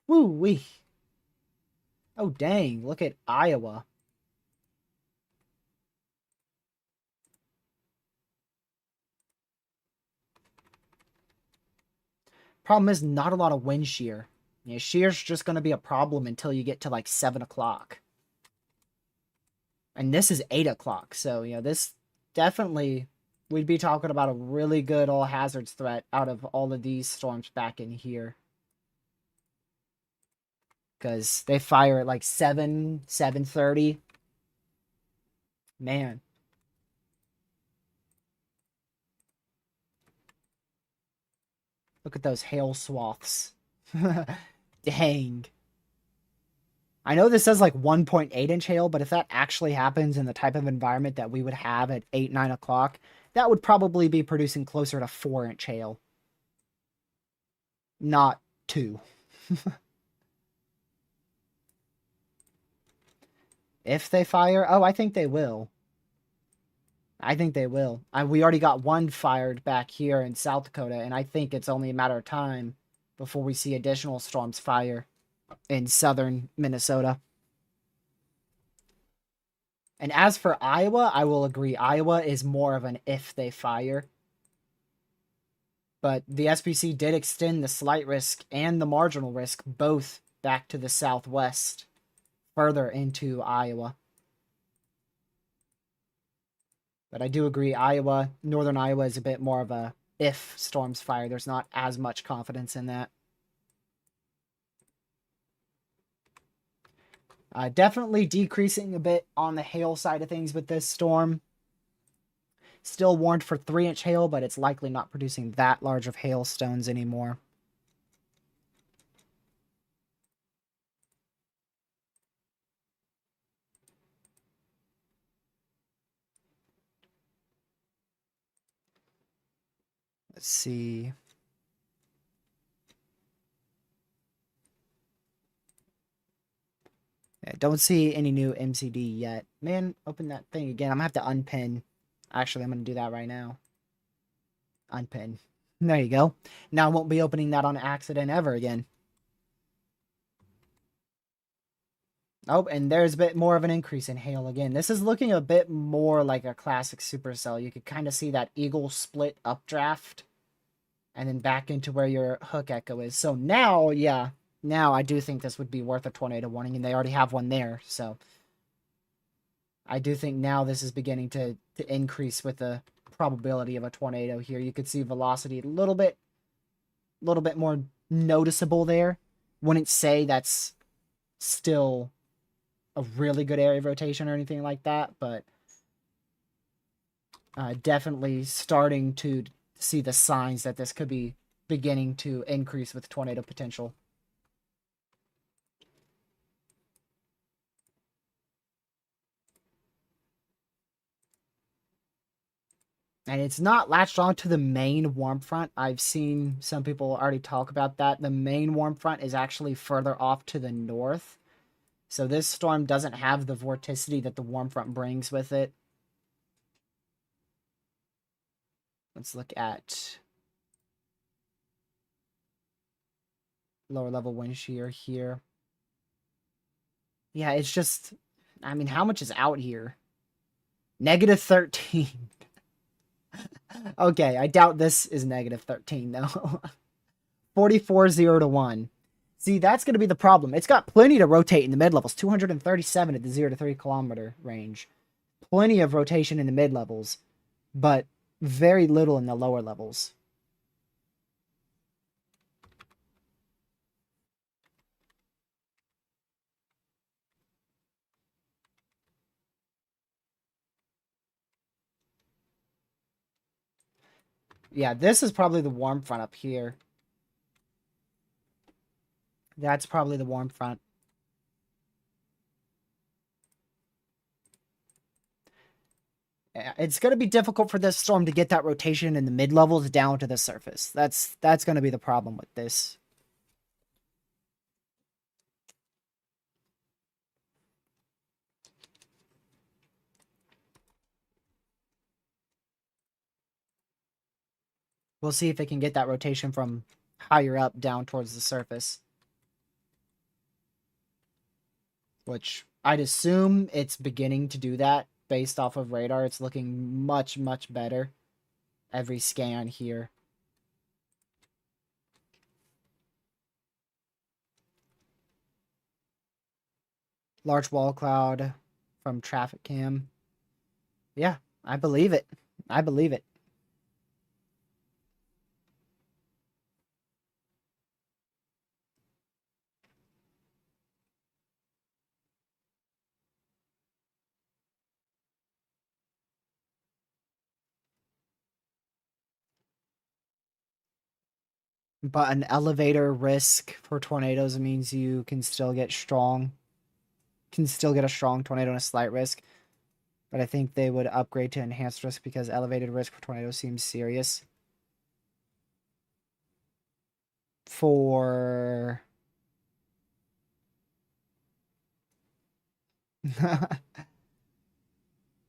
Woo-wee. Oh, dang. Look at Iowa. Problem is, not a lot of wind shear. Shear's just going to be a problem until you get to like 7 o'clock. And this is 8 o'clock. So, this definitely, we'd be talking about a really good all hazards threat out of all of these storms back in here. Because they fire at like 7:30. Man. Look at those hail swaths. Dang. I know this says like 1.8-inch hail, but if that actually happens in the type of environment that we would have at 8, 9 o'clock, that would probably be producing closer to 4-inch hail. Not 2. If they fire, oh, I think they will. I think they will. We already got one fired back here in South Dakota, and I think it's only a matter of time before we see additional storms fire in southern Minnesota. And as for Iowa, I will agree. Iowa is more of an if they fire. But the SPC did extend the slight risk and the marginal risk both back to the southwest, further into Iowa. But I do agree, northern Iowa is a bit more of a if storms fire. There's not as much confidence in that. Definitely decreasing a bit on the hail side of things with this storm. Still warned for 3-inch hail, but it's likely not producing that large of hailstones anymore. Let's see. Yeah, don't see any new MCD yet. Man, open that thing again. I'm gonna have to unpin. Actually, I'm gonna do that right now. Unpin. There you go. Now I won't be opening that on accident ever again. Oh, and there's a bit more of an increase in hail again. This is looking a bit more like a classic supercell. You could kind of see that eagle split updraft and then back into where your hook echo is. So now, yeah, now I do think this would be worth a tornado warning, and they already have one there. So I do think now this is beginning to increase with the probability of a tornado here. You could see velocity a little bit more noticeable there. Wouldn't say that's still a really good area of rotation or anything like that, but definitely starting to see the signs that this could be beginning to increase with tornado potential. And it's not latched on to the main warm front. I've seen some people already talk about that. The main warm front is actually further off to the north. So this storm doesn't have the vorticity that the warm front brings with it. Let's look at lower level wind shear here. Yeah, it's just, I mean, how much is out here? Negative 13. Okay, I doubt this is negative 13, though. 44, 0 to 1. See, that's going to be the problem. It's got plenty to rotate in the mid-levels. 237 at the 0 to 3 kilometer range. Plenty of rotation in the mid-levels, but very little in the lower levels. Yeah, this is probably the warm front up here. That's probably the warm front. It's going to be difficult for this storm to get that rotation in the mid-levels down to the surface. That's going to be the problem with this. We'll see if it can get that rotation from higher up down towards the surface. Which I'd assume it's beginning to do that based off of radar. It's looking much, much better every scan here. Large wall cloud from traffic cam. Yeah, I believe it. I believe it. But an elevator risk for tornadoes means you can still get strong. Can still get a strong tornado and a slight risk. But I think they would upgrade to enhanced risk because elevated risk for tornadoes seems serious. For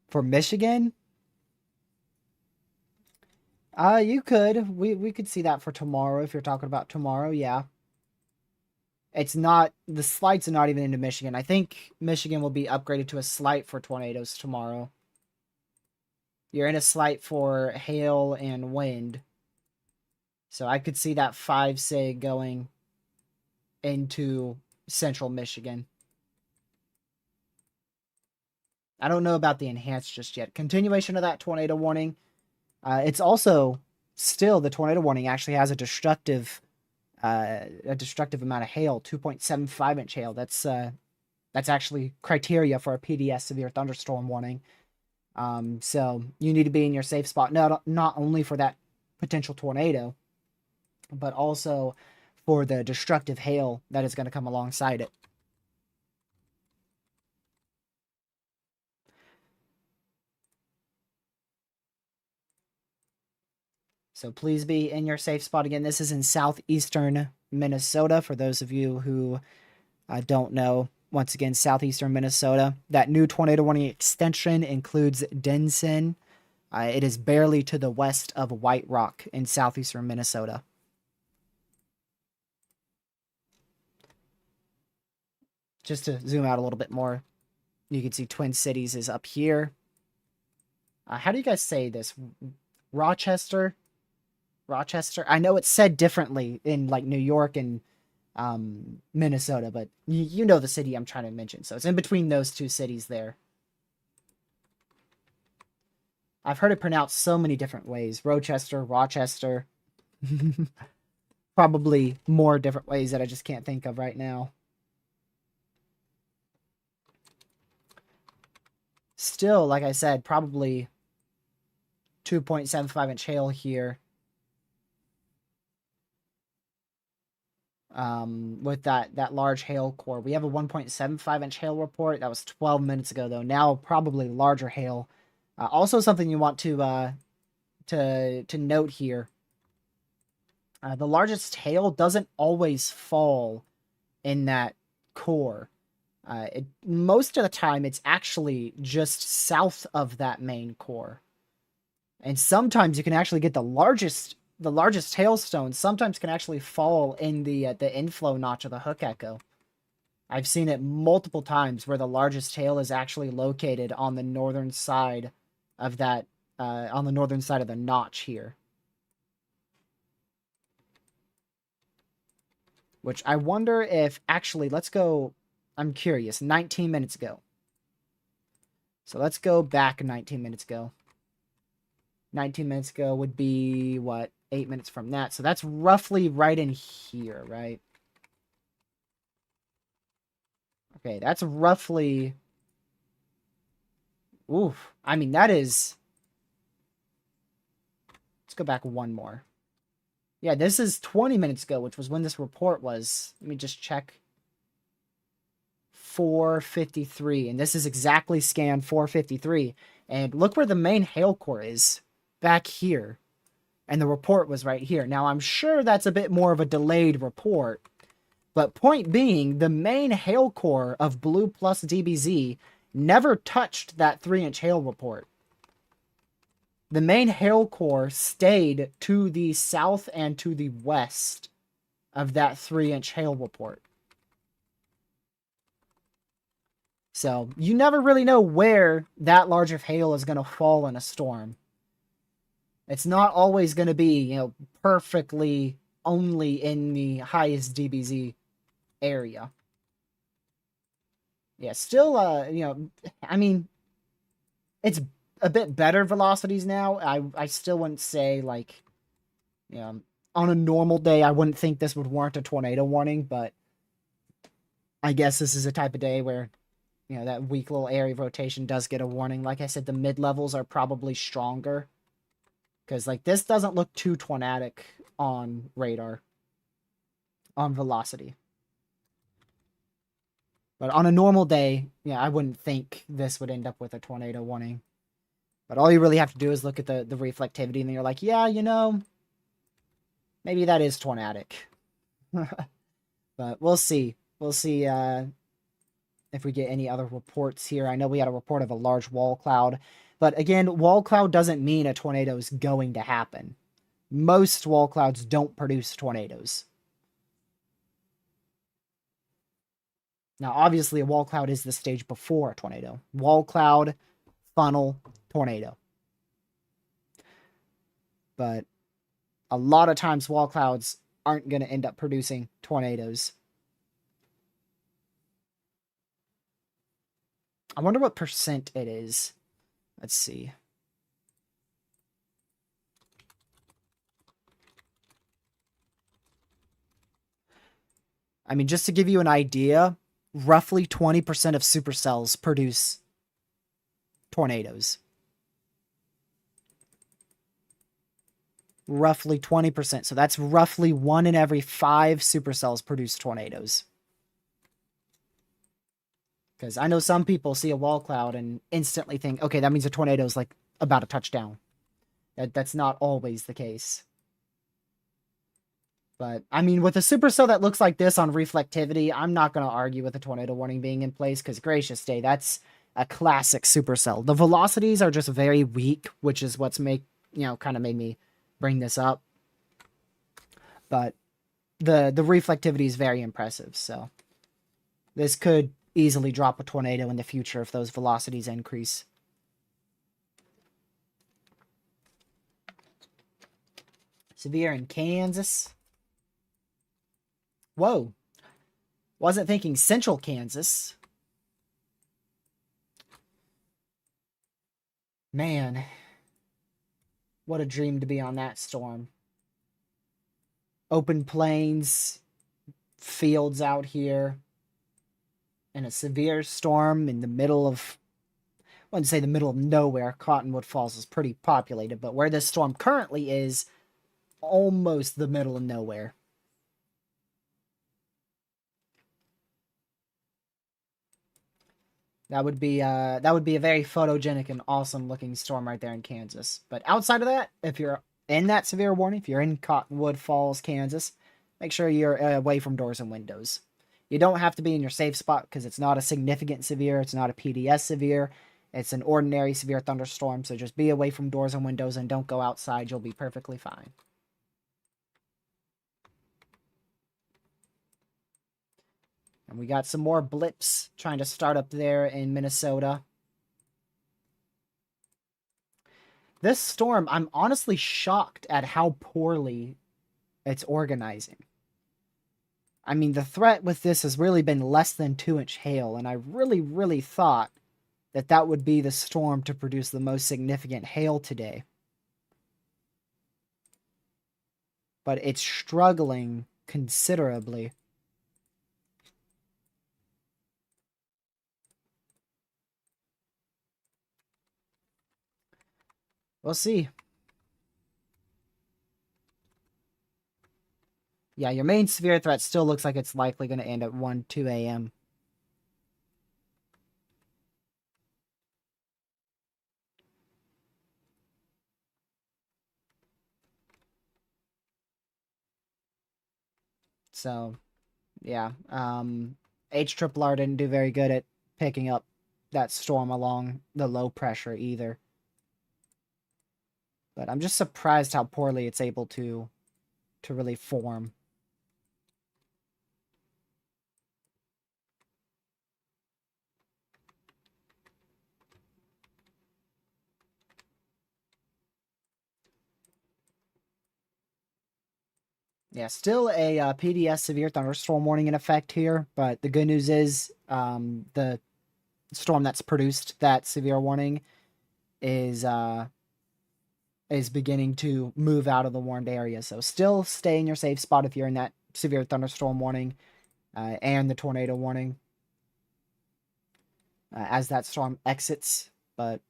for Michigan, you could. We could see that for tomorrow if you're talking about tomorrow, yeah. It's not, the slights are not even into Michigan. I think Michigan will be upgraded to a slight for tornadoes tomorrow. You're in a slight for hail and wind. So I could see that 5 sig going into central Michigan. I don't know about the enhanced just yet. Continuation of that tornado warning. It's also still, the tornado warning actually has a destructive amount of hail, 2.75 inch hail. That's actually criteria for a PDS severe thunderstorm warning. So you need to be in your safe spot, not only for that potential tornado, but also for the destructive hail that is going to come alongside it. So please be in your safe spot. Again, this is in southeastern Minnesota. For those of you who don't know, once again, southeastern Minnesota. That new tornado warning extension includes Denison. It is barely to the west of White Rock in southeastern Minnesota. Just to zoom out a little bit more, you can see Twin Cities is up here. How do you guys say this? Rochester? Rochester? I know it's said differently in like New York and Minnesota, but you know the city I'm trying to mention. So it's in between those two cities there. I've heard it pronounced so many different ways. Rochester, Rochester. Probably more different ways that I just can't think of right now. Still, like I said, probably 2.75-inch hail here. With that large hail core. We have a 1.75-inch hail report. That was 12 minutes ago, though. Now, probably larger hail. Also, something you want to note here. The largest hail doesn't always fall in that core. Most of the time, it's actually just south of that main core. And sometimes you can actually get the largest hailstones sometimes can actually fall in the inflow notch of the hook echo. I've seen it multiple times where the largest hail is actually located on the northern side of that, on the northern side of the notch here. Which I wonder if, actually, let's go, I'm curious, 19 minutes ago. So let's go back 19 minutes ago. 19 minutes ago would be, what, 8 minutes from that. So that's roughly right in here, right? Okay, that's roughly... Oof. I mean, that is... Let's go back one more. Yeah, this is 20 minutes ago, which was when this report was. Let me just check. 453. And this is exactly scan 453. And look where the main hail core is. Back here. And the report was right here. Now, I'm sure that's a bit more of a delayed report. But point being, the main hail core of Blue plus DBZ never touched that 3-inch hail report. The main hail core stayed to the south and to the west of that 3-inch hail report. So, you never really know where that large of hail is going to fall in a storm. It's not always going to be, perfectly only in the highest DBZ area. Yeah, still, I mean, it's a bit better velocities now. I still wouldn't say, like, on a normal day, I wouldn't think this would warrant a tornado warning, but I guess this is a type of day where, that weak little area of rotation does get a warning. Like I said, the mid-levels are probably stronger. Because, like, this doesn't look too tornadic on radar. On velocity. But on a normal day, I wouldn't think this would end up with a tornado warning. But all you really have to do is look at the reflectivity, and then you're like, yeah, maybe that is tornadic. But we'll see. We'll see if we get any other reports here. I know we had a report of a large wall cloud. But again, wall cloud doesn't mean a tornado is going to happen. Most wall clouds don't produce tornadoes. Now, obviously, a wall cloud is the stage before a tornado. Wall cloud, funnel, tornado. But a lot of times, wall clouds aren't going to end up producing tornadoes. I wonder what percent it is. Let's see. I mean, just to give you an idea, roughly 20% of supercells produce tornadoes. Roughly 20%. So that's roughly 1 in every 5 supercells produce tornadoes. Because I know some people see a wall cloud and instantly think, okay, that means a tornado is like about a touchdown. That's not always the case. But, I mean, with a supercell that looks like this on reflectivity, I'm not going to argue with a tornado warning being in place, because gracious day, that's a classic supercell. The velocities are just very weak, which is what's kind of made me bring this up. But the reflectivity is very impressive, so this could easily drop a tornado in the future if those velocities increase. Severe in Kansas. Whoa. Wasn't thinking central Kansas. Man. What a dream to be on that storm. Open plains, fields out here, and a severe storm in the middle of, I wouldn't say the middle of nowhere. Cottonwood Falls is pretty populated, but where this storm currently is, almost the middle of nowhere. That would be a very photogenic and awesome looking storm right there in Kansas. But outside of that, if you're in that severe warning, if you're in Cottonwood Falls, Kansas, make sure you're away from doors and windows. You don't have to be in your safe spot because it's not a significant severe. It's not a PDS severe. It's an ordinary severe thunderstorm. So just be away from doors and windows and don't go outside. You'll be perfectly fine. And we got some more blips trying to start up there in Minnesota. This storm, I'm honestly shocked at how poorly it's organizing. I mean, the threat with this has really been less than 2-inch hail, and I really, really thought that that would be the storm to produce the most significant hail today. But it's struggling considerably. We'll see. Yeah, your main severe threat still looks like it's likely going to end at 1, 2 a.m. So, yeah. HRRR didn't do very good at picking up that storm along the low pressure either. But I'm just surprised how poorly it's able to really form. Yeah, still a PDS severe thunderstorm warning in effect here, but the good news is the storm that's produced that severe warning is beginning to move out of the warned area. So still stay in your safe spot if you're in that severe thunderstorm warning and the tornado warning as that storm exits. But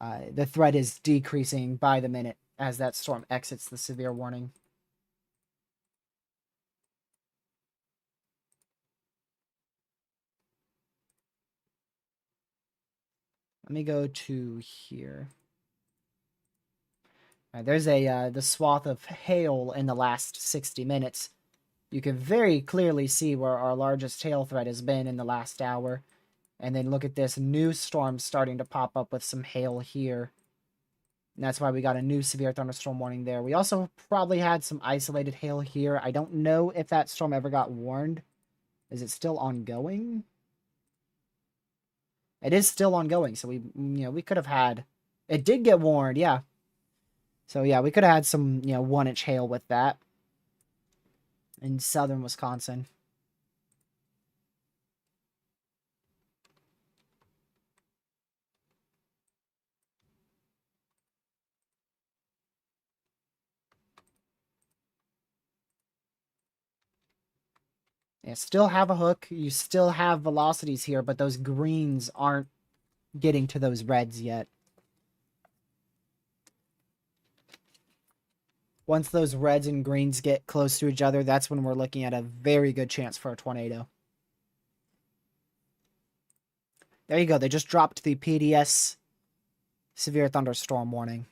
the threat is decreasing by the minute as that storm exits the severe warning. Let me go to here. There's the swath of hail in the last 60 minutes. You can very clearly see where our largest hail threat has been in the last hour. And then look at this new storm starting to pop up with some hail here. And that's why we got a new severe thunderstorm warning there. We also probably had some isolated hail here. I don't know if that storm ever got warned. Is it still ongoing? It is still ongoing, so we could have had... It did get warned, yeah. So yeah, we could have had some, 1-inch hail with that in southern Wisconsin. Yeah, still have a hook. You still have velocities here, but those greens aren't getting to those reds yet. Once those reds and greens get close to each other, that's when we're looking at a very good chance for a tornado. There you go. They just dropped the PDS severe thunderstorm warning.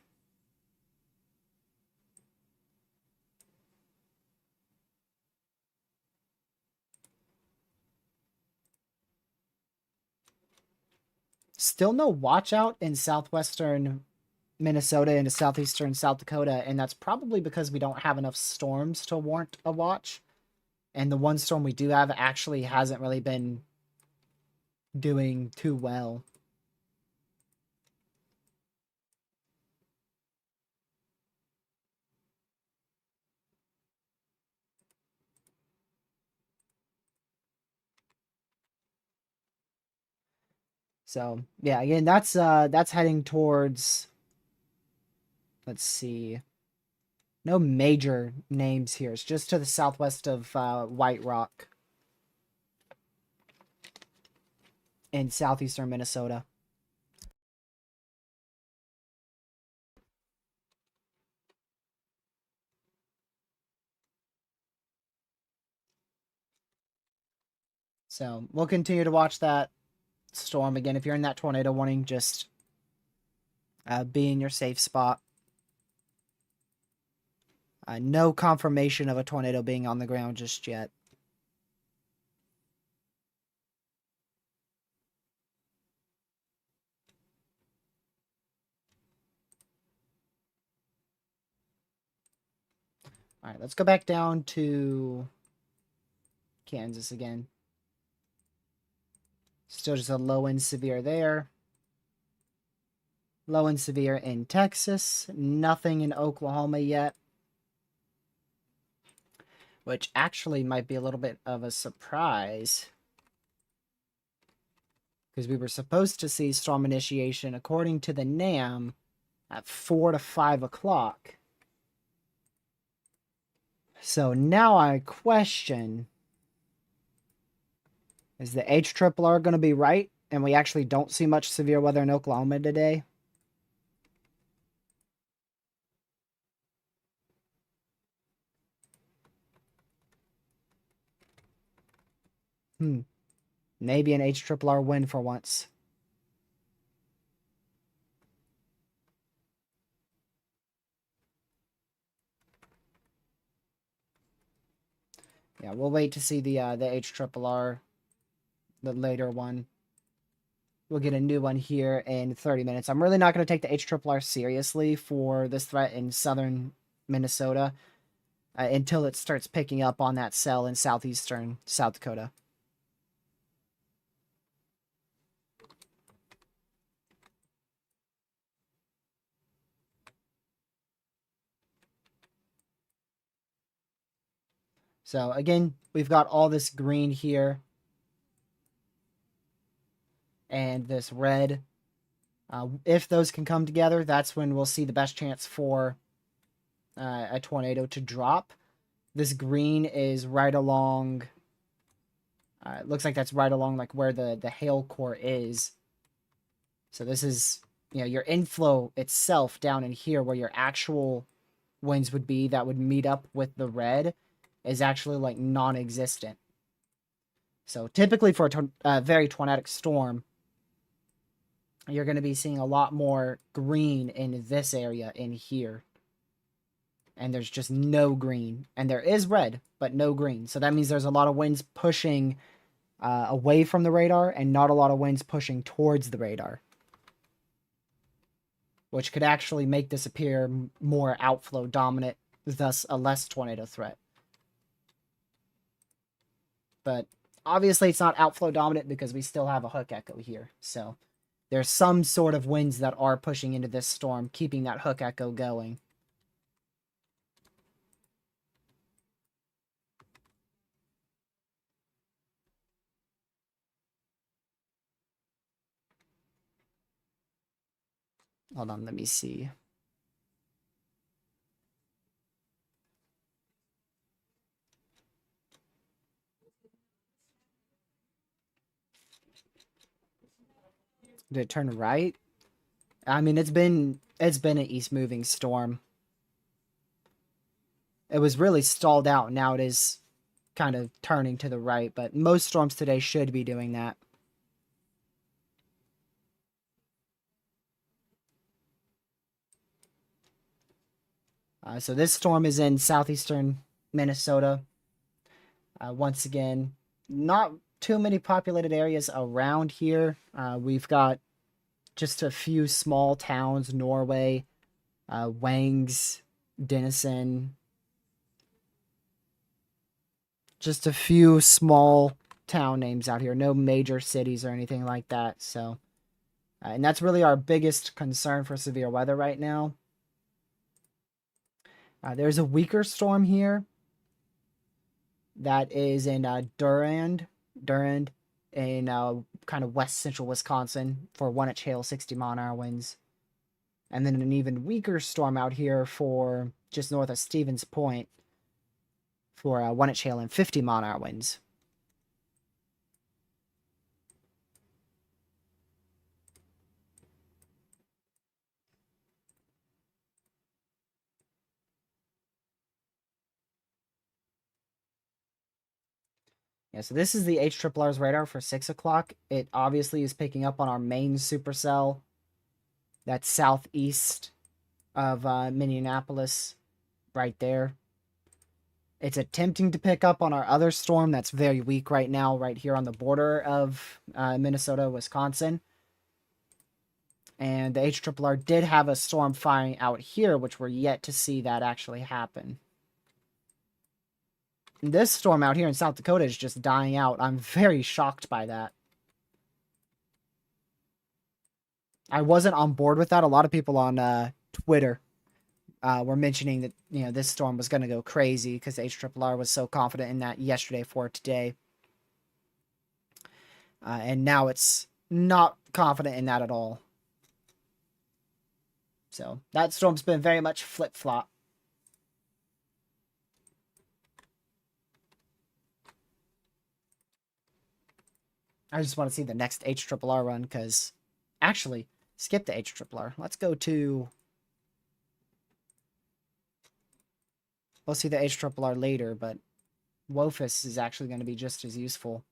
Still no watch out in southwestern Minnesota into southeastern South Dakota, and that's probably because we don't have enough storms to warrant a watch. And the one storm we do have actually hasn't really been doing too well. So yeah, again, that's heading towards, let's see, no major names here. It's just to the southwest of White Rock in southeastern Minnesota. So we'll continue to watch that storm. Again, if you're in that tornado warning, just be in your safe spot. No confirmation of a tornado being on the ground just yet. All right, let's go back down to Kansas again. Still just a low and severe there. Low and severe in Texas. Nothing in Oklahoma yet. Which actually might be a little bit of a surprise. Because we were supposed to see storm initiation, according to the NAM, at 4 to 5 o'clock. So now I question, is the HRRR going to be right? And we actually don't see much severe weather in Oklahoma today? Maybe an HRRR win for once. Yeah, we'll wait to see the HRRR, the later one. We'll get a new one here in 30 minutes. I'm really not going to take the HRRR seriously for this threat in southern Minnesota until it starts picking up on that cell in southeastern South Dakota. So again, we've got all this green here and this red. If those can come together, that's when we'll see the best chance for a tornado to drop. This green is right along. It looks like that's right along like where the hail core is. So this is, your inflow itself down in here where your actual winds would be that would meet up with the red is actually like non-existent. So typically for a very tornadic storm, you're going to be seeing a lot more green in this area in here. And there's just no green. And there is red, but no green. So that means there's a lot of winds pushing away from the radar and not a lot of winds pushing towards the radar. Which could actually make this appear more outflow dominant, thus a less tornado threat. But obviously it's not outflow dominant because we still have a hook echo here. So there's some sort of winds that are pushing into this storm, keeping that hook echo going. Hold on, let me see. Did it turn right? I mean, it's been an east moving storm. It was really stalled out. Now it is kind of turning to the right, but most storms today should be doing that. So this storm is in southeastern Minnesota. Once again, not too many populated areas around here. We've got just a few small towns, Norway, Wangs, Denison. Just a few small town names out here. No major cities or anything like that. So, and that's really our biggest concern for severe weather right now. There's a weaker storm here that is in Durand, in kind of west central Wisconsin for 1-inch hail, 60-mile-an-hour winds. And then an even weaker storm out here for just north of Stevens Point for 1-inch hail and 50-mile-an-hour winds. Yeah, so this is the HRRR's radar for 6 o'clock. It obviously is picking up on our main supercell that's southeast of Minneapolis, right there. It's attempting to pick up on our other storm that's very weak right now, right here on the border of Minnesota, Wisconsin. And the HRRR did have a storm firing out here, which we're yet to see that actually happen. This storm out here in South Dakota is just dying out. I'm very shocked by that. I wasn't on board with that. A lot of people on Twitter were mentioning that, you know, this storm was going to go crazy because the HRRR was so confident in that yesterday for today. And now it's not confident in that at all. So that storm's been very much flip-flop. I just want to see the next HRRR run because, actually, skip the HRRR. Let's go to... We'll see the HRRR later, but WOFUS is actually going to be just as useful.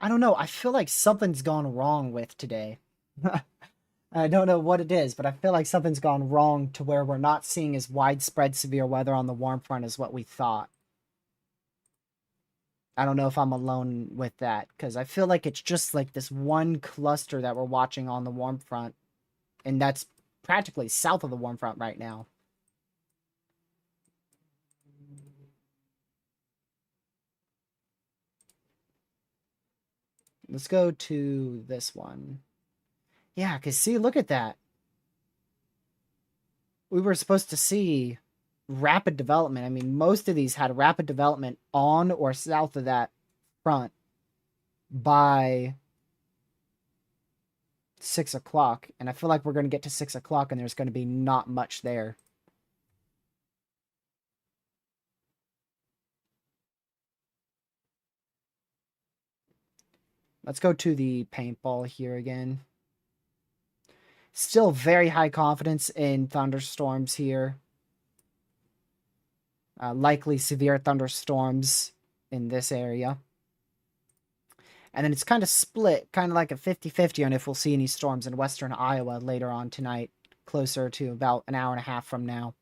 I don't know. I feel like something's gone wrong with today. I don't know what it is, but I feel like something's gone wrong to where we're not seeing as widespread severe weather on the warm front as what we thought. I don't know if I'm alone with that, because I feel like it's just like this one cluster that we're watching on the warm front, and that's practically south of the warm front right now. Let's go to this one. Yeah, because see, look at that. We were supposed to see rapid development. I mean, most of these had rapid development on or south of that front by 6 o'clock. And I feel like we're going to get to 6 o'clock and there's going to be not much there. Let's go to the paintball here again. Still very high confidence in thunderstorms here. Likely severe thunderstorms in this area. And then it's kind of split, kind of like a 50-50 on if we'll see any storms in western Iowa later on tonight, closer to about an hour and a half from now.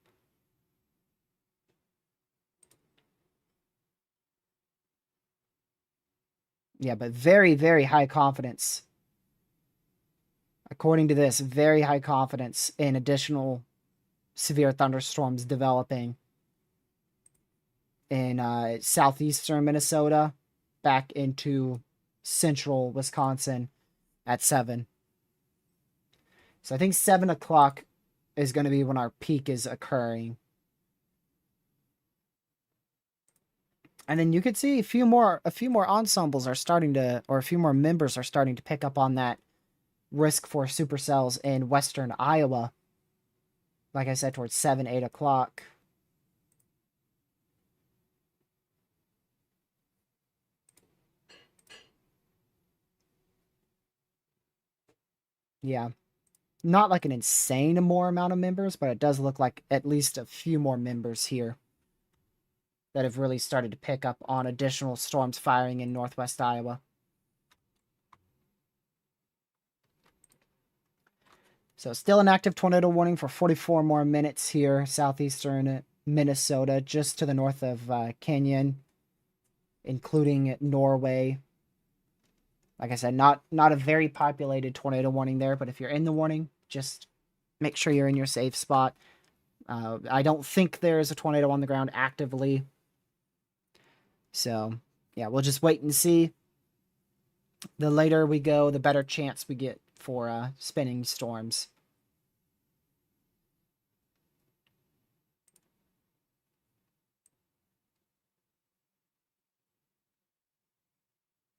Yeah, but very, very high confidence. According to this, very high confidence in additional severe thunderstorms developing in southeastern Minnesota back into central Wisconsin at 7. So I think 7 o'clock is going to be when our peak is occurring. And then you could see a few more ensembles are starting to, or a few more members are starting to pick up on that risk for supercells in western Iowa. Like I said, towards 7, 8 o'clock. Yeah. Not like an insane more amount of members, but it does look like at least a few more members here that have really started to pick up on additional storms firing in northwest Iowa. So still an active tornado warning for 44 more minutes here, southeastern Minnesota, just to the north of Canyon, including Norway. Like I said, not a very populated tornado warning there, but if you're in the warning, just make sure you're in your safe spot. I don't think there's a tornado on the ground actively. So, yeah, we'll just wait and see. The later we go, the better chance we get for spinning storms.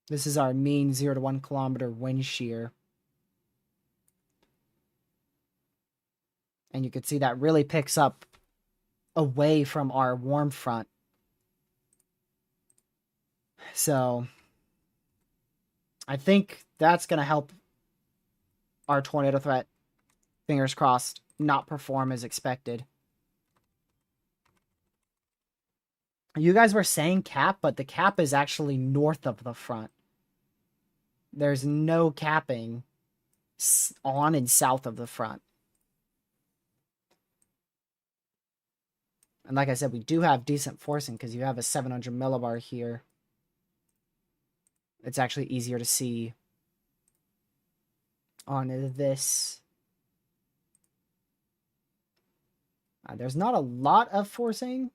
This is our mean 0 to 1 kilometer wind shear. And you can see that really picks up away from our warm front. So I think that's going to help our tornado threat, fingers crossed, not perform as expected. You guys were saying cap, but the cap is actually north of the front. There's no capping on and south of the front. And like I said, we do have decent forcing because you have a 700 millibar here. It's actually easier to see on this. There's not a lot of forcing.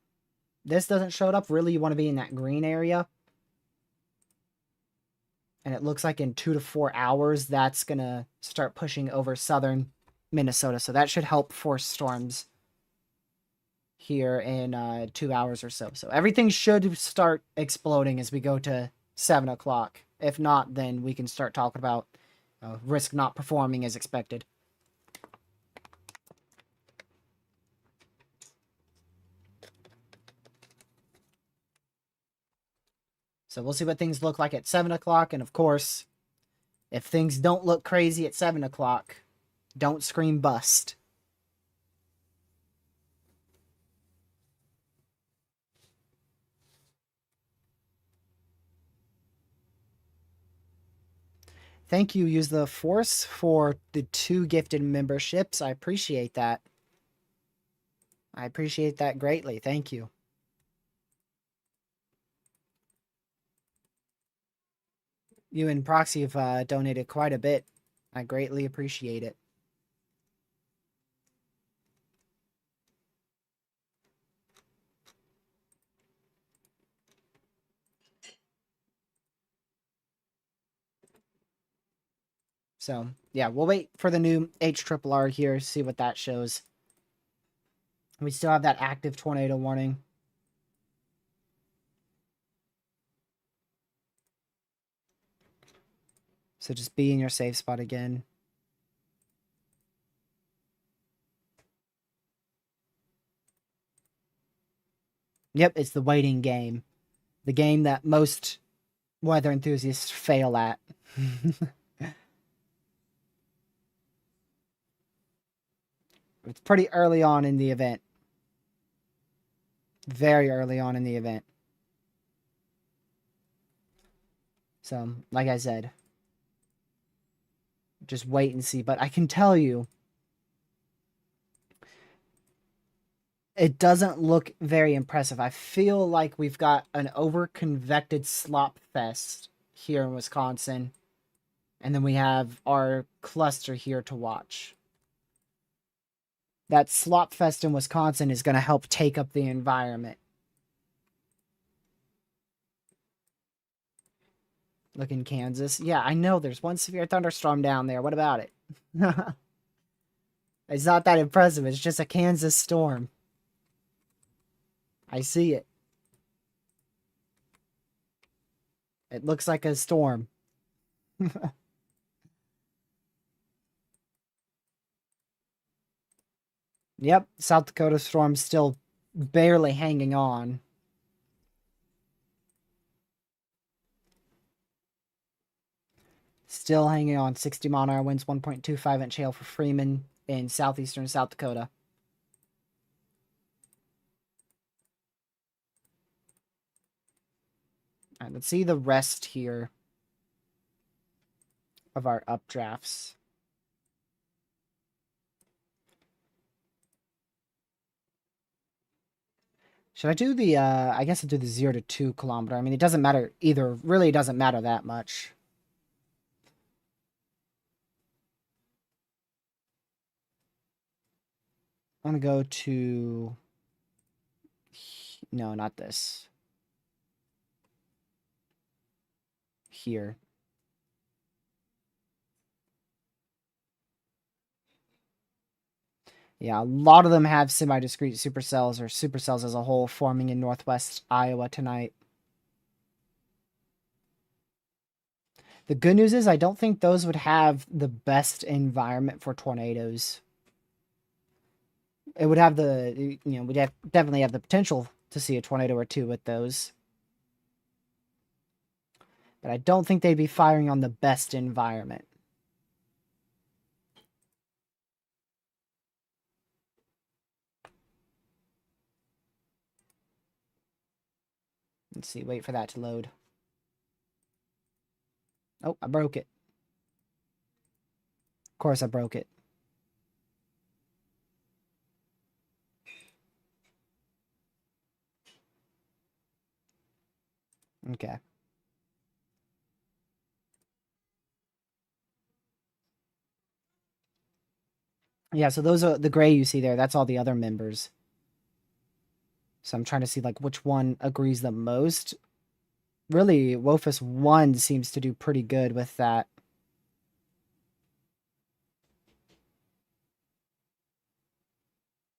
This doesn't show it up. Really, you want to be in that green area. And it looks like in 2 to 4 hours, that's going to start pushing over southern Minnesota. So that should help force storms here in 2 hours or so. So everything should start exploding as we go to 7 o'clock. If not, then we can start talking about risk not performing as expected. So we'll see what things look like at 7 o'clock. And of course, if things don't look crazy at 7 o'clock, don't scream bust. Thank you, Use the Force, for the 2 gifted memberships. I appreciate that. I appreciate that greatly. Thank you. You and Proxy have donated quite a bit. I greatly appreciate it. So, yeah, we'll wait for the new HRRR here, see what that shows. We still have that active tornado warning. So just be in your safe spot again. Yep, it's the waiting game. The game that most weather enthusiasts fail at. It's pretty early on in the event. Very early on in the event. So, like I said, just wait and see. But I can tell you, it doesn't look very impressive. I feel like we've got an over-convected slop fest here in Wisconsin. And then we have our cluster here to watch. That slop fest in Wisconsin is going to help take up the environment. Look in Kansas. Yeah, I know there's one severe thunderstorm down there. What about it? It's not that impressive. It's just a Kansas storm. I see it. It looks like a storm. Yep, South Dakota storm still barely hanging on. Still hanging on. 60-mile-an-hour winds, 1.25-inch hail for Freeman in southeastern South Dakota. All right, let's see the rest here of our updrafts. Should I do the, I guess I'll do the 0 to 2 kilometer. I mean, it doesn't matter either. Really doesn't matter that much. I'm going to go to, no, not this. Here. Yeah, a lot of them have semi-discrete supercells or supercells as a whole forming in northwest Iowa tonight. The good news is I don't think those would have the best environment for tornadoes. It would have the, we'd definitely have the potential to see a tornado or two with those. But I don't think they'd be firing on the best environment. Let's see, wait for that to load. Oh, I broke it. Of course I broke it. Okay. Yeah, so those are the gray you see there. That's all the other members. So I'm trying to see like which one agrees the most. Really, Wophus 1 seems to do pretty good with that.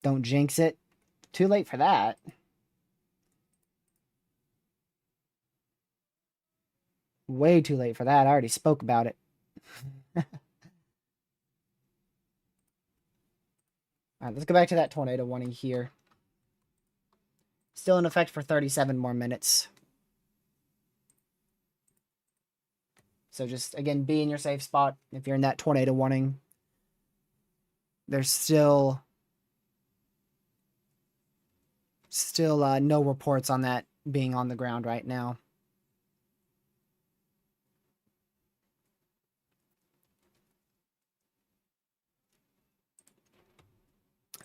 Don't jinx it. Too late for that. Way too late for that. I already spoke about it. Alright, let's go back to that tornado warning here. Still in effect for 37 more minutes. So just, again, be in your safe spot if you're in that tornado warning. There's still no reports on that being on the ground right now.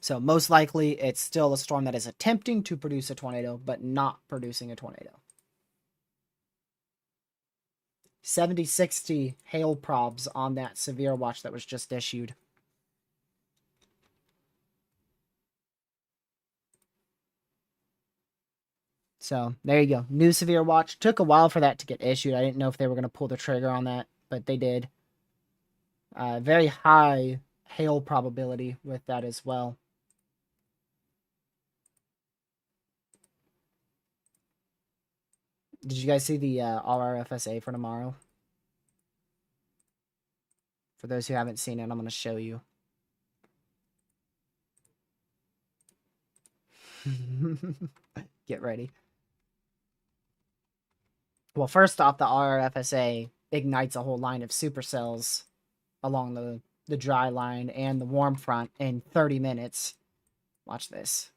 So most likely it's still a storm that is attempting to produce a tornado, but not producing a tornado. 70-60 hail probs on that severe watch that was just issued. So there you go. New severe watch. Took a while for that to get issued. I didn't know if they were going to pull the trigger on that, but they did. Very high hail probability with that as well. Did you guys see the RRFSA for tomorrow? For those who haven't seen it, I'm going to show you. Get ready. Well, first off, the RRFSA ignites a whole line of supercells along the dry line and the warm front in 30 minutes. Watch this.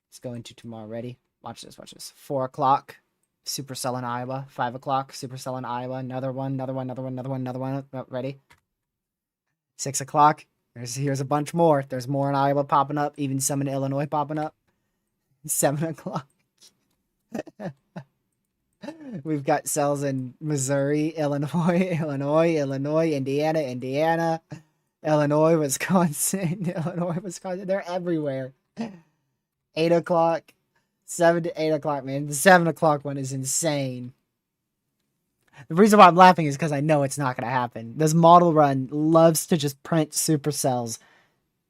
Let's go into tomorrow. Ready? Watch this, watch this. 4 o'clock, supercell in Iowa. 5 o'clock, supercell in Iowa. Another one, another one, another one, another one, another one. Oh, ready? 6 o'clock. Here's a bunch more. There's more in Iowa popping up. Even some in Illinois popping up. 7 o'clock. We've got cells in Missouri, Illinois, Indiana, Illinois, Wisconsin, They're everywhere. 8 o'clock, 7 to 8 o'clock, man. The 7 o'clock one is insane. The reason why I'm laughing is because I know it's not going to happen. This model run loves to just print supercells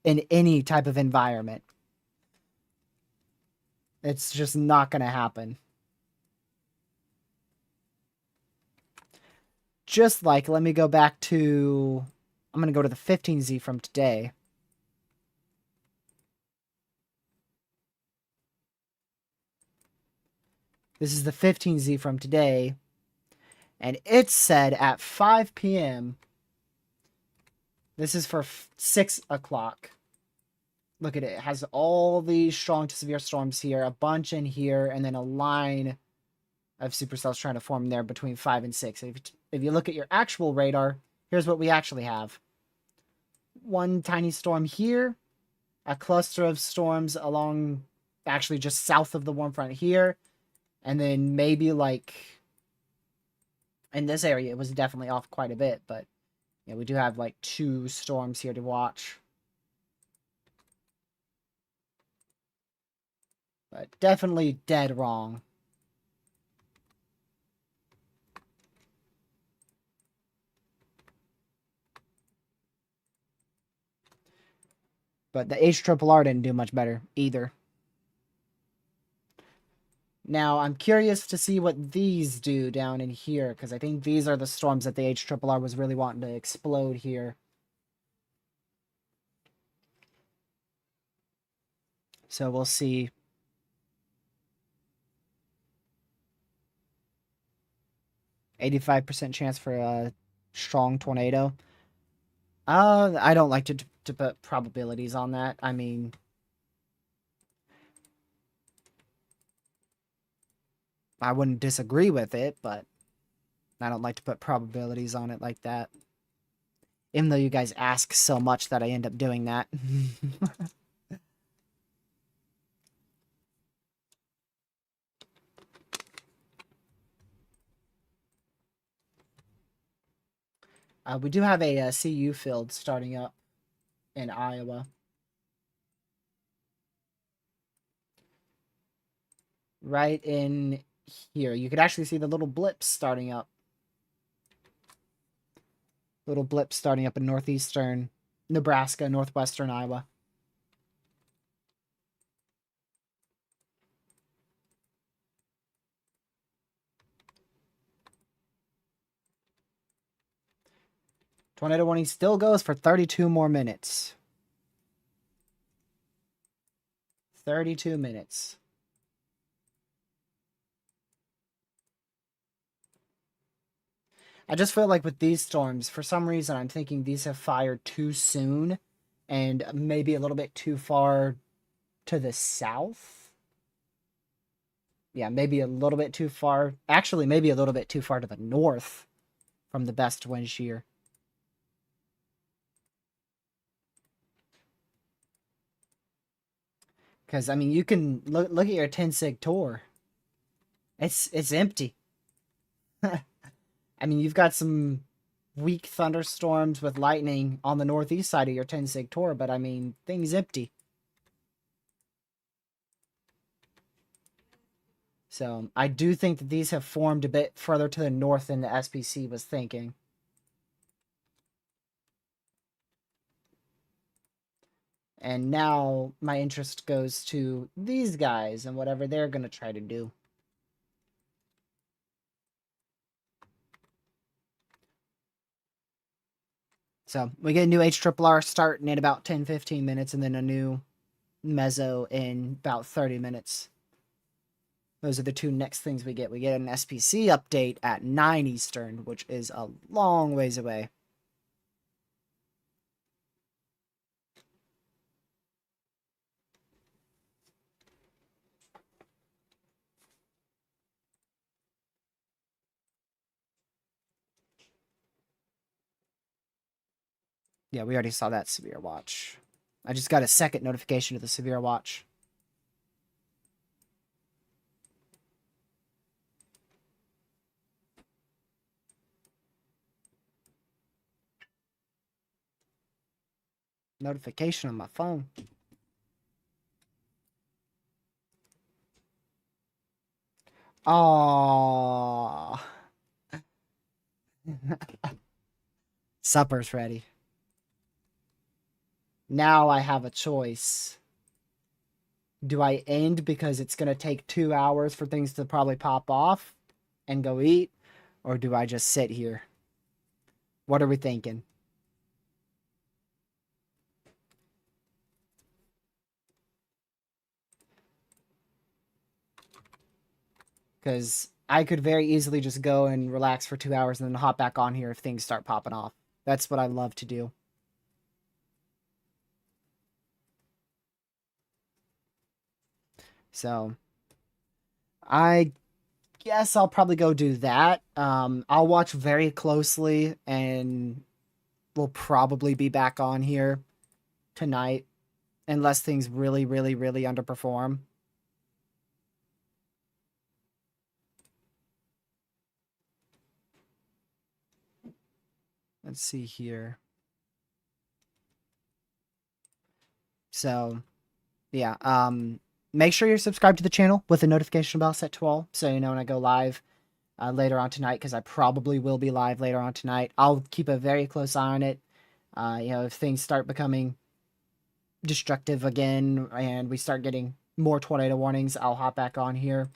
in any type of environment. It's just not going to happen. Just like, let me go back to, I'm going to go to the 15Z from today. This is the 15Z from today. And it said at 5 p.m. This is for 6 o'clock. Look at it. It has all these strong to severe storms here, a bunch in here, and then a line of supercells trying to form there between 5 and 6. If you look at your actual radar, here's what we actually have. One tiny storm here, a cluster of storms along, actually just south of the warm front here, and then maybe like in this area it was definitely off quite a bit, but yeah, we do have like 2 storms here to watch. But definitely dead wrong. But the HRRR didn't do much better either. Now, I'm curious to see what these do down in here, because I think these are the storms that the HRRR was really wanting to explode here. So we'll see. 85% chance for a strong tornado. I don't like to put probabilities on that. I mean, I wouldn't disagree with it, but I don't like to put probabilities on it like that. Even though you guys ask so much that I end up doing that. We do have a CU field starting up in Iowa. Right in here. You could actually see the little blips starting up. Little blips starting up in northeastern Nebraska, northwestern Iowa. Tornado warning still goes for 32 more minutes. 32 minutes. I just feel like with these storms, for some reason, I'm thinking these have fired too soon and maybe a little bit too far to the south. Yeah, maybe a little bit too far. Actually, maybe a little bit too far to the north from the best wind shear. Because, I mean, you can look at your 10 sig tour. It's empty. I mean, you've got some weak thunderstorms with lightning on the northeast side of your 10 sig tour, but I mean, things empty. So I do think that these have formed a bit further to the north than the SPC was thinking. And now my interest goes to these guys and whatever they're going to try to do. So we get a new HRRR starting in about 10-15 minutes and then a new Meso in about 30 minutes. Those are the 2 next things we get. We get an SPC update at 9 Eastern, which is a long ways away. Yeah, we already saw that severe watch. I just got a second notification of the severe watch. Notification on my phone. Oh. Supper's ready. Now I have a choice. Do I end because it's going to take 2 hours for things to probably pop off and go eat? Or do I just sit here? What are we thinking? Because I could very easily just go and relax for 2 hours and then hop back on here if things start popping off. That's what I love to do. So, I guess I'll probably go do that. I'll watch very closely and we'll probably be back on here tonight unless things really, really, really underperform. Let's see here. So, yeah, make sure you're subscribed to the channel with the notification bell set to all, so you know when I go live later on tonight, because I probably will be live later on tonight. I'll keep a very close eye on it. If things start becoming destructive again and we start getting more tornado warnings, I'll hop back on here.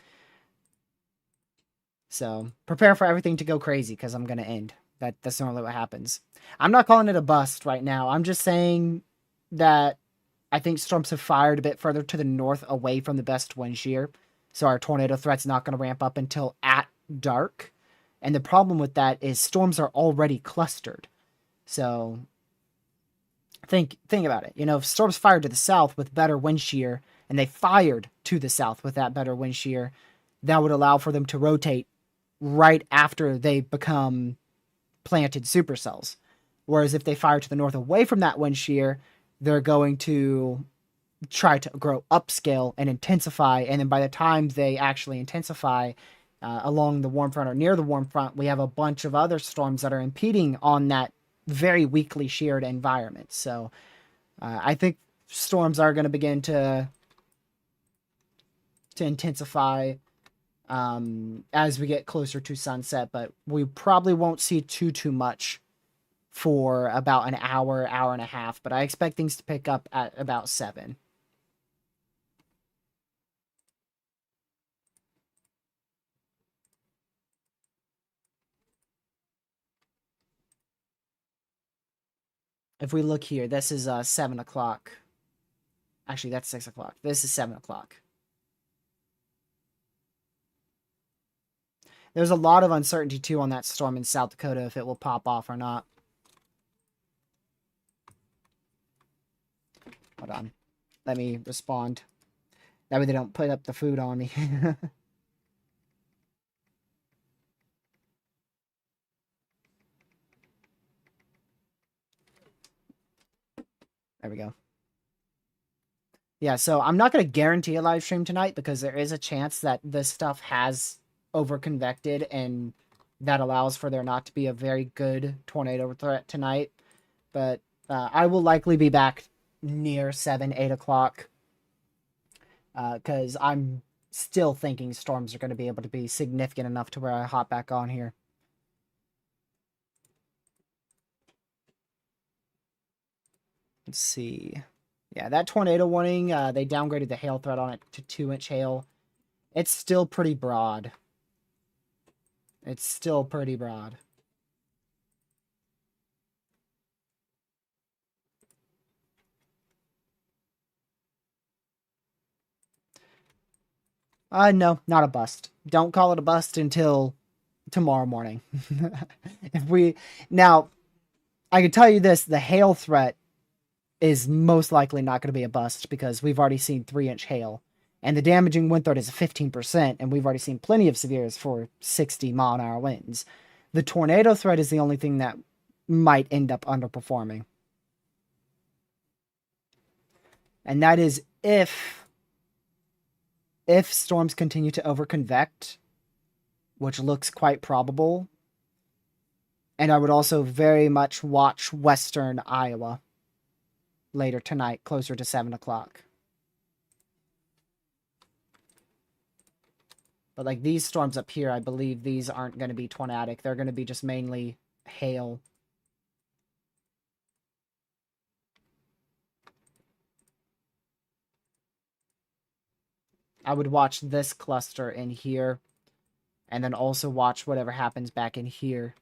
So prepare for everything to go crazy, because I'm going to end. That's normally what happens. I'm not calling it a bust right now. I'm just saying that I think storms have fired a bit further to the north away from the best wind shear. So our tornado threat's not going to ramp up until at dark. And the problem with that is storms are already clustered. So think about it. If storms fired to the south with better wind shear and they fired to the south with that better wind shear, that would allow for them to rotate right after they become planted supercells. Whereas if they fire to the north away from that wind shear, they're going to try to grow upscale and intensify. And then by the time they actually intensify along the warm front or near the warm front, we have a bunch of other storms that are impeding on that very weakly sheared environment. So I think storms are going to begin to intensify as we get closer to sunset, but we probably won't see too much for about an hour and a half, but I expect things to pick up at about 7. If we look here, this is 7 o'clock. Actually, that's 6 o'clock. This is 7 o'clock. There's a lot of uncertainty, too, on that storm in South Dakota, if it will pop off or not. Hold on. Let me respond. That way they don't put up the food on me. There we go. Yeah, so I'm not going to guarantee a live stream tonight, because there is a chance that this stuff has over-convected, and that allows for there not to be a very good tornado threat tonight. But I will likely be back near 7, 8 o'clock, because I'm still thinking storms are going to be able to be significant enough to where I hop back on here. Let's see. Yeah, that tornado warning, they downgraded the hail threat on it to 2-inch hail. It's still pretty broad. It's still pretty broad. No, not a bust. Don't call it a bust until tomorrow morning. Now, I can tell you this, the hail threat is most likely not going to be a bust, because we've already seen 3-inch hail. And the damaging wind threat is 15%, and we've already seen plenty of severes for 60-mile-an-hour winds. The tornado threat is the only thing that might end up underperforming. And that is if storms continue to overconvect, which looks quite probable. And I would also very much watch western Iowa later tonight, closer to 7 o'clock. But like these storms up here, I believe these aren't going to be tornadic. They're going to be just mainly hail. I would watch this cluster in here, and then also watch whatever happens back in here.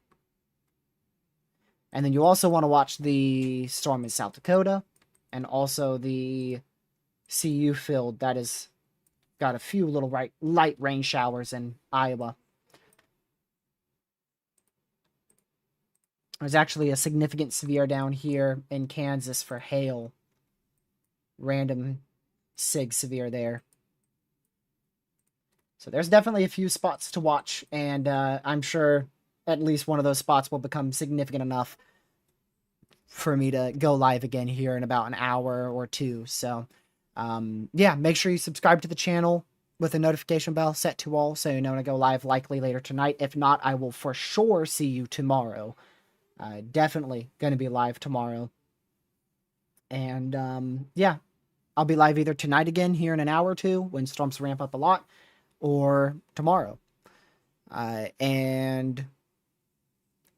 And then you also want to watch the storm in South Dakota, and also the CU field that has got a few little light rain showers in Iowa. There's actually a significant severe down here in Kansas for hail. Random sig severe there. So there's definitely a few spots to watch, and I'm sure at least one of those spots will become significant enough for me to go live again here in about an hour or two. So, yeah, make sure you subscribe to the channel with a notification bell set to all so you know when I go live, likely later tonight. If not, I will for sure see you tomorrow. Definitely going to be live tomorrow. And yeah, I'll be live either tonight again here in an hour or two when storms ramp up a lot, or tomorrow. And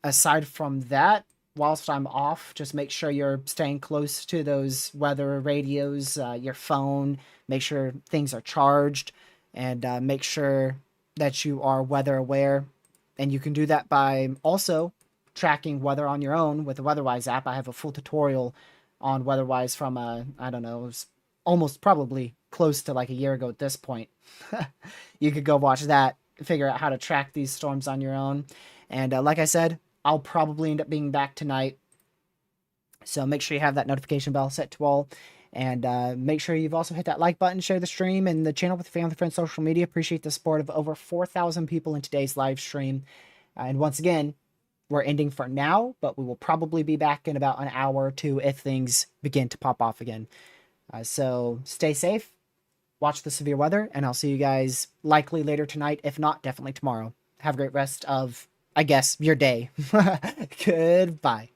aside from that, whilst I'm off, just make sure you're staying close to those weather radios, your phone, make sure things are charged, and make sure that you are weather aware. And you can do that by also tracking weather on your own with the WeatherWise app. I have a full tutorial on WeatherWise from, I don't know, it was almost probably close to like a year ago at this point. You could go watch that, figure out how to track these storms on your own. And like I said, I'll probably end up being back tonight. So make sure you have that notification bell set to all. And make sure you've also hit that like button, share the stream and the channel with family, friends, social media. Appreciate the support of over 4,000 people in today's live stream. And once again, we're ending for now, but we will probably be back in about an hour or two if things begin to pop off again. So stay safe, watch the severe weather, and I'll see you guys likely later tonight. If not, definitely tomorrow. Have a great rest of, I guess, your day. Goodbye.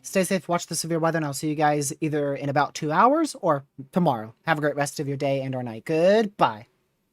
Stay safe, watch the severe weather, and I'll see you guys either in about 2 hours or tomorrow. Have a great rest of your day and or night. Goodbye.